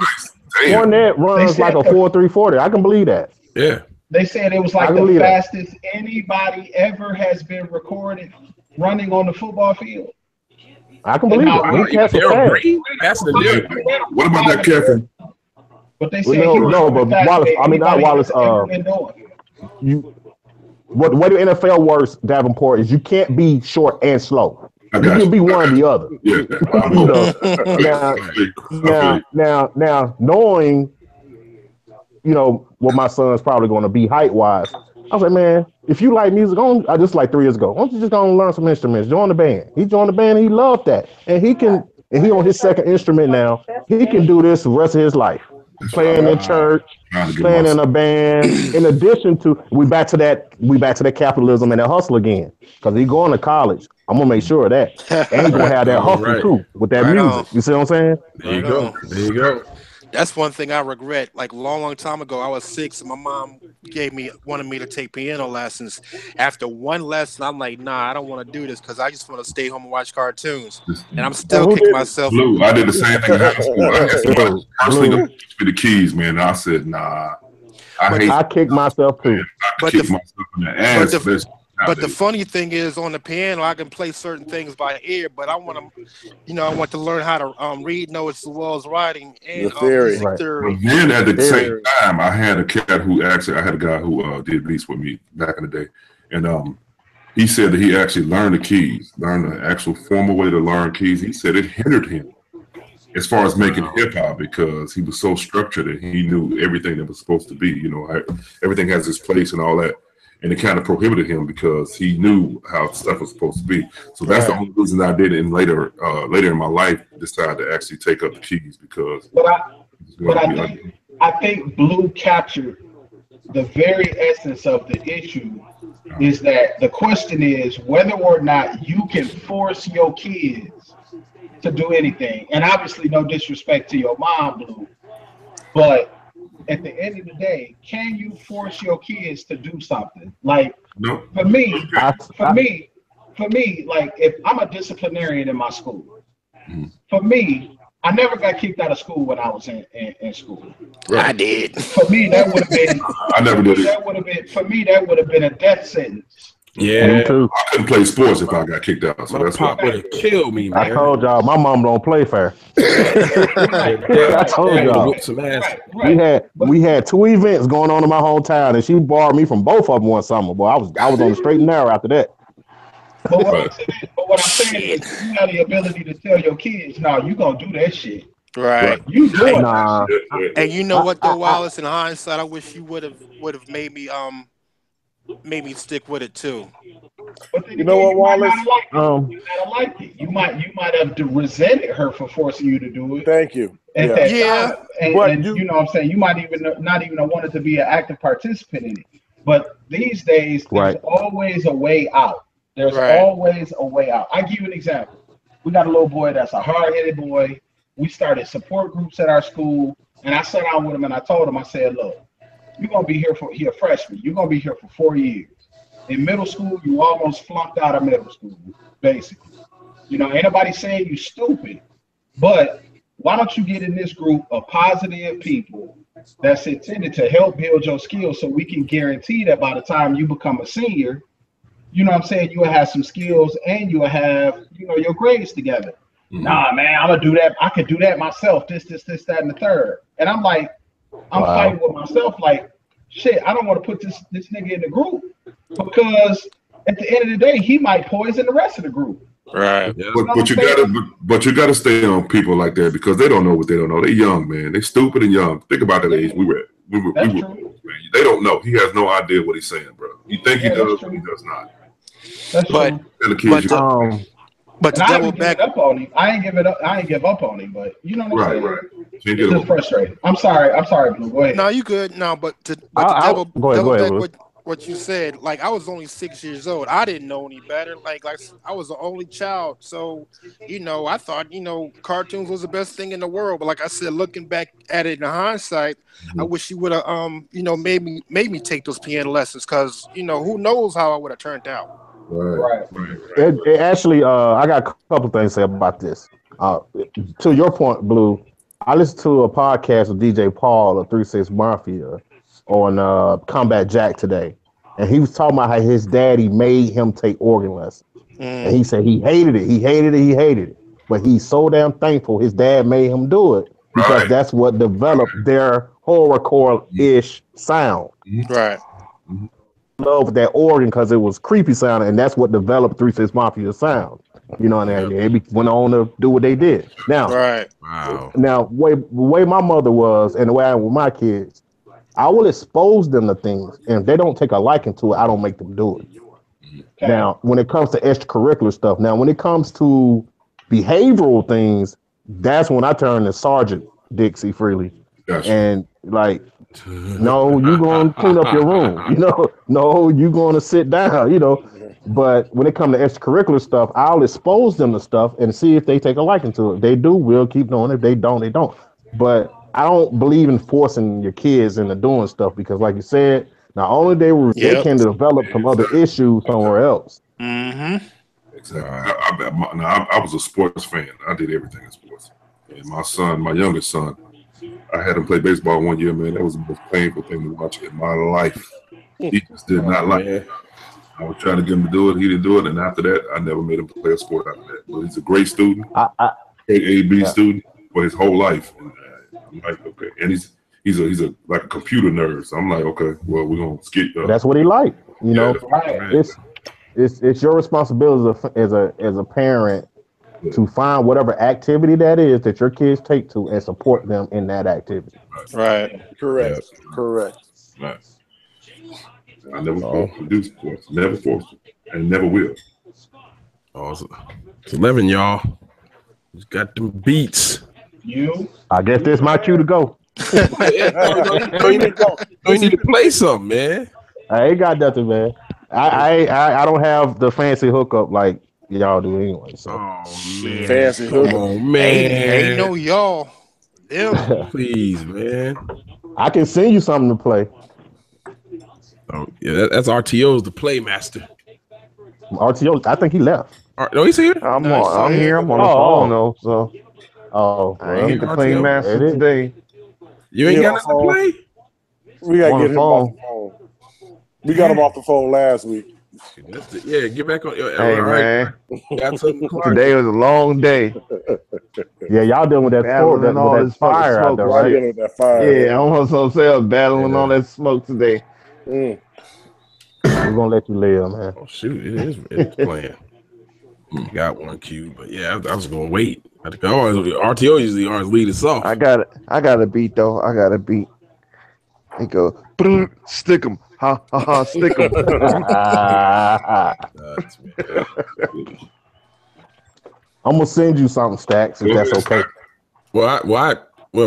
Fournette runs like a 4.3 40. I can believe that. Yeah. They said it was like the fastest anybody ever has been recorded running on the football field. I can believe it. He That's the deal. What about that, Kevin? But they said he was but Wallace. I mean, not Wallace. What the NFL works, Davenport, is you can't be short and slow. You can be one or the other. Now, knowing, what my son's probably going to be height wise, I was like, man, if you like music, I just like 3 years ago. Why don't you just go and learn some instruments? Join the band. He joined the band. And he loved that, and he on his second instrument now. He can do this the rest of his life. Playing in church, playing in a band. In addition to, we back to that capitalism and that hustle again. Because he going to college. I'm gonna make sure of that. And he's gonna have that hustle too with that music. You see what I'm saying? There you go. That's one thing I regret. Like a long time ago, I was 6 and my mom wanted me to take piano lessons. After one lesson, I'm like, nah, I don't want to do this because I just want to stay home and watch cartoons. And I'm still kicking myself. Blue, I did the same thing in high school. I had somebody personally teach me the keys, man. I said, nah. I kicked myself too. I kicked myself in the ass. But the funny thing is, on the piano, I can play certain things by ear, but I want to learn how to read notes as well as writing and theory. But then at the same time, I had a cat who I had a guy who did beats with me back in the day, and he said that he actually learned the keys, learned the actual formal way to learn keys. He said it hindered him as far as making hip hop because he was so structured and he knew everything that was supposed to be. Everything has its place and all that. And it kind of prohibited him because he knew how stuff was supposed to be. So that's the only reason I did it. And later in my life, decided to actually take up the keys because. I think Blue captured the very essence of the issue. Is that the question is whether or not you can force your kids to do anything. And obviously, no disrespect to your mom, Blue, but at the end of the day, can you force your kids to do something? Like for me, like if I'm a disciplinarian in my school, for me, I never got kicked out of school when I was in school. I did. For me, that would have been. I never did it. That would have been for me. That would have been a death sentence. Yeah, I couldn't play sports if I got kicked out. So that's pop would have killed me, man. I told y'all, my mom don't play fair. I told y'all. We had 2 events going on in my hometown, and she borrowed me from both of them one summer. Boy, I was on the straight and narrow after that. But what I'm saying is, you have the ability to tell your kids, "No, you gonna do that shit." Right. You doing that shit. And you know what, though, Wallace? In hindsight, I wish you would have made me stick with it too. But you know what, Wallace? You might like it. You might have resented her for forcing you to do it. Thank you. And you know what I'm saying? You might even not even have wanted to be an active participant in it. But these days, there's always a way out. There's always a way out. I give you an example. We got a little boy that's a hard-headed boy. We started support groups at our school, and I sat down with him and I told him, I said, look, you're gonna be here you're a freshman. You're gonna be here for 4 years. In middle school, you almost flunked out of middle school, basically. Ain't nobody saying you stupid, but why don't you get in this group of positive people that's intended to help build your skills so we can guarantee that by the time you become a senior, you know what I'm saying, you will have some skills and you will have, your grades together. Nah, man, I'm gonna do that. I could do that myself. This, that, and the third. And I'm like, I'm fighting with myself like, shit, I don't want to put this nigga in the group because at the end of the day, he might poison the rest of the group. Right. Yeah. But you gotta stay on people like that because they don't know what they don't know. They're young, man. They're stupid and young. Think about that age we were. They don't know. He has no idea what he's saying, bro. You think he does, but he does not. But to double back up on him, I ain't give up on him, but you know what I'm saying? Right. It's just frustrating. I'm sorry, Blue. Go ahead. No, you good. No, but to double back what you said, like I was only 6 years old. I didn't know any better. Like I was the only child. So, I thought, cartoons was the best thing in the world. But like I said, looking back at it in hindsight, I wish you would have made me take those piano lessons because, who knows how I would have turned out. Right. It actually, I got a couple things to say about this. To your point, Blue, I listened to a podcast with DJ Paul of 3 6 Mafia on Combat Jack today, and he was talking about how his daddy made him take organ lessons. And he said he hated it. He hated it. He hated it. But he's so damn thankful his dad made him do it because that's what developed their horrorcore-ish sound. Right. Love that organ because it was creepy sounding, and that's what developed 3 6 Mafia sound. You know, and they went on to do what they did. Now, now, way my mother was, and the way I am with my kids, I will expose them to things, and if they don't take a liking to it, I don't make them do it. Okay. Now, when it comes to extracurricular stuff, now when it comes to behavioral things, that's when I turn to Sergeant Dixie Freely, and like, no, you going to clean up your room, you know, no, you going to sit down, you know. But when it comes to extracurricular stuff, I'll expose them to stuff and see if they take a liking to it. If they do, we'll keep doing it. If they don't, they don't. But I don't believe in forcing your kids into doing stuff because, like you said, not only they can develop some other issues somewhere else. Exactly. I was a sports fan. I did everything in sports. And my son, my youngest son, I had him play baseball one year, man. That was the most painful thing to watch in my life. He just did not like it. I was trying to get him to do it. He didn't do it. And after that, I never made him play a sport after that. But he's a great student, great A-B student for his whole life. And I'm like, okay. And he's a like a computer nerd. So I'm like, okay, well, we're going to skip. That's what he liked. You know, it's your responsibility as a parent to find whatever activity that is that your kids take to and support them in that activity. Right. Correct. Correct. Right. I never forced to do sports. Never forced it. And never will. Awesome. It's 11, y'all. He's got them beats. I guess this my cue to go. You need to play something, man. I ain't got nothing, man. I don't have the fancy hookup like y'all do anyway. So man. Fancy hookup. Come on, man. Ain't no y'all. Please, man. I can send you something to play. Oh yeah, that's RTO's the playmaster. RTO, I think he left. No, he's here. I'm here. I'm on the phone though. So I ain't the playmaster today. You ain't got nothing to play. We gotta get him off the phone. We got him off the phone last week. Yeah, get back on. Hey, man. Got Today was a long day. Yeah, y'all dealing with that smoke, that fire out there, right? With that fire. Yeah, I'm also battling all that smoke today. We're gonna let you live, man. Oh shoot, it's playing. Got one cue, but yeah, I was gonna wait. RTO usually always lead us off. I got a beat though. I got a beat. He go, stick him, ha ha ha, stick him. I'm gonna send you something, Stacks, if that's okay. What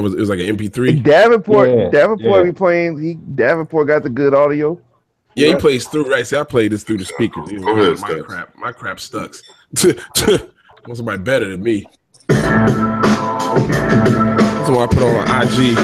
was it? Was like an MP3? Davenport be playing. Davenport got the good audio. Yeah, he plays through, right? See, I played this through the speakers. My crap stuck. Want somebody better than me. That's why I put on IG.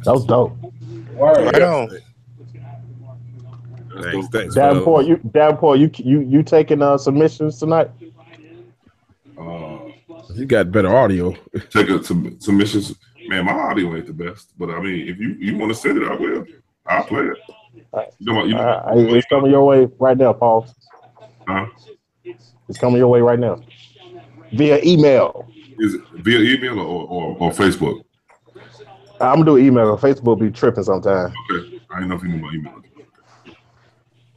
That was dope. Right on. Thanks. Davenport, you taking submissions tonight? You got better audio. Take submissions. Man, my audio ain't the best, but I mean, if you want to send it, I will. I'll play it. It's coming your way right now, Paul. Huh? It's coming your way right now. Via email. Is it via email or Facebook? I'm gonna do email. Facebook be tripping sometimes. Okay, I didn't know if you knew my email.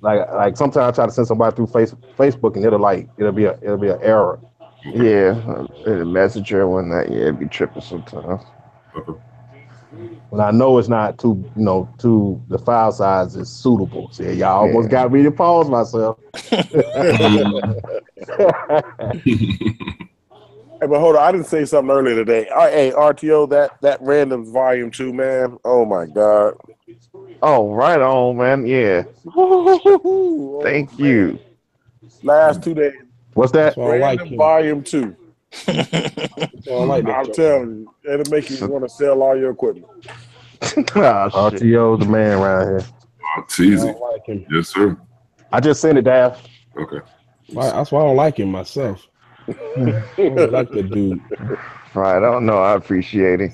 Like sometimes I try to send somebody through Facebook and it'll be an error. Yeah, Messenger when that it'd be tripping sometimes. Okay. When I know it's not too the file size is suitable. See, y'all almost got me to pause myself. Hey, but hold on, I didn't say something earlier today. Hey, RTO, that random volume 2, man. Oh my God. Oh, right on, man. Yeah. Thank you. Last 2 days. What's that? Random volume 2. I'm telling you, it'll make you want to sell all your equipment. RTO the man around here. Oh, it's easy. like him. Yes, sir. I just sent it, Dad. Okay. That's why I don't like him myself. I don't like the dude. Right. I don't know. I appreciate it.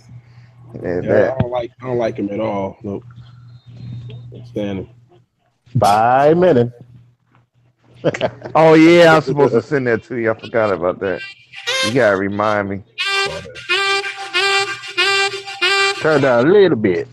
Yeah, I don't like him at all. Nope. Can't stand him. 5 minutes. Oh yeah, I'm supposed to send that to you. I forgot about that. You gotta remind me. Turn down a little bit.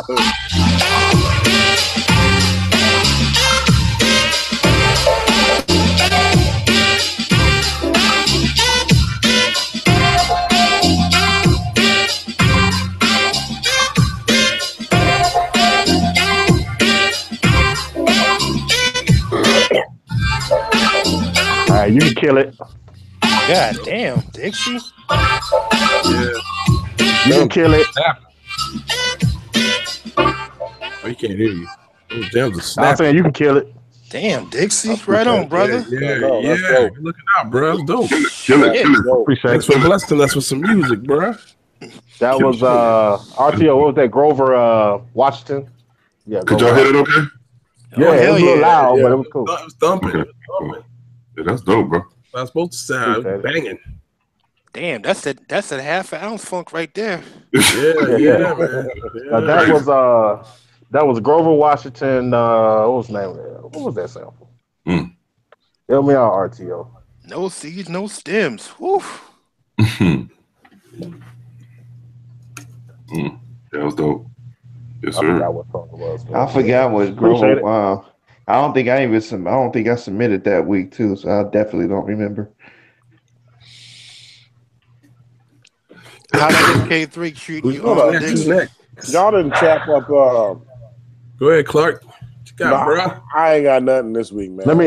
Okay, All right, you can kill it. God damn, Dixie. Yeah. You can kill it. Oh, he can't hear you. Oh, Jam's a snap. I'm saying you can kill it. Damn, Dixie. Right on, brother. Yeah. dope. Good looking out, bro. That's dope. Kill it. Appreciate Thanks it. for blessing us with some music, bro. That was RTO. What was that? Grover Washington. Yeah. Could y'all hit it okay? Yeah, it was a little loud, but it was cool. It was thumping. Okay. Cool. Yeah, that's dope, bro. I was supposed to sound banging. Damn, that's a half an ounce funk right there. Yeah, man. That was Grover Washington. What was the name of that? What was that sample? Help me out, RTO. No seeds, no stems. Woof. That was dope. Yes, sir. I forgot what song it was. I forgot what Grover. Wow. I don't think I submitted that week too, so I definitely don't remember. How did K3 treat you? Y'all didn't chap up. Go ahead, Clark. What you got, bro? I ain't got nothing this week, man. Let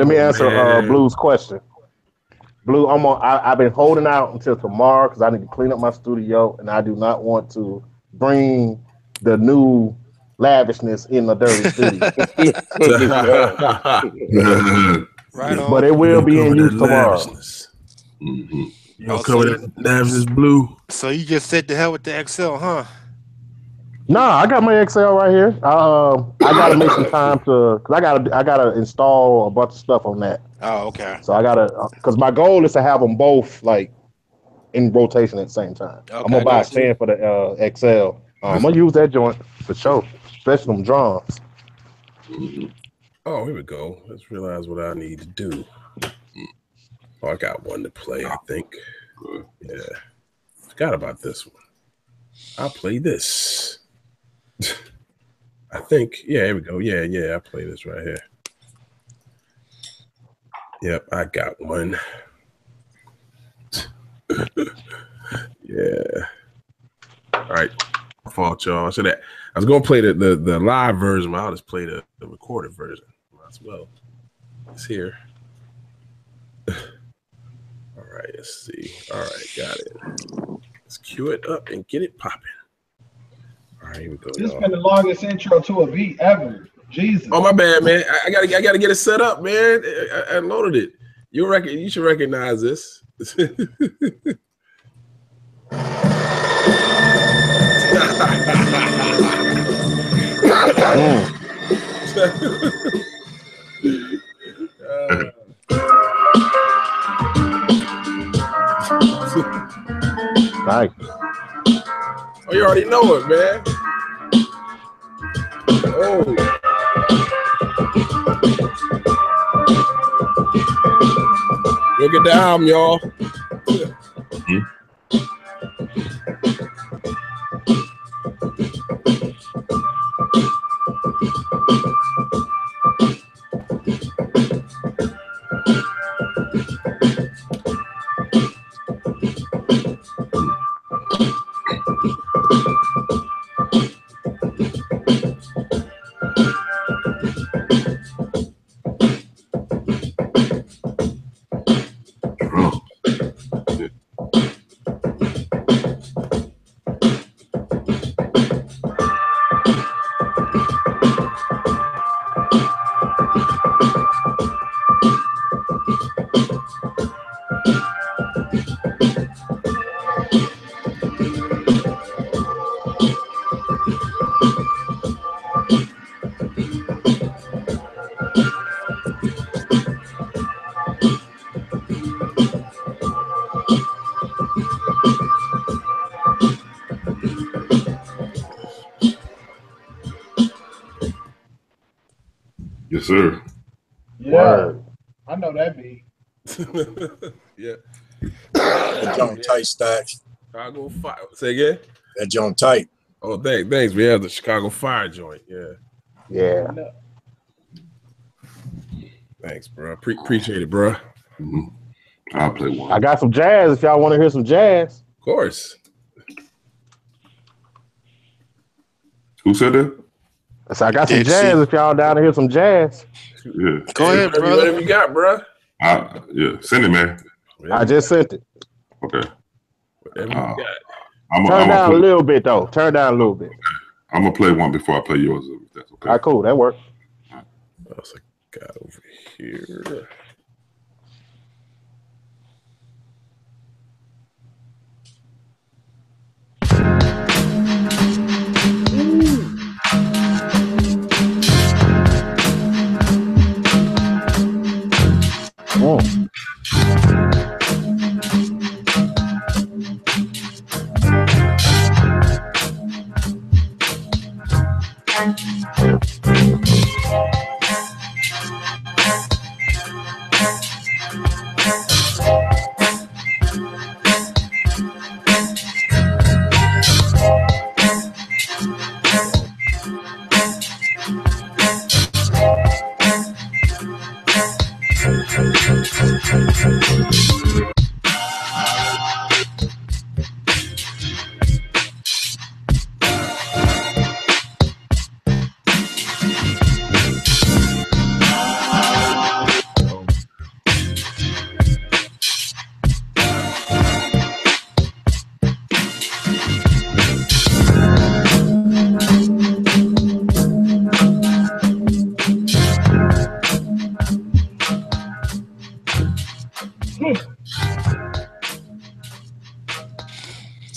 me answer Blue's question. Blue, I've been holding out until tomorrow because I need to clean up my studio, and I do not want to bring the new lavishness in the dirty studio. Right on. But it will be in use tomorrow. You gonna cover that lavishness, Blue? So you just said to hell with the XL, huh? Nah, I got my XL right here. I gotta make some time because I gotta install a bunch of stuff on that. Oh, okay. So I gotta because my goal is to have them both like in rotation at the same time. Okay, I'm gonna buy a stand for the XL. I'm gonna use that joint for sure, especially them drums. Oh, here we go. Let's realize what I need to do. Oh, I got one to play, I think. Yeah. Forgot about this one. I'll play this. I think. Yeah, here we go. Yeah, I play this right here. Yep, I got one. Yeah. All right. Fault, y'all. I was gonna play the live version, but I'll just play the recorded version as well. It's here. All right, let's see. All right, got it. Let's cue it up and get it popping. All right, here we go, This y'all. been the longest intro to a beat ever. Jesus. Oh, my bad, man. I gotta get it set up, man. I loaded it. You should recognize this. Nice. Oh, you already know it, man. Oh. Look at the album, y'all. Yes, sir. Yeah. Word. I know that beat. Yeah. That joint tight, Stacks. Chicago Fire. Say again? That joint tight. Oh, thanks. We have the Chicago Fire joint. Yeah. Yeah. Thanks, bro. Appreciate it, bro. Mm-hmm. I'll play one. I got some jazz if y'all want to hear some jazz. Of course. Who said that? So I got some jazz if y'all down to hear some jazz. Yeah. Go ahead, brother. Whatever you got, bro. Yeah, send it, man. I just sent it. Okay. Whatever you got. Turn down a little bit, though. Turn down a little bit. I'm going to play one before I play yours, if that's okay. All right, cool. That works. What else I got over here?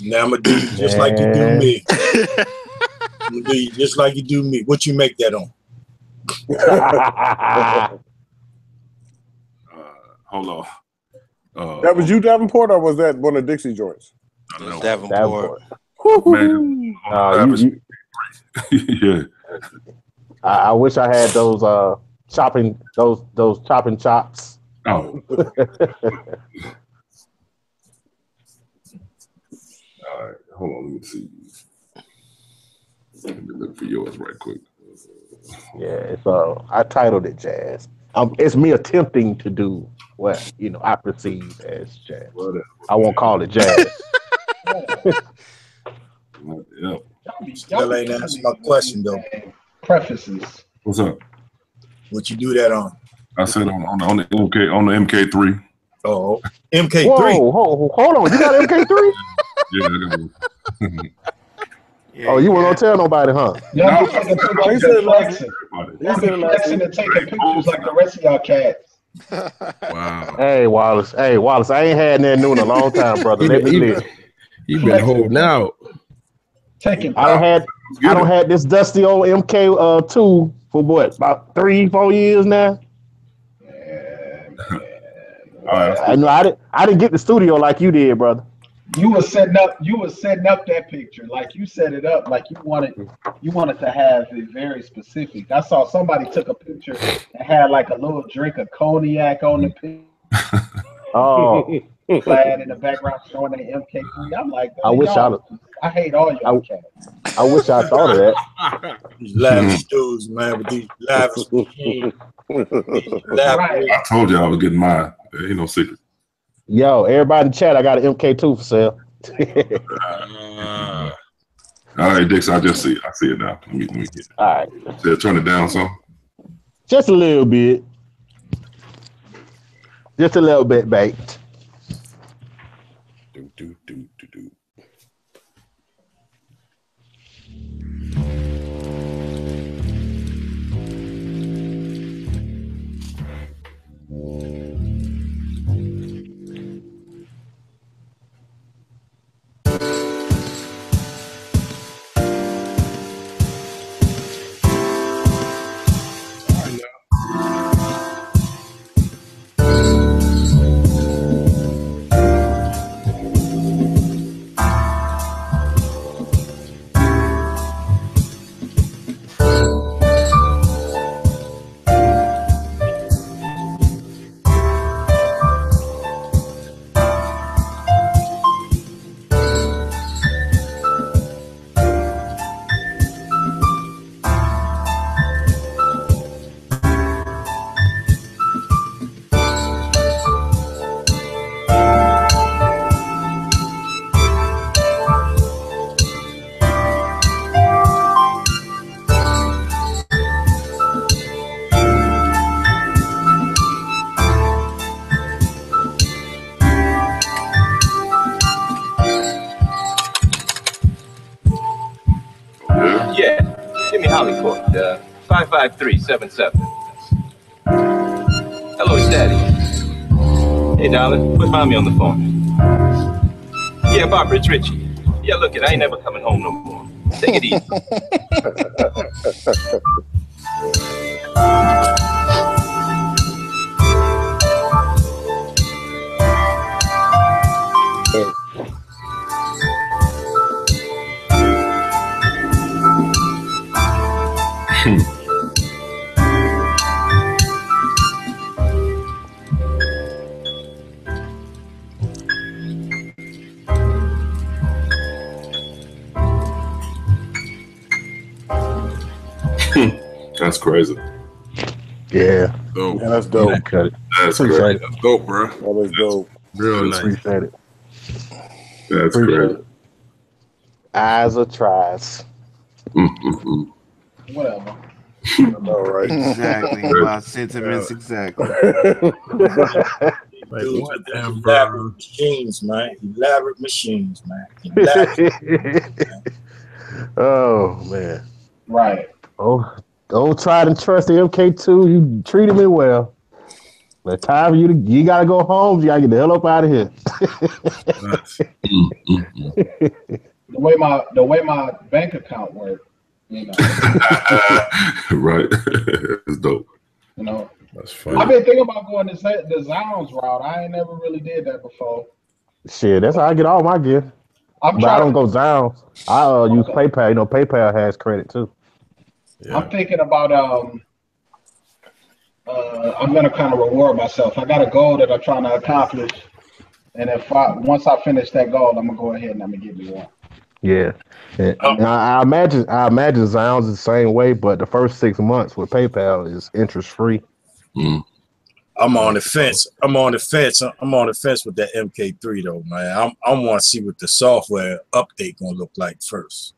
Now I'm gonna do you just like you do me. I'm gonna do you just like you do me. What you make that on? Hold on. That was you, Davenport, or was that one of Dixie joints? Davenport. Man, yeah. I wish I had those chopping chops. Oh. All right, hold on. Let me see. Let me look for yours right quick. Yeah, it's I titled it Jazz. It's me attempting to do what I perceive as jazz. Whatever. I won't call it jazz. Yeah. Still ain't answer my question though. Prefaces. What's up? What you do that on? I said on the MK3. Oh, MK3. Whoa, hold on. You got MK3? Yeah. Oh, you won't tell nobody, huh? Y'all be taking pictures and flexing. Y'all be flexing and taking pictures like the rest of y'all cats. Wow. Hey, Wallace. I ain't had nothing new in a long time, brother. Let me live. You been holding out. Taking. I don't had this dusty old MK2 for what, about 3-4 years now. I know I didn't get the studio like you did, brother. You were setting up that picture like you set it up like you wanted to have it very specific. I saw somebody took a picture and had like a little drink of cognac on the picture. Oh, flag in the background showing the MK3. I'm like, I hate all y'all cats. I wish I thought of that. These lavish dudes, man, with these lavish machines. I told you I was getting mine. There ain't no secret. Yo, everybody in the chat, I got an MK2 for sale. All right, Dix, I see it now. Let me get it. All right. Turn it down some. Just a little bit. Just a little bit baked. Do. Yeah, Jimmy Hollycourt, 55377. Hello, it's Daddy. Hey, darling, put mommy on the phone. Yeah, Barbara, it's Richie. Yeah, look, I ain't never coming home no more. Take it easy. That's crazy. Yeah. Dope. Yeah, that's dope. That's great. That's dope, bro. That was dope. Real nice. Appreciate it. That's great. Eyes or tries. Whatever. All right. Exactly. My sentiments exactly. Dudes with elaborate machines, man. Elaborate machines, man. Oh man. Right. Oh, don't try to trust the MK2. You treated me well. But time you gotta go home. You gotta get the hell up out of here. The way my bank account works, you know. Right. It's dope. You know. That's funny. I've been thinking about going the Zounds route. I ain't never really did that before. Shit, that's how I get all my gear. But I don't go Zounds. I use PayPal. You know, PayPal has credit too. Yeah. I'm thinking about I'm gonna kind of reward myself. I got a goal that I'm trying to accomplish, and once I finish that goal, I'm gonna go ahead and I'm gonna give me one. Yeah. I imagine Zounds is the same way, but the first 6 months with PayPal is interest free. I'm on the fence. I'm on the fence with that MK3 though, man. I want to see what the software update gonna look like first.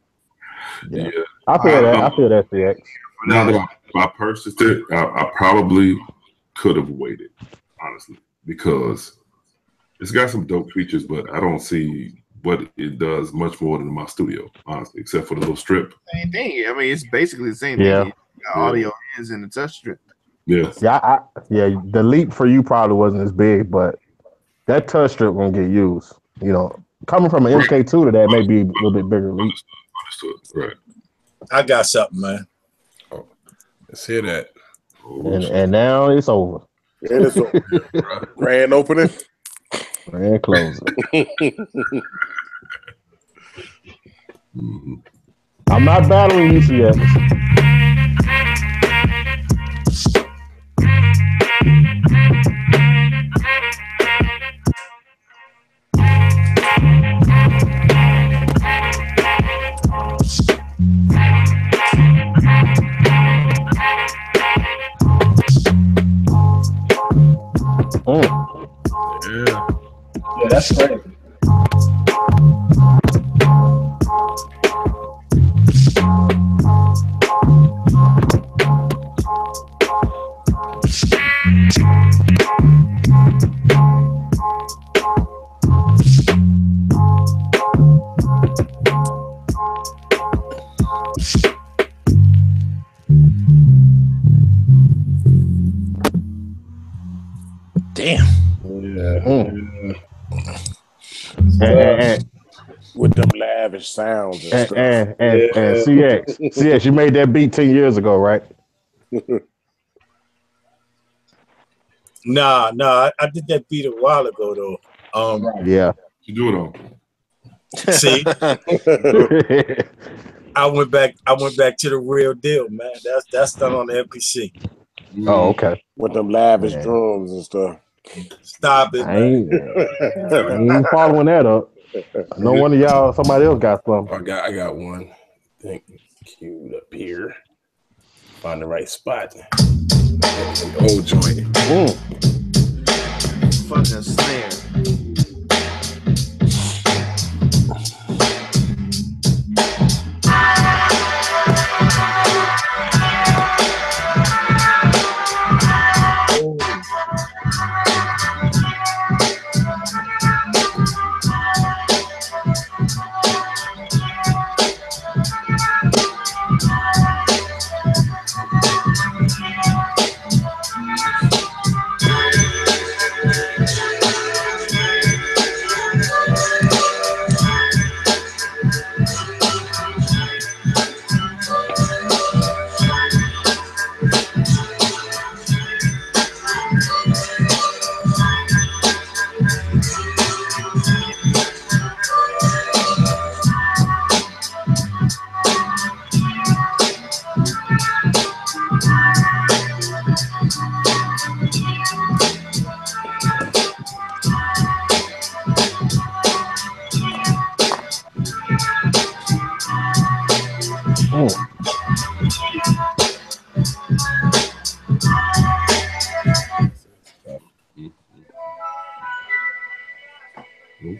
Yeah. I feel that. I feel that, CX. Now that I purchased it, I probably could have waited, honestly, because it's got some dope features, but I don't see what it does much more than my studio, honestly, except for the little strip. Same thing. I mean, it's basically the same thing. The audio is in the touch strip. Yeah. Yeah. The leap for you probably wasn't as big, but that touch strip won't get used. You know, coming from an MK2 to that may be a little bit bigger leap. Understood. Right. I got something, man. Oh, let's hear that. And now it's over. Yeah, it's over. Grand opening. Grand closing. I'm not battling you, CX. Yeah. Yeah, that's crazy. Damn. With them lavish sounds and stuff. And CX, you made that beat 10 years ago, right? Nah, I did that beat a while ago though. Yeah. You do it all. See, I went back to the real deal, man. That's done on the MPC. Oh, okay. With them lavish drums and stuff. Stop it, I ain't following that up. No wonder y'all, somebody else got some. I got one. I think queued up here. Find the right spot. Old joint. Fucking snare.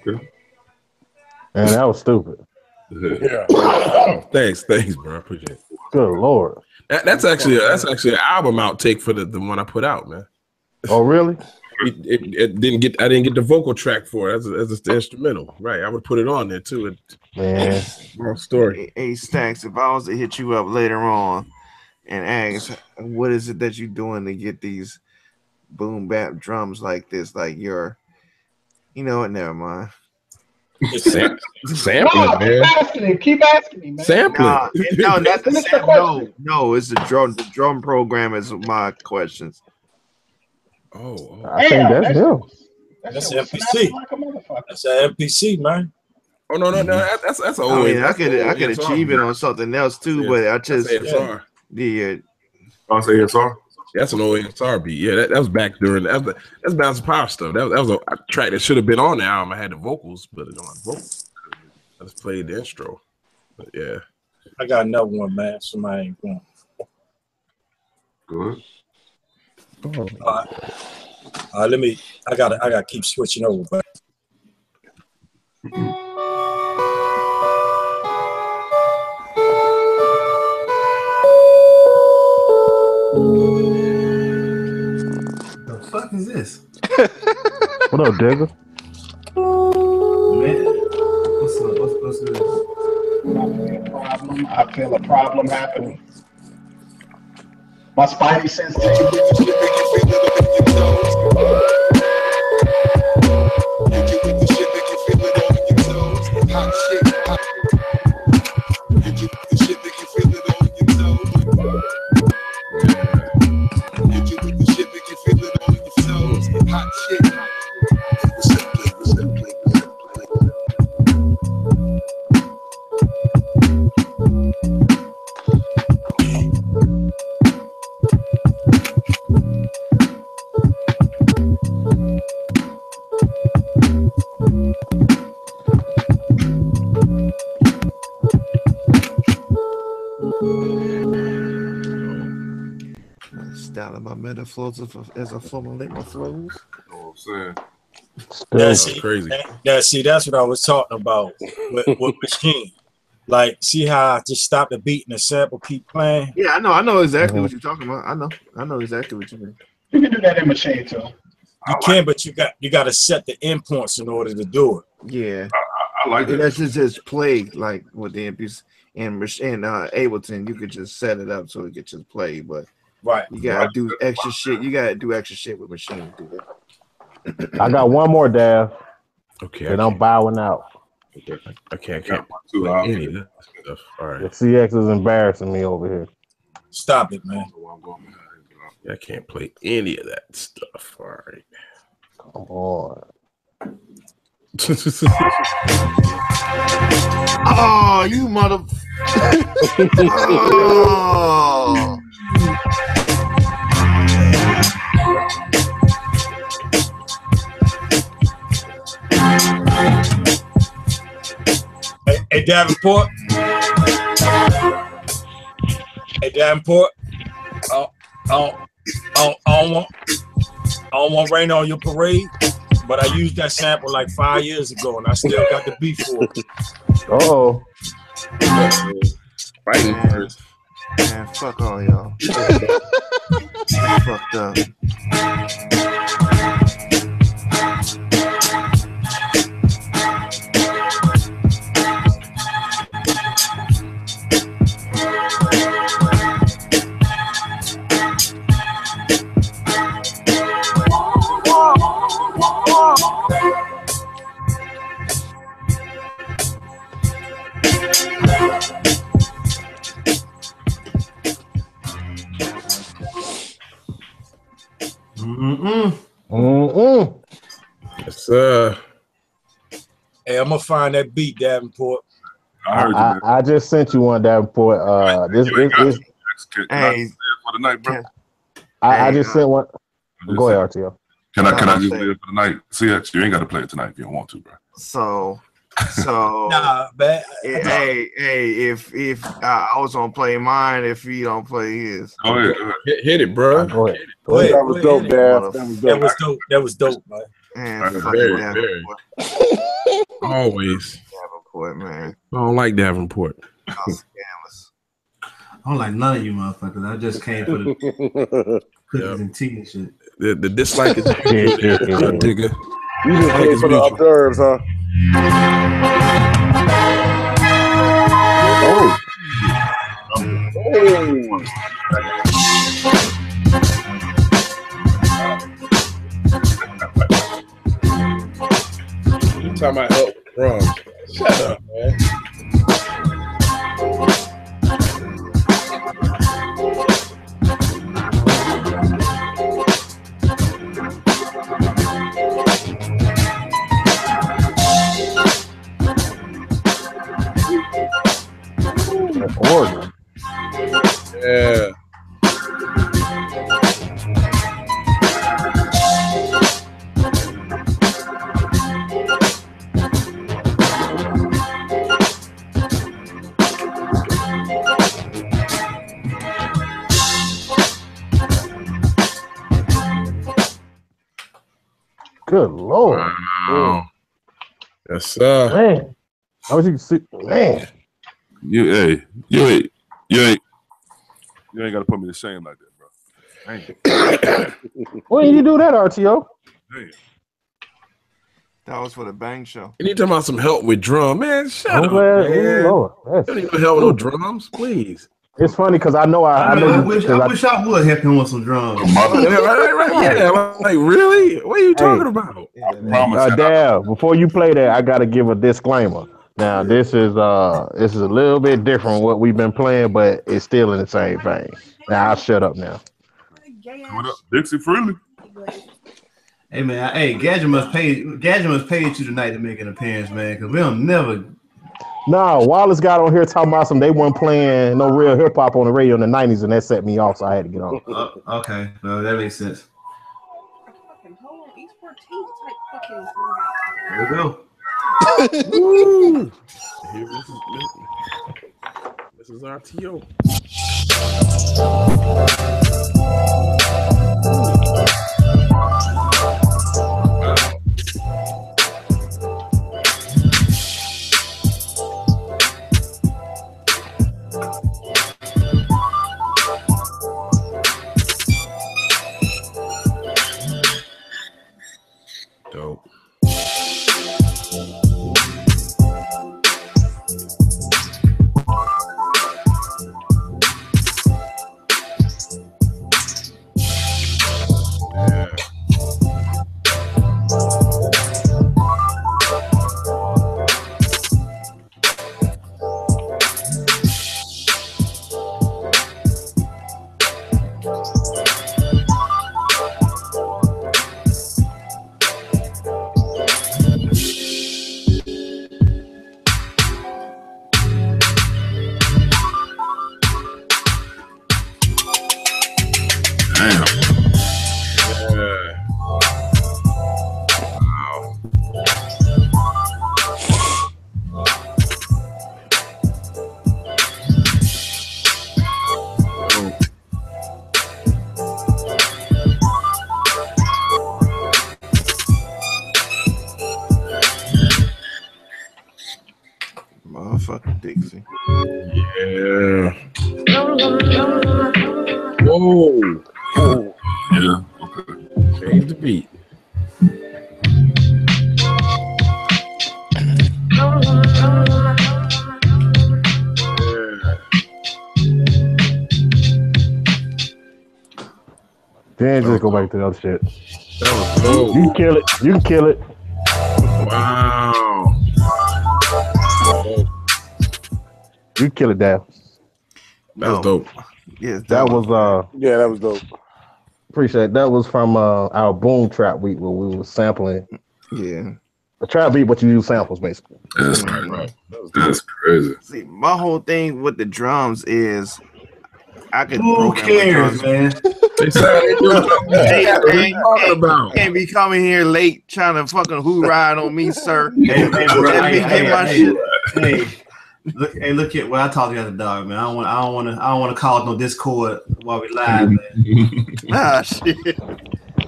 Okay. Man, that was stupid. Yeah. Thanks, bro. I appreciate it. Good Lord. That's actually an album outtake for the one I put out, man. Oh, really? It didn't get. I didn't get the vocal track for it as the instrumental. Right. I would put it on there too. Man, long story. Hey, Stacks, if I was to hit you up later on and ask, what is it that you're doing to get these boom bap drums like this? Like you're, you know what? Never mind. Sampling, man. Keep asking me, man. Sampling. No, not the sample. No, it's the drum. The drum program is my questions. Oh, I think that's him. That's MPC. That's an MPC, man. Oh no, that's I mean, I could achieve it on something else too, but I just ASR. Yeah. I'll say ASR. That's an old ASR beat. Yeah, that was back during that's Bounce Power stuff. That was a track that should have been on the album. I had the vocals, but it don't have vocals. I just played the intro. But yeah. I got another one, man. Somebody ain't going. Good. All right. I gotta keep switching over, but. The fuck is this? What up, Digger? Man, what's up? What's good? I feel a problem happening. My spidey sensitivity. Styling my metaphors as I formulate my flows. You know what I'm saying? That's crazy. See, that's what I was talking about with machine. Like, see how I just stop the beat and the sample keep playing? Yeah, I know exactly what you're talking about. I know exactly what you mean. You can do that in Machine too. You can, but you got to set the endpoints in order to do it. Yeah, I like that. That's just play like with the MPs and Ableton. You could just set it up so it could just play, but right, you gotta do extra shit. You gotta do extra shit with Machine to do that. I got one more, Dav. Okay. And I'm bowing out. Okay. I can't play any of that stuff. All right. The CX is embarrassing me over here. Stop it, man. I can't play any of that stuff. All right. Come on. Oh, you mother. Oh. Hey, Davenport. Hey, Davenport. I don't want rain on your parade, but I used that sample like 5 years ago, and I still got the beat for it. Oh. Fighting first. Man, fuck all y'all. Fucked up. Yes, sir. Hey, I'm gonna find that beat, Davenport. I heard you. I just sent you one, Davenport. This Can I is. hey, for the night, bro? I just sent one. Go ahead, RTO. Can I just live for the night? See, you ain't got to play it tonight if you don't want to, bro. So nah, man. Hey, if I was gonna play mine, if he don't play his, go ahead. Hit it, bro. Go ahead. That was dope, Dad. That was dope, man. Man, very. Always. Davenport, man. I don't like Davenport. I don't like none of you motherfuckers. I just came for the cookies and tea and shit. The dislike is Digger. You just came for the hors d'oeuvres, huh? Oh. You talking about help wrong. Shut up, man. Oregon. Yeah. Good Lord. Wow. Yes, sir. Man. I wish you could see. Man. You ain't gotta put me to shame like that, bro. When you do that, RTO? Damn. That was for the Bang Show. You need to talk about some help with drum, man. Shut I'm up, glad. man. Ooh, Lord. You don't need no help with no drums, please. It's funny because I know I wish I would help him with some drums. Right. Yeah, like really? What are you talking about? Dad, before you play that, I gotta give a disclaimer. Now, this is a little bit different what we've been playing, but it's still in the same vein. Now, I'll shut up now. What up, Dixie Freely? Hey man, Gadget must pay you tonight to make an appearance, man, because we don't never. No, Wallace got on here talking about they weren't playing no real hip hop on the radio in the 90s, and that set me off, so I had to get on. Okay, no, that makes sense. There we go. Woo. Here, this is RTO. Dope. Motherfucking Dixie. Yeah. Whoa. Yeah. Okay. Change the beat. Then just go back to the other shit. That was dope. You can kill it. You can kill it. Wow. You can kill it, Dad. That was dope. Yes, that was yeah, that was dope. Appreciate it. That was from our Boom Trap week where we were sampling. Yeah. A trap beat, but you use samples basically. That's right. That's crazy. See, my whole thing with the drums is I could Who cares, man? Can't be coming here late trying to fucking ride on me, sir. Hey, bro, Let me get my shit. Look at what I talked to you as a dog, man. I don't want to call it no Discord while we live, man. Nah, shit.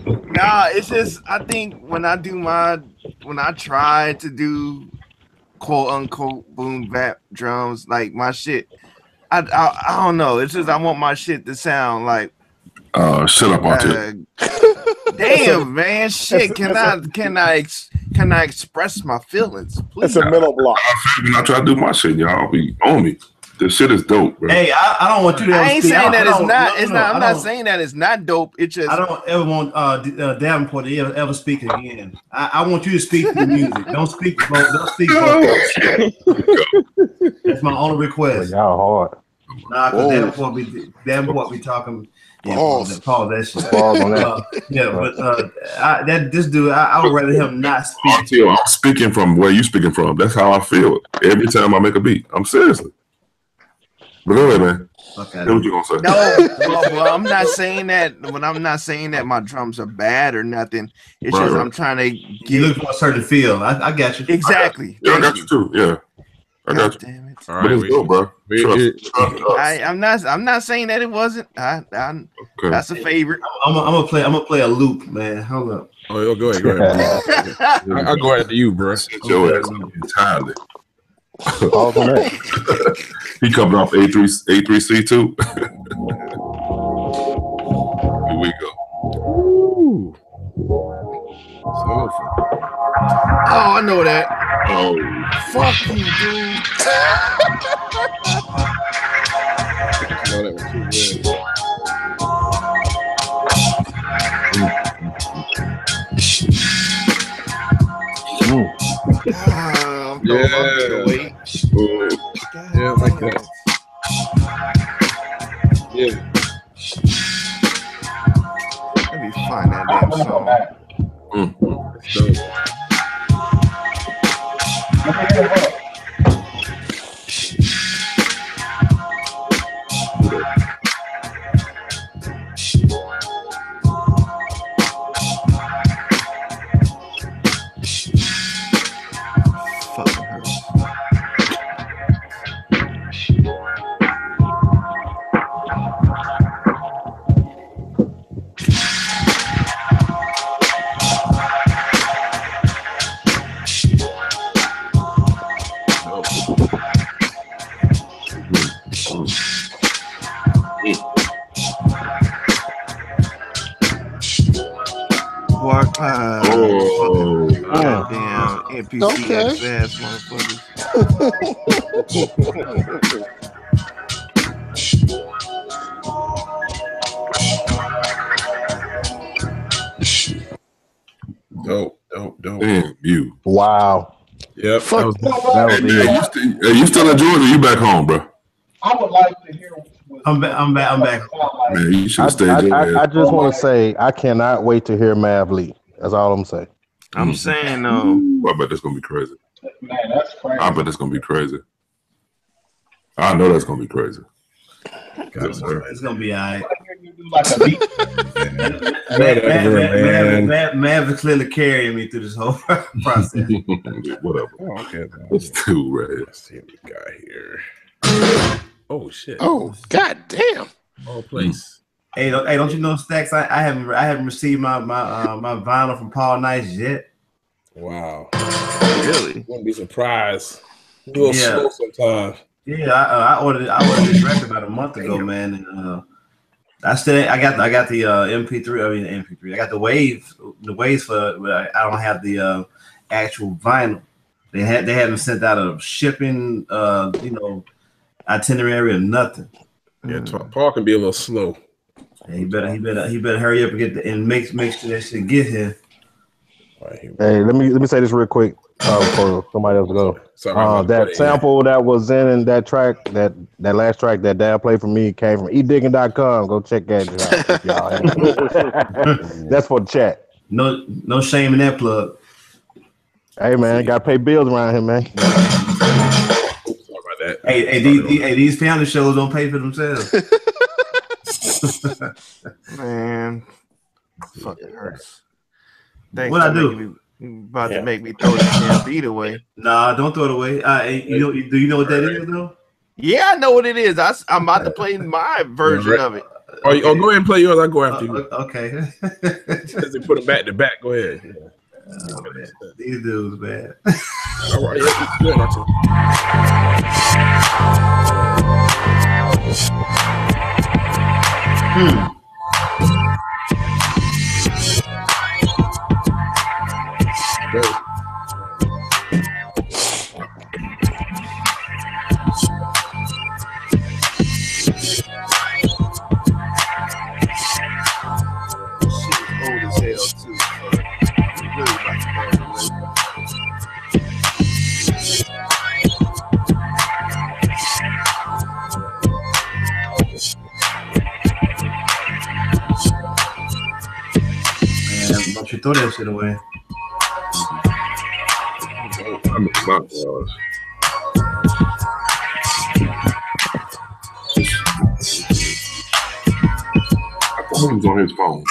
Nah, it's just I think when I try to do quote unquote boom bap drums, like my shit, I don't know. It's just I want my shit to sound like. Shut up, RTO. Damn, man, shit. Can I express my feelings? Please. It's a middle block. When I try to do my shit, y'all be on me. This shit is dope, bro. Hey, I don't want you to. I ain't saying that it's not. It's not. I'm not saying that it's not dope. It's just I don't ever want Davenport to ever speak again. I want you to speak through music. Don't speak. Don't speak. That's my only request. Y'all hard. Nah, because Davenport be talking. Yeah, pause that shit. Pause on that. This dude, I would rather him not speak. RTO, I'm speaking from where you speaking from. That's how I feel every time I make a beat. I'm seriously. But go ahead, man. Okay. That's what you gonna say? No, well, I'm not saying that. When I'm not saying that my drums are bad or nothing. It's just I'm trying to you look for a certain feel. I got you exactly. Yeah, I got you too. Yeah, I got you. Damn it. All right, But it's dope, bro. I'm not saying that it wasn't. That's a favorite. I'm gonna play a loop, man. Hold up. Oh, go ahead. I'll go ahead to you, bro. Your ass entirely. All from that. He coming off A3C2. Here we go. Ooh. Oh, I know that. Oh, fuck you, dude. No, that was too good. Yeah, like that. Yeah. Let me find that damn song. Damn NPC ass motherfuckers. Dope. Damn, you. Wow. Yep. That was you still in Georgia? You back home, bro? I would like to hear. I'm back. Man, you should have stayed. I just want to say I cannot wait to hear Mav Lee. That's all I'm saying. I'm saying I bet that's gonna be crazy. Man, that's crazy. I bet that's gonna be crazy. I know that's gonna be crazy. It's gonna be all right. Like a beat. Mav is clearly carrying me through this whole process. Whatever. Oh, okay. It's too red. Let's see what we got here. Oh shit. Oh, god damn. Oh, place. Hey, don't you know, Stacks? I haven't received my vinyl from Paul Nice yet. Wow. Really? Wouldn't be surprised. Do a slow sometimes. Yeah, I ordered this record about a month ago, man, and I got the MP3. I mean MP3. I got the waves for it, but I don't have the actual vinyl. They haven't sent out a shipping itinerary or nothing. Yeah, Paul can be a little slow. Yeah, he better hurry up and make sure that shit get here. Hey, let me say this real quick for somebody else to go. That sample that was in that track, that last track that Dad played for me came from edigging.com. Go check that out, y'all. That's for the chat. No shame in that plug. Hey man, gotta pay bills around here, man. Hey, these family shows don't pay for themselves. Man, fucking hurts. Thanks. What I do? About to make me throw this damn beat away. Nah, don't throw it away. Do you know what that is though? Yeah, I know what it is. I'm about to play my version of it. Okay. Oh, go ahead and play yours. I'll go after you. Okay. Just to put them back to back. Go ahead. Oh, man. These dudes, man. All right. Yeah, Don't you throw that shit away. I miss my gosh. I thought he was on his phone.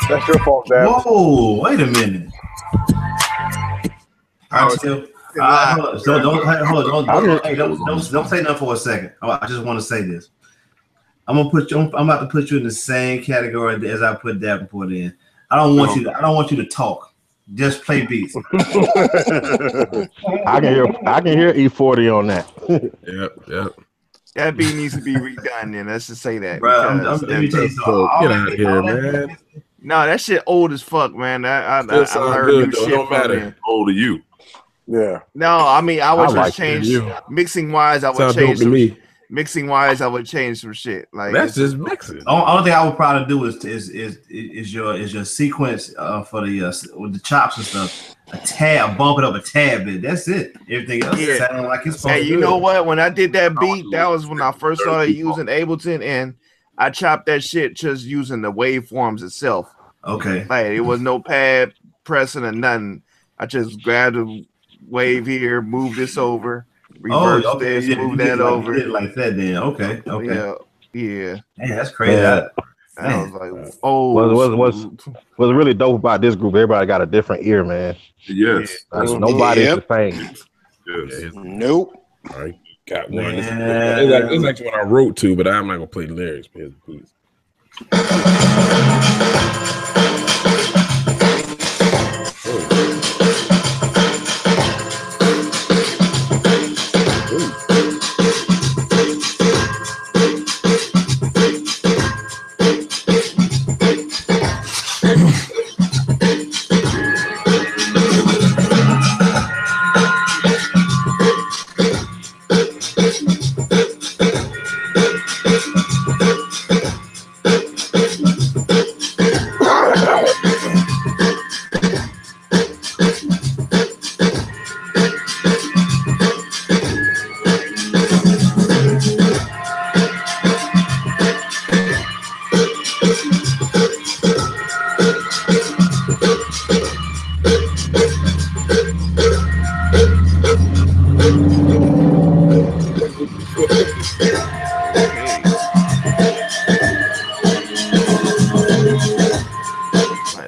That's your fault, Dad. Whoa, wait a minute. Don't say nothing for a second. I just want to say this. I'm about to put you in the same category as I put Davenport in. I don't want you to talk. Just play beats. I can hear E40 on that. Yep. That beat needs to be redone. Then let's just say that. Bro, get out here, man. No, that shit old as fuck, man. I learned good, new though. shit Don't from matter. there. Old to you. Yeah. No, I mean I would I like just change you. mixing wise. I would Sound change dope to some me. mixing wise. I would change some shit. Like That's just mixing. Only thing I would probably do is your sequence for the with the chops and stuff. Bump it up a tad bit. That's it. Everything else sounds like it's supposed Hey, to you do. know what? When I did that beat, that was when I first started using Ableton, and I chopped that shit just using the waveforms itself. Okay. Like it was no pad pressing or nothing. I just grabbed a wave here, move this over, reverse this, move that over. Did like that then. Okay. Yeah. Man, that's crazy. I was like, oh, what's really dope about this group? Everybody got a different ear, man. Yes. Nobody's the same. Yes. Nope. All right, got one. It's actually what I wrote to, but I'm not gonna play the lyrics. Please.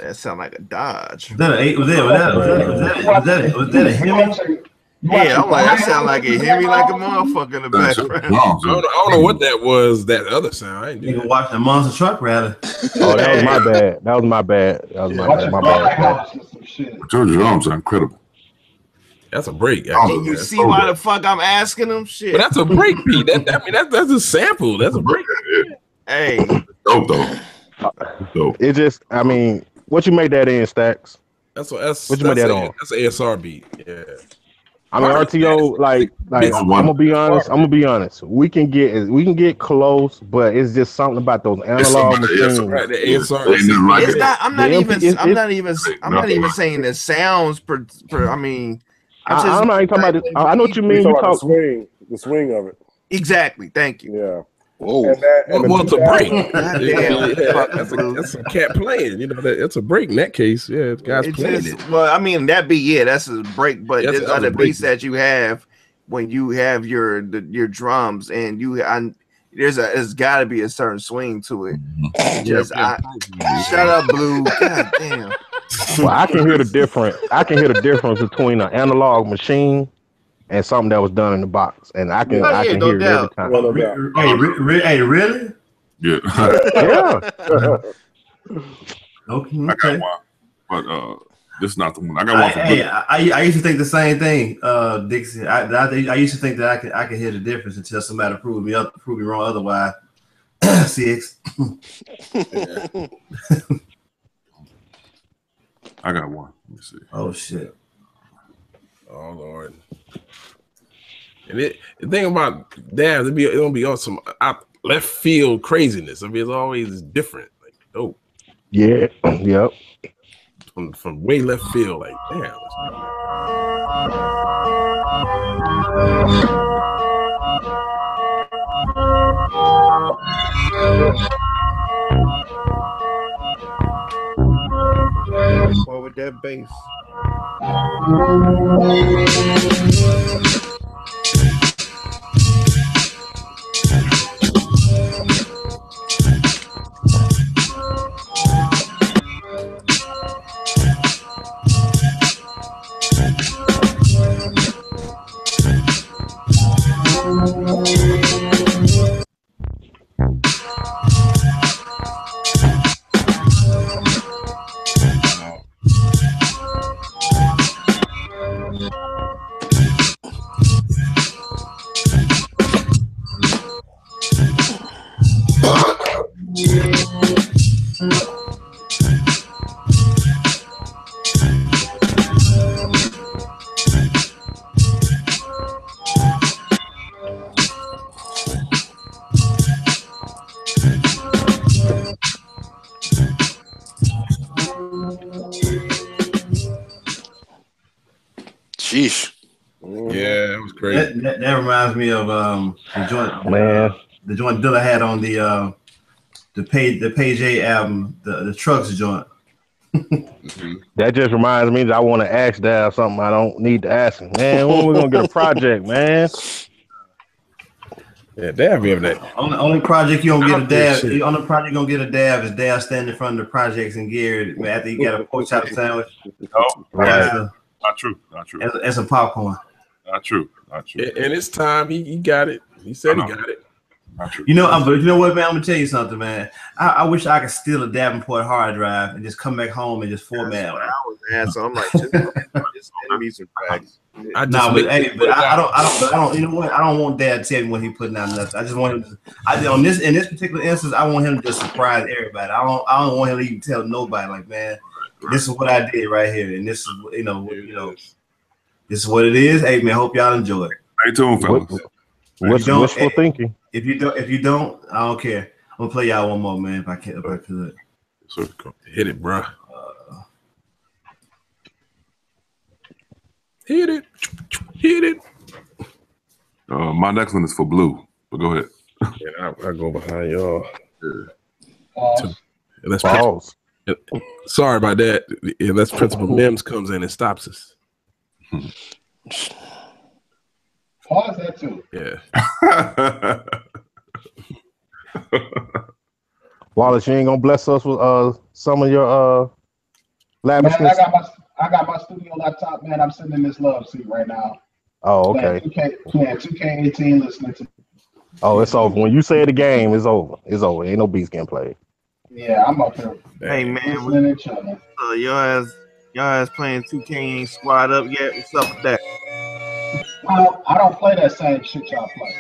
That sound like a Dodge. Was that a Hemi? Yeah, I'm like, that sound like a Hemi like a motherfucker in the background. I don't know what that was. That other sound. I ain't You can watch the monster truck rather. Oh, that was my bad. That was my bad. My bad. George drums are incredible. That's a break. You see why the fuck I'm asking them shit? But that's a break beat. That's a sample. That's a break. Hey, dope though. It just, I mean, what you made that in, Stacks? What you made that on? That's an ASR beat. Yeah. I mean, RTO, like I'm gonna be honest. We can get close, but it's just something about those analog machines. I'm not even saying the sounds per I mean, I'm not even talking about this. I know what you mean. You talk the swing of it. Exactly. Thank you. Yeah. Well, it's a break. That's a cat playing. You know, it's a break in that case. Yeah, guys playing it. Well, I mean, that beat, that's a break. But there's other beats that you have when you have your drums, and there's got to be a certain swing to it. Shut up, Blue. God damn. Well, I can hear the difference. Between an analog machine and something that was done in the box, and I can hear it every time. Hey, really? Yeah. Yeah. Okay. I got one, but this is not the one. I got one. I used to think the same thing, Dixie. I used to think that I could hear the difference until somebody proved me wrong. Otherwise, CX. I got one. Let me see. Oh shit. Oh Lord. And the thing about Dab, it don't be on some left field craziness. I mean, it's always different. Like, dope. Yeah. Yep. From way left field, like, damn. What with that bass? Sheesh. Yeah, it was crazy. That reminds me of the joint the joint Dilla had on the Page 8 album, the Trucks joint. That just reminds me that I want to ask Dad something I don't need to ask him. Man, when we gonna get a project, man? Yeah, Dad be that. Only project you don't get a dab. The only project you gonna get a dab is Dad standing in front of the projects and Gary after he got a pork chop sandwich. No, Right. Not true. Not true. As a popcorn. Not true. Not true. And it's time he got it. He said he got it. Not true. But you know what, man? I'm gonna tell you something, man. I wish I could steal a Davenport hard drive and just come back home and just format. I was asking. I'm like, just send me some facts. I don't. You know what? I don't want Dad to tell me when he putting out nothing. I just want him to. In this particular instance, I want him to just surprise everybody. I don't want him to even tell nobody. Like, man, this is what I did right here, and this is this is what it is. Hey, man, hope y'all enjoy it. Stay tuned, fellas. What's wishful thinking? If you don't, I don't care. I'm gonna play y'all one more, man. If I could. So hit it, bro. Hit it. My next one is for Blue. But go ahead. Yeah, I go behind y'all. Let's pause. Sorry about that. Unless Principal Mims comes in and stops us. Pause that too. Yeah. Wallace, you ain't gonna bless us with some of your lavishness? Man, I got my studio laptop, man. I'm sitting in this love seat right now. Oh, okay. Playing 2K18, listening to. Oh, it's over. When you say the game, it's over. It's over. Ain't no beats getting played. Yeah, I'm up here. Hey man, listening to each other. y'all ass playing 2K ain't squad up yet. What's up with that? I don't play that same shit y'all play.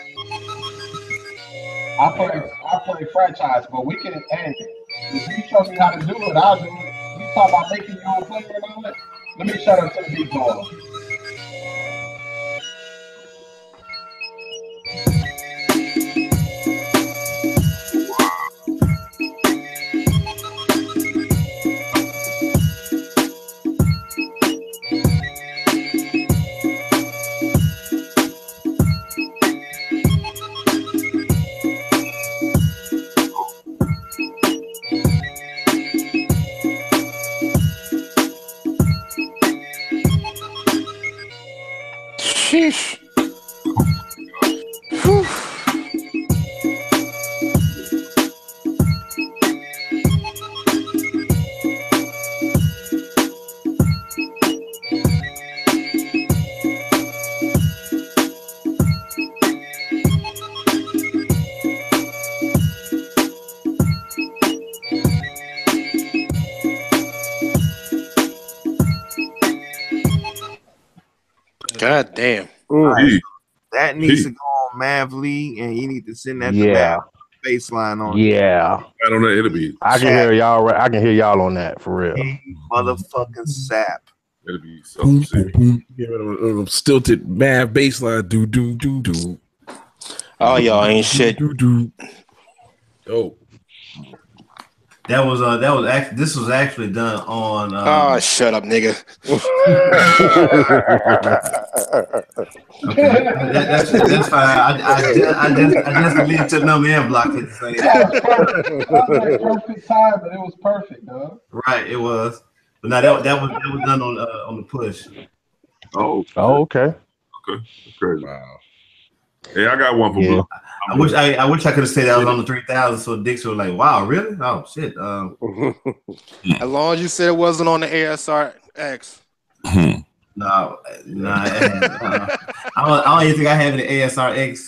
I play franchise, but we can end it. If you show me how to do it, I'll do it. You talk about making your own player and all that. Let me shut up to the beat ball. Sheesh. Whew. God damn. That needs to go on Mavly, and you need to send that to Mav baseline on. Yeah. I don't know. It'll be. I can hear y'all. I can hear y'all on that for real. Motherfucking sap. It'll be so sick. Stilted Mav baseline. Do. Oh, y'all ain't shit. Oh. This was actually done on. Oh, shut up, nigga. Okay, that's fine. I just deleted the number and blocked it. That was perfect time, but it was perfect, dog. Right, it was. But now that was done on the push. Oh, okay. Okay. Crazy. Wow. Hey, I got one for Blue. I wish I could have said that was on the 3000. So Dix was like, "Wow, really? Oh shit." As long as you said it wasn't on the ASRX. No, I don't even think I have any ASRX.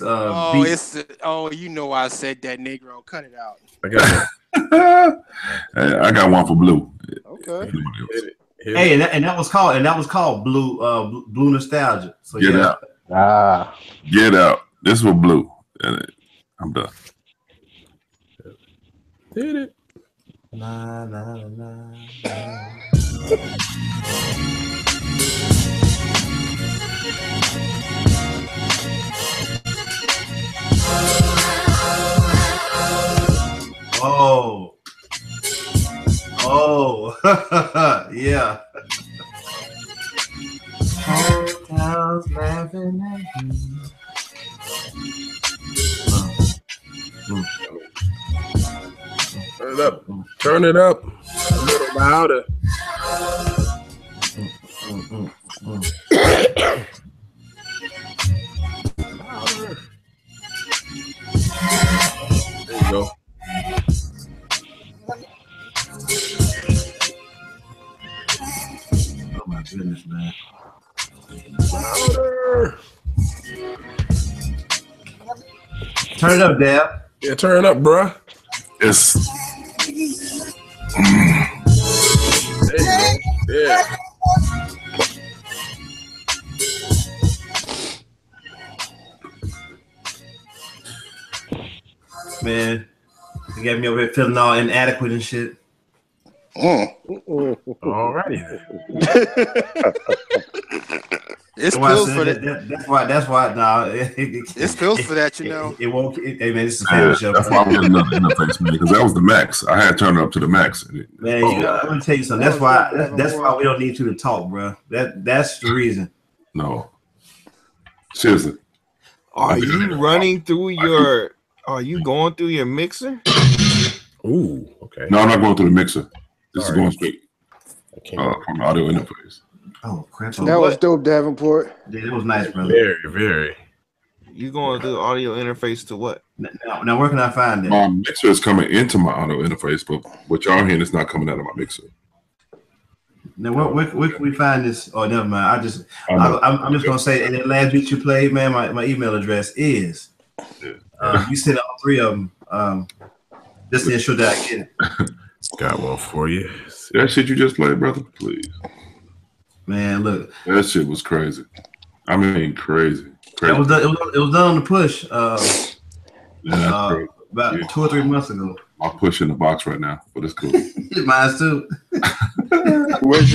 You know I said that, Negro. Cut it out. I got one for Blue. Okay. Hey, and that was called Blue Blue Nostalgia. So Get out. Get out. This was Blue. I'm done. Hit it. Nah, nah, nah, nah. Oh. Oh. Yeah. Hometown's laughing at me. Turn it up. Turn it up. A little louder. Louder. There you go. Oh my goodness, man. Louder. Turn it up, Dad. Yeah, turn it up, bruh. It's there you go. Yeah. Man, you got me over here feeling all inadequate and shit. Alrighty. It's pills for that. That's why. No, it's pills for that, you know. It won't. Hey man, this is a family show. That's why I'm getting another interface, man, because that was the max. I had to turn it up to the max. Man, I'm gonna tell you something. That's why we don't need you to talk, bro. That's the reason. No, seriously. Are you running through your? Are you going through your mixer? Ooh, okay. No, I'm not going through the mixer. This is going straight from the audio interface. Oh crap! That was dope, Davenport. Yeah, that was nice, brother. Very, very. You going through the audio interface to what? Now where can I find that? My mixer is coming into my audio interface, but what y'all hearing is not coming out of my mixer. Now where can we find this? Oh, never mind. I'm just gonna say in that last beat you played, man. My email address is. You sent all three of them. Just to ensure that I get it. Got one for you. That shit you just played, brother. Please. Man, look. That shit was crazy. I mean, crazy. It was done on the push. Yeah, about 2 or 3 months ago. I'm pushing the box right now, but it's cool. Mine too. Where's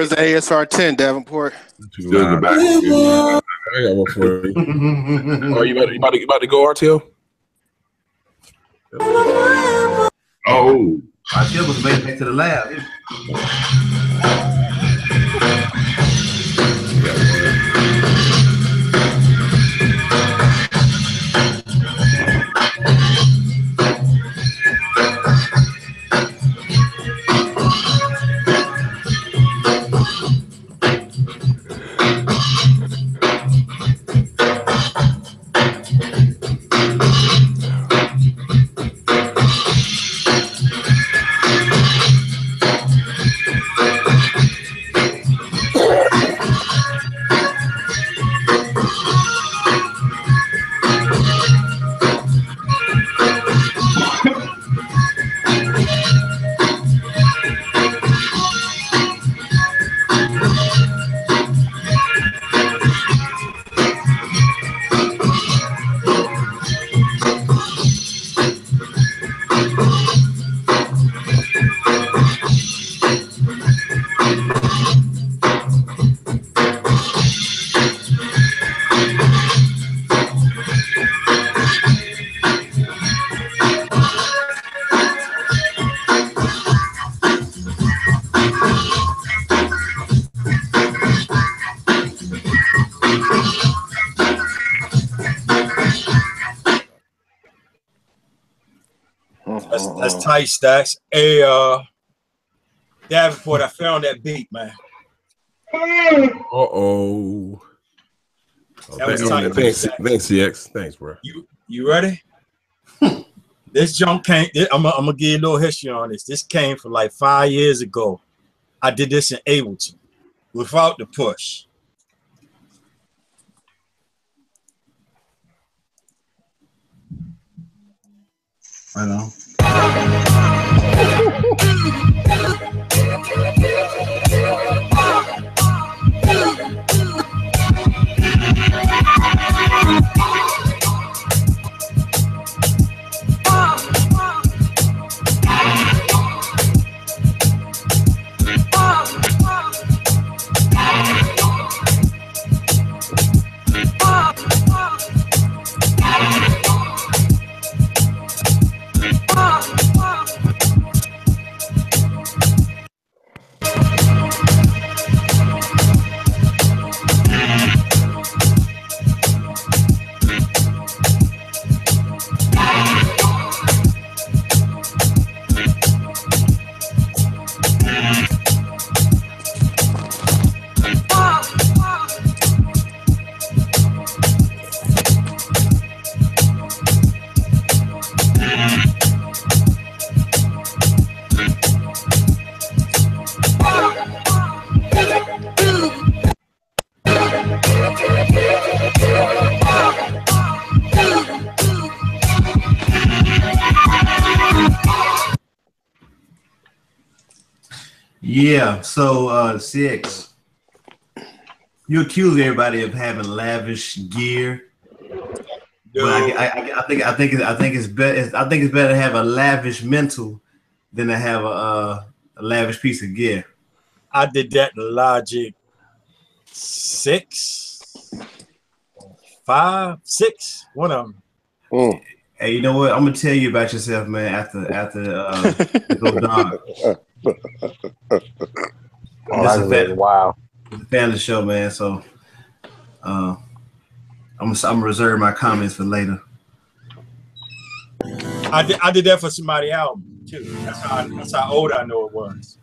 the ASR 10, Davenport? Still in the back. I got one for you. Oh, you about to go, RTO? Oh. RTO was made back to the lab. That's tight, Stacks. Hey, Davenport, I found that beat, man. Uh-oh. That was tight. Thanks, CX. Thanks, bro. You ready? This jump came. I'm gonna give you a little history on this. This came from like 5 years ago. I did this in Ableton without the push. Right on. Yeah. So 6. You accuse everybody of having lavish gear. But I think it's better. I think it's better to have a lavish mental than to have a lavish piece of gear. I did that in Logic 6, 5, 6. One of them. Hey, you know what? I'm gonna tell you about yourself, man. After go dog. Wow. It's a family show, man. So I'm gonna reserve my comments for later. I did that for somebody's album too. That's how old I know it was.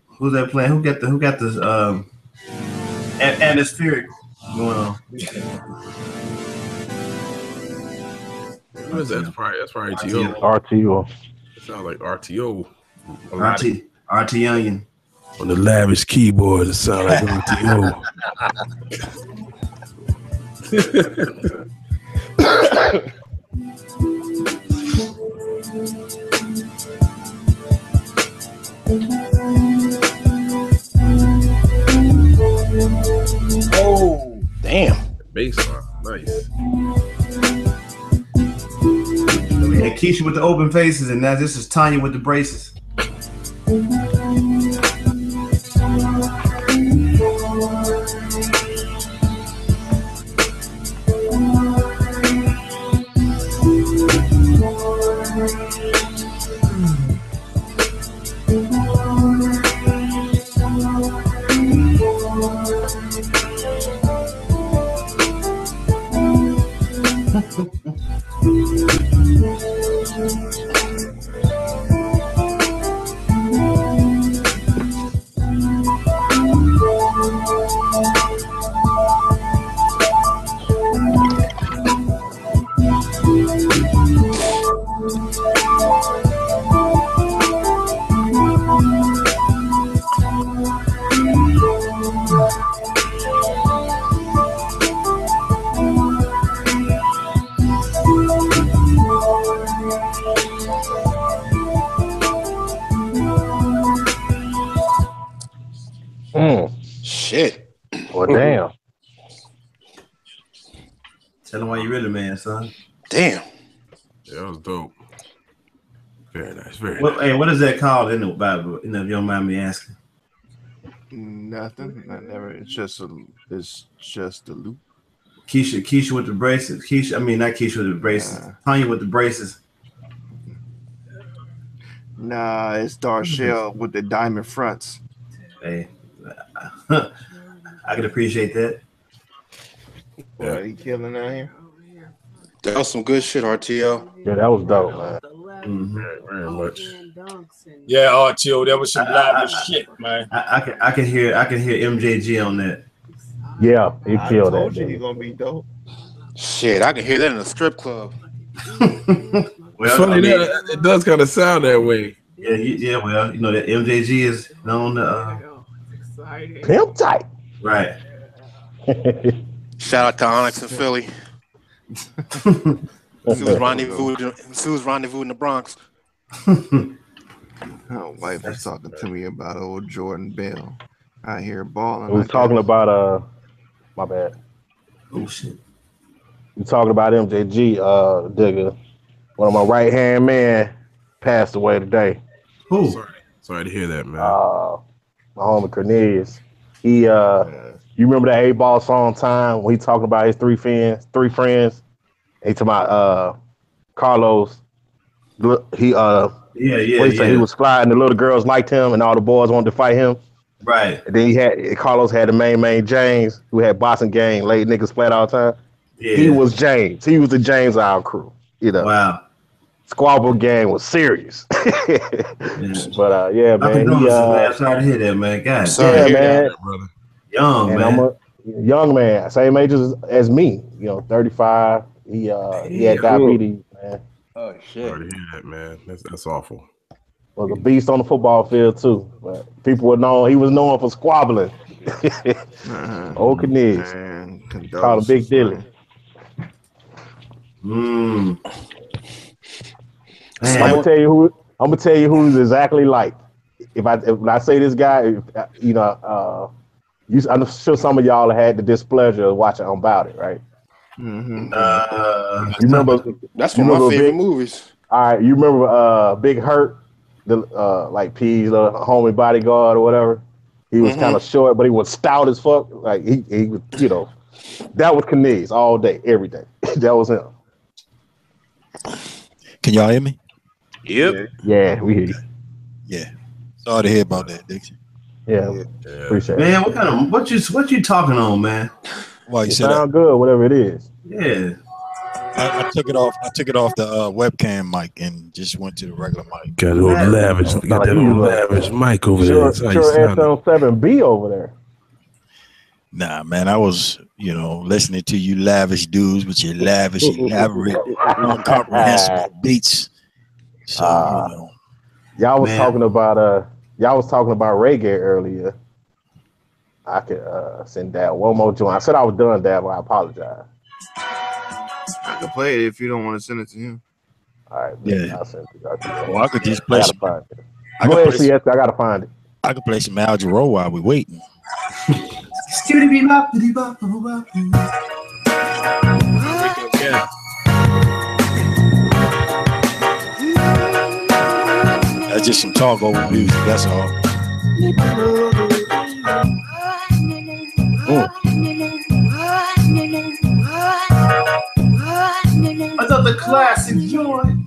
Who's that playing? Who got the atmospheric going on? What is that? That's probably RTO. RTO. It sounds like RTO. RT Onion. On the lavish keyboard, it sounds like RTO. Oh, damn. Bass line, nice. We had Keisha with the open faces, and now this is Tanya with the braces. Shit. Well, damn. Tell them why you really man, son. Damn. Yeah, that was dope. Very nice. Very Well, nice. hey, what is that called in the Bible? If you don't mind me asking. Nothing. I never. It's just a loop. Keisha with the braces. Keisha, I mean not Keisha with the braces. Tanya with the braces. Nah, it's Darshell with the diamond fronts. Hey, I can appreciate that. What, he killing out here? That was some good shit, RTO. Yeah, that was dope, man. Very much. Yeah, RTO, that was some lavish shit, man. I can hear MJG on that. Yeah, he killed I that. told you he's gonna be dope. Shit, I can hear that in a strip club. Well, Funny I mean, that it does kind of sound that way. Yeah. Well, you know that MJG is known to Pimp tight. right. Shout out to Onyx and Philly. Sue's rendezvous in the Bronx. My wife was talking to me about old Jordan Bell. I hear balling. We was talking about my bad. Oh shit. We talking about MJG, digger. One of my right hand man passed away today. Who? Sorry to hear that, man. My homie Cornelius. He you remember that 8-Ball song Time when he talking about his three friends? He talking about Carlos. He said he was fly and the little girls liked him and all the boys wanted to fight him. Right. And then Carlos had the main James who had boxing gang, late niggas flat all the time. Yeah. He was James. He was the James Isle crew. You know. Wow. Squabble gang was serious. But yeah, man. I'm sorry to hear that, man. God damn, man. Brother. Young, and man. I'm a young man, same age as me. 35. He had diabetes, man. Oh shit! Sorry to hear that, man. That's awful. Was a beast on the football field too. But people would know he was known for squabbling. Old Cornelius. Called him Big Dilly. I'm gonna tell you who he's exactly like. when I say this guy, you know, I'm sure some of y'all had the displeasure of watching About It, right? Mm-hmm. You remember? That's one of my favorite movies. All right, you remember Big Hurt, the like P's homie bodyguard or whatever. He was kind of short, but he was stout as fuck. Like he was, you know, that was Kniz all day, every day. That was him. Can y'all hear me? Yep. Yeah, we hear you. Yeah. Sorry to hear about that, Dixie. Yeah. Appreciate it. Man, what you talking on, man? Well, you It said sound good, whatever it is. Yeah. I took it off. I took it off the webcam mic and just went to the regular mic. Got old lavish. Got that old lavish mic over there. That's how you sound. Sure, 7B over there. Nah, man, I was, you know, listening to you lavish dudes with your lavish, elaborate, incomprehensible beats. So you know, y'all was talking about reggae earlier. I could send Dad one more joint. I said I was done, Dad, but I apologize. I can play it if you don't want to send it to him. All right, yeah. I'll send it. Well, I could just play some. Go ahead, CS. I gotta find it. I could play some Al Jarreau while we're waiting. That's just some talk over music. That's all. Another classic joint.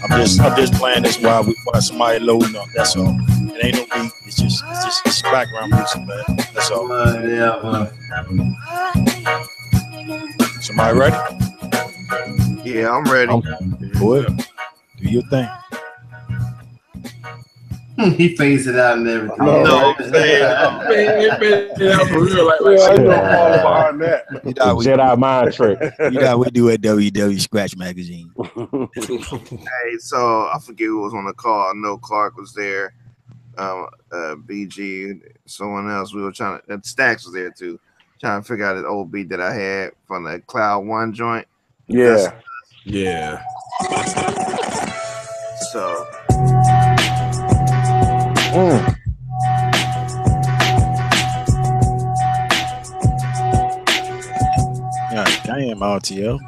I'm just playing this while somebody loading up. That's all. It ain't no beat. It's just background music, man. That's all. Somebody ready? Yeah, I'm ready. Go ahead. Do your thing. He phased it out and everything. No, I'm saying, for real, like I know all behind that. You know we Jedi mind trick. You know we do at WW Scratch Magazine. Hey, so I forget who was on the call. I know Clark was there. BG, someone else. We were trying to. Stacks was there too. Trying to figure out the old beat that I had from the Cloud One joint. Yeah. Yeah. So. God damn, RTL.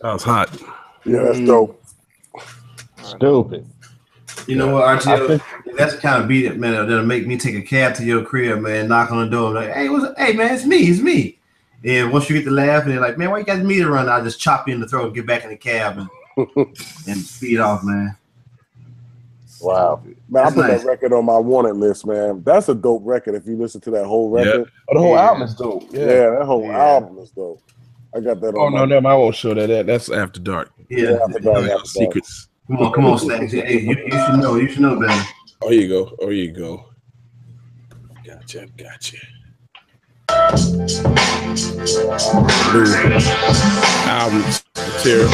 That was hot. Yeah, that's dope. Stupid. You know what, RTO? That's the kind of beat, man, that'll make me take a cab to your crib, man, knock on the door, like, hey, man, it's me. And once you get to laugh, and they're like, man, why you got the meter run? I'll just chop you in the throat and get back in the cab and speed off, man. Wow. Man, I put that record on my wanted list, man. That's a dope record if you listen to that whole record. Oh, the whole album is dope. Yeah, that whole album is dope. I got that Oh on no, my. no, I won't show that. That's after dark. Yeah, After dark, Y'all after dark. secrets. Come on, Stacks. Hey, you should know. You should know better. Oh, here you go. Oh, here you go. Gotcha. New album material.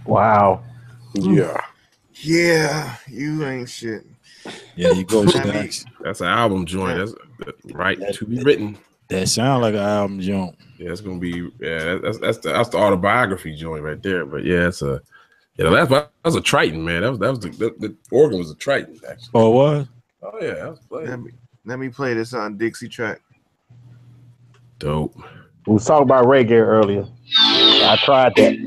Wow. Yeah. Yeah, you ain't shit. Yeah, you go, Stacks. That's an album joint. That's right to be written. That sound like an album joint. Yeah, it's gonna be. Yeah, that's the autobiography joint right there. But yeah, it's a. Yeah, that was a Triton, man. That was the organ was a Triton actually. Oh, what? Oh yeah, that was playing. Let me play this on Dixie track. Dope. We was talking about reggae earlier. I tried that.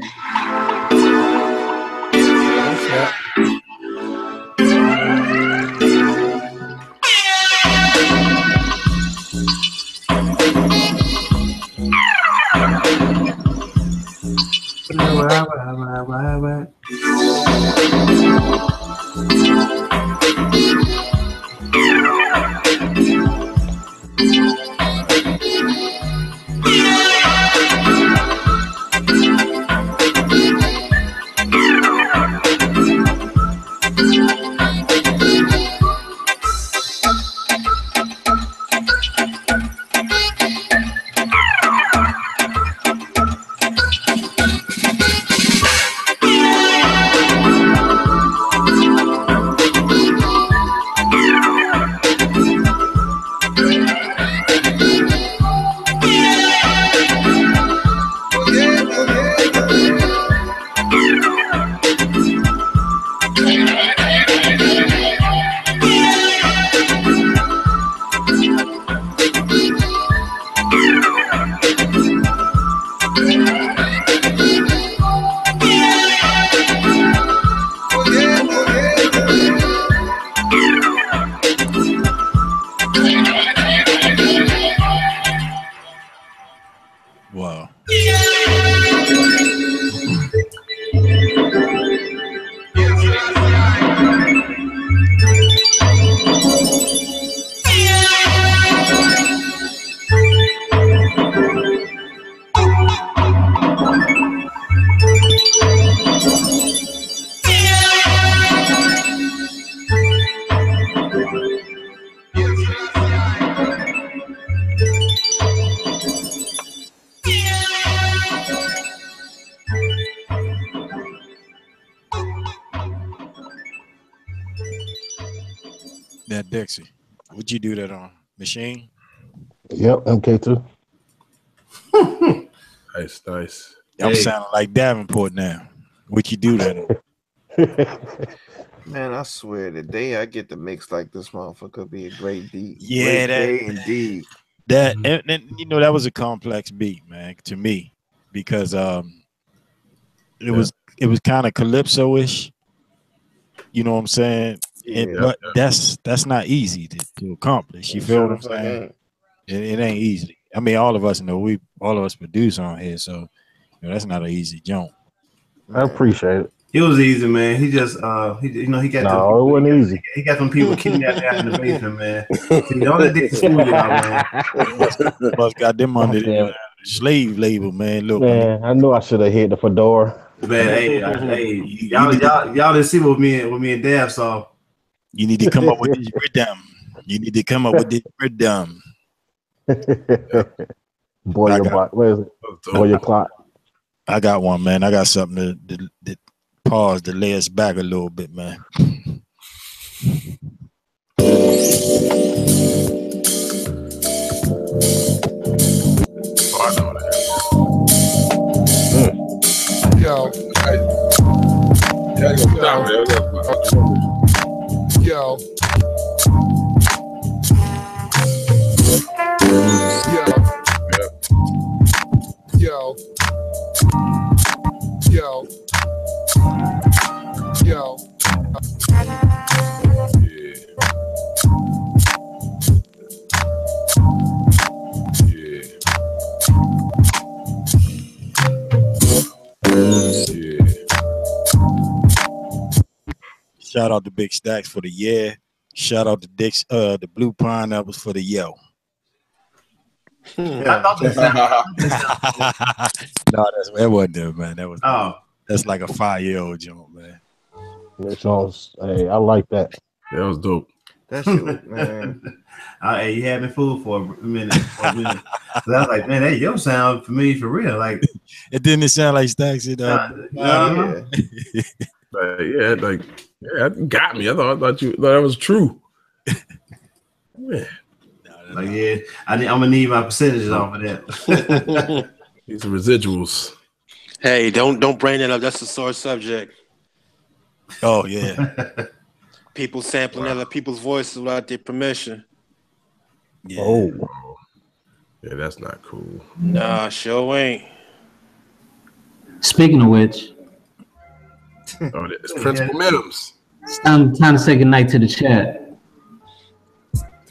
Wow. That Dixie. Would you do that on machine? Yep, MK2. Nice. I'm sounding like Davenport now. Would you do that? Man, I swear, the day I get to mix like this motherfucker be a great beat. Yeah, great day indeed. That and you know that was a complex beat, man, to me, because it was kind of calypso-ish. You know what I'm saying? But that's not easy to accomplish. You feel what I'm saying? It ain't easy. I mean, all of us know all of us produce on here, so that's not an easy jump. I appreciate it. It was easy, man. He just, he got. No, it wasn't easy. He got some people kidnapped out in the basement, man. See, don't let this fool y'all, man. Must got them under the slave label, man. Look, man, I knew I should have hit the fedora. Man, hey, y'all didn't see what me and Dab saw. You need to come up with this rhythm. You need to come up with this rhythm. Boy, where is it? Boy, your clock. I got one, man. I got something to pause to lay us back a little bit, man. Yo. Yo. Yo. Yo. Yo. Shout out to Big Stacks for the yeah. Shout out to Dix, the Blue Pineapples for the yo. I thought No, that wasn't there, man. That's like a 5-year-old joint, man. That sounds, hey, I like that. That was dope. That shit was, man. Hey, you had me fooled for a minute. So I was like, man, that yo sound familiar for real. Like, it didn't sound like Stacks. It that got me. I thought that was true. Man. Like, yeah, I'm gonna need my percentages off of that. These are residuals. Hey, don't bring that up. That's a sore subject. Oh yeah. People sampling other people's voices without their permission. Yeah. Oh. Yeah, that's not cool. Nah, sure ain't. Speaking of which, it's Principal Mims. it's time to say goodnight to the chat.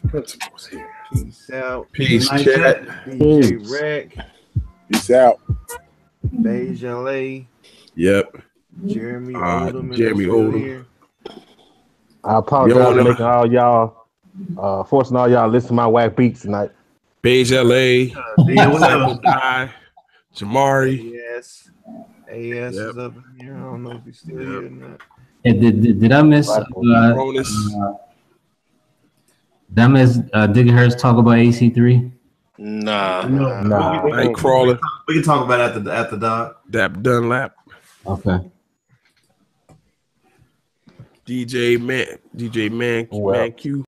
Principal's here. Peace out. Peace, chat. DJ Rec. Peace out. Beige LA. Yep. Jeremy Odom. Jeremy Odom. I apologize for making all y'all, forcing all y'all to listen to my whack beats tonight. Beige LA. Jamari. Yes. AS is up in here. I don't know if he's still here or not. Hey, did I miss? Did I miss Diggerhurst talk about AC3? Nah. Nightcrawler. We can talk about it after Doc. Dap Dunlap. Okay. DJ Man Q.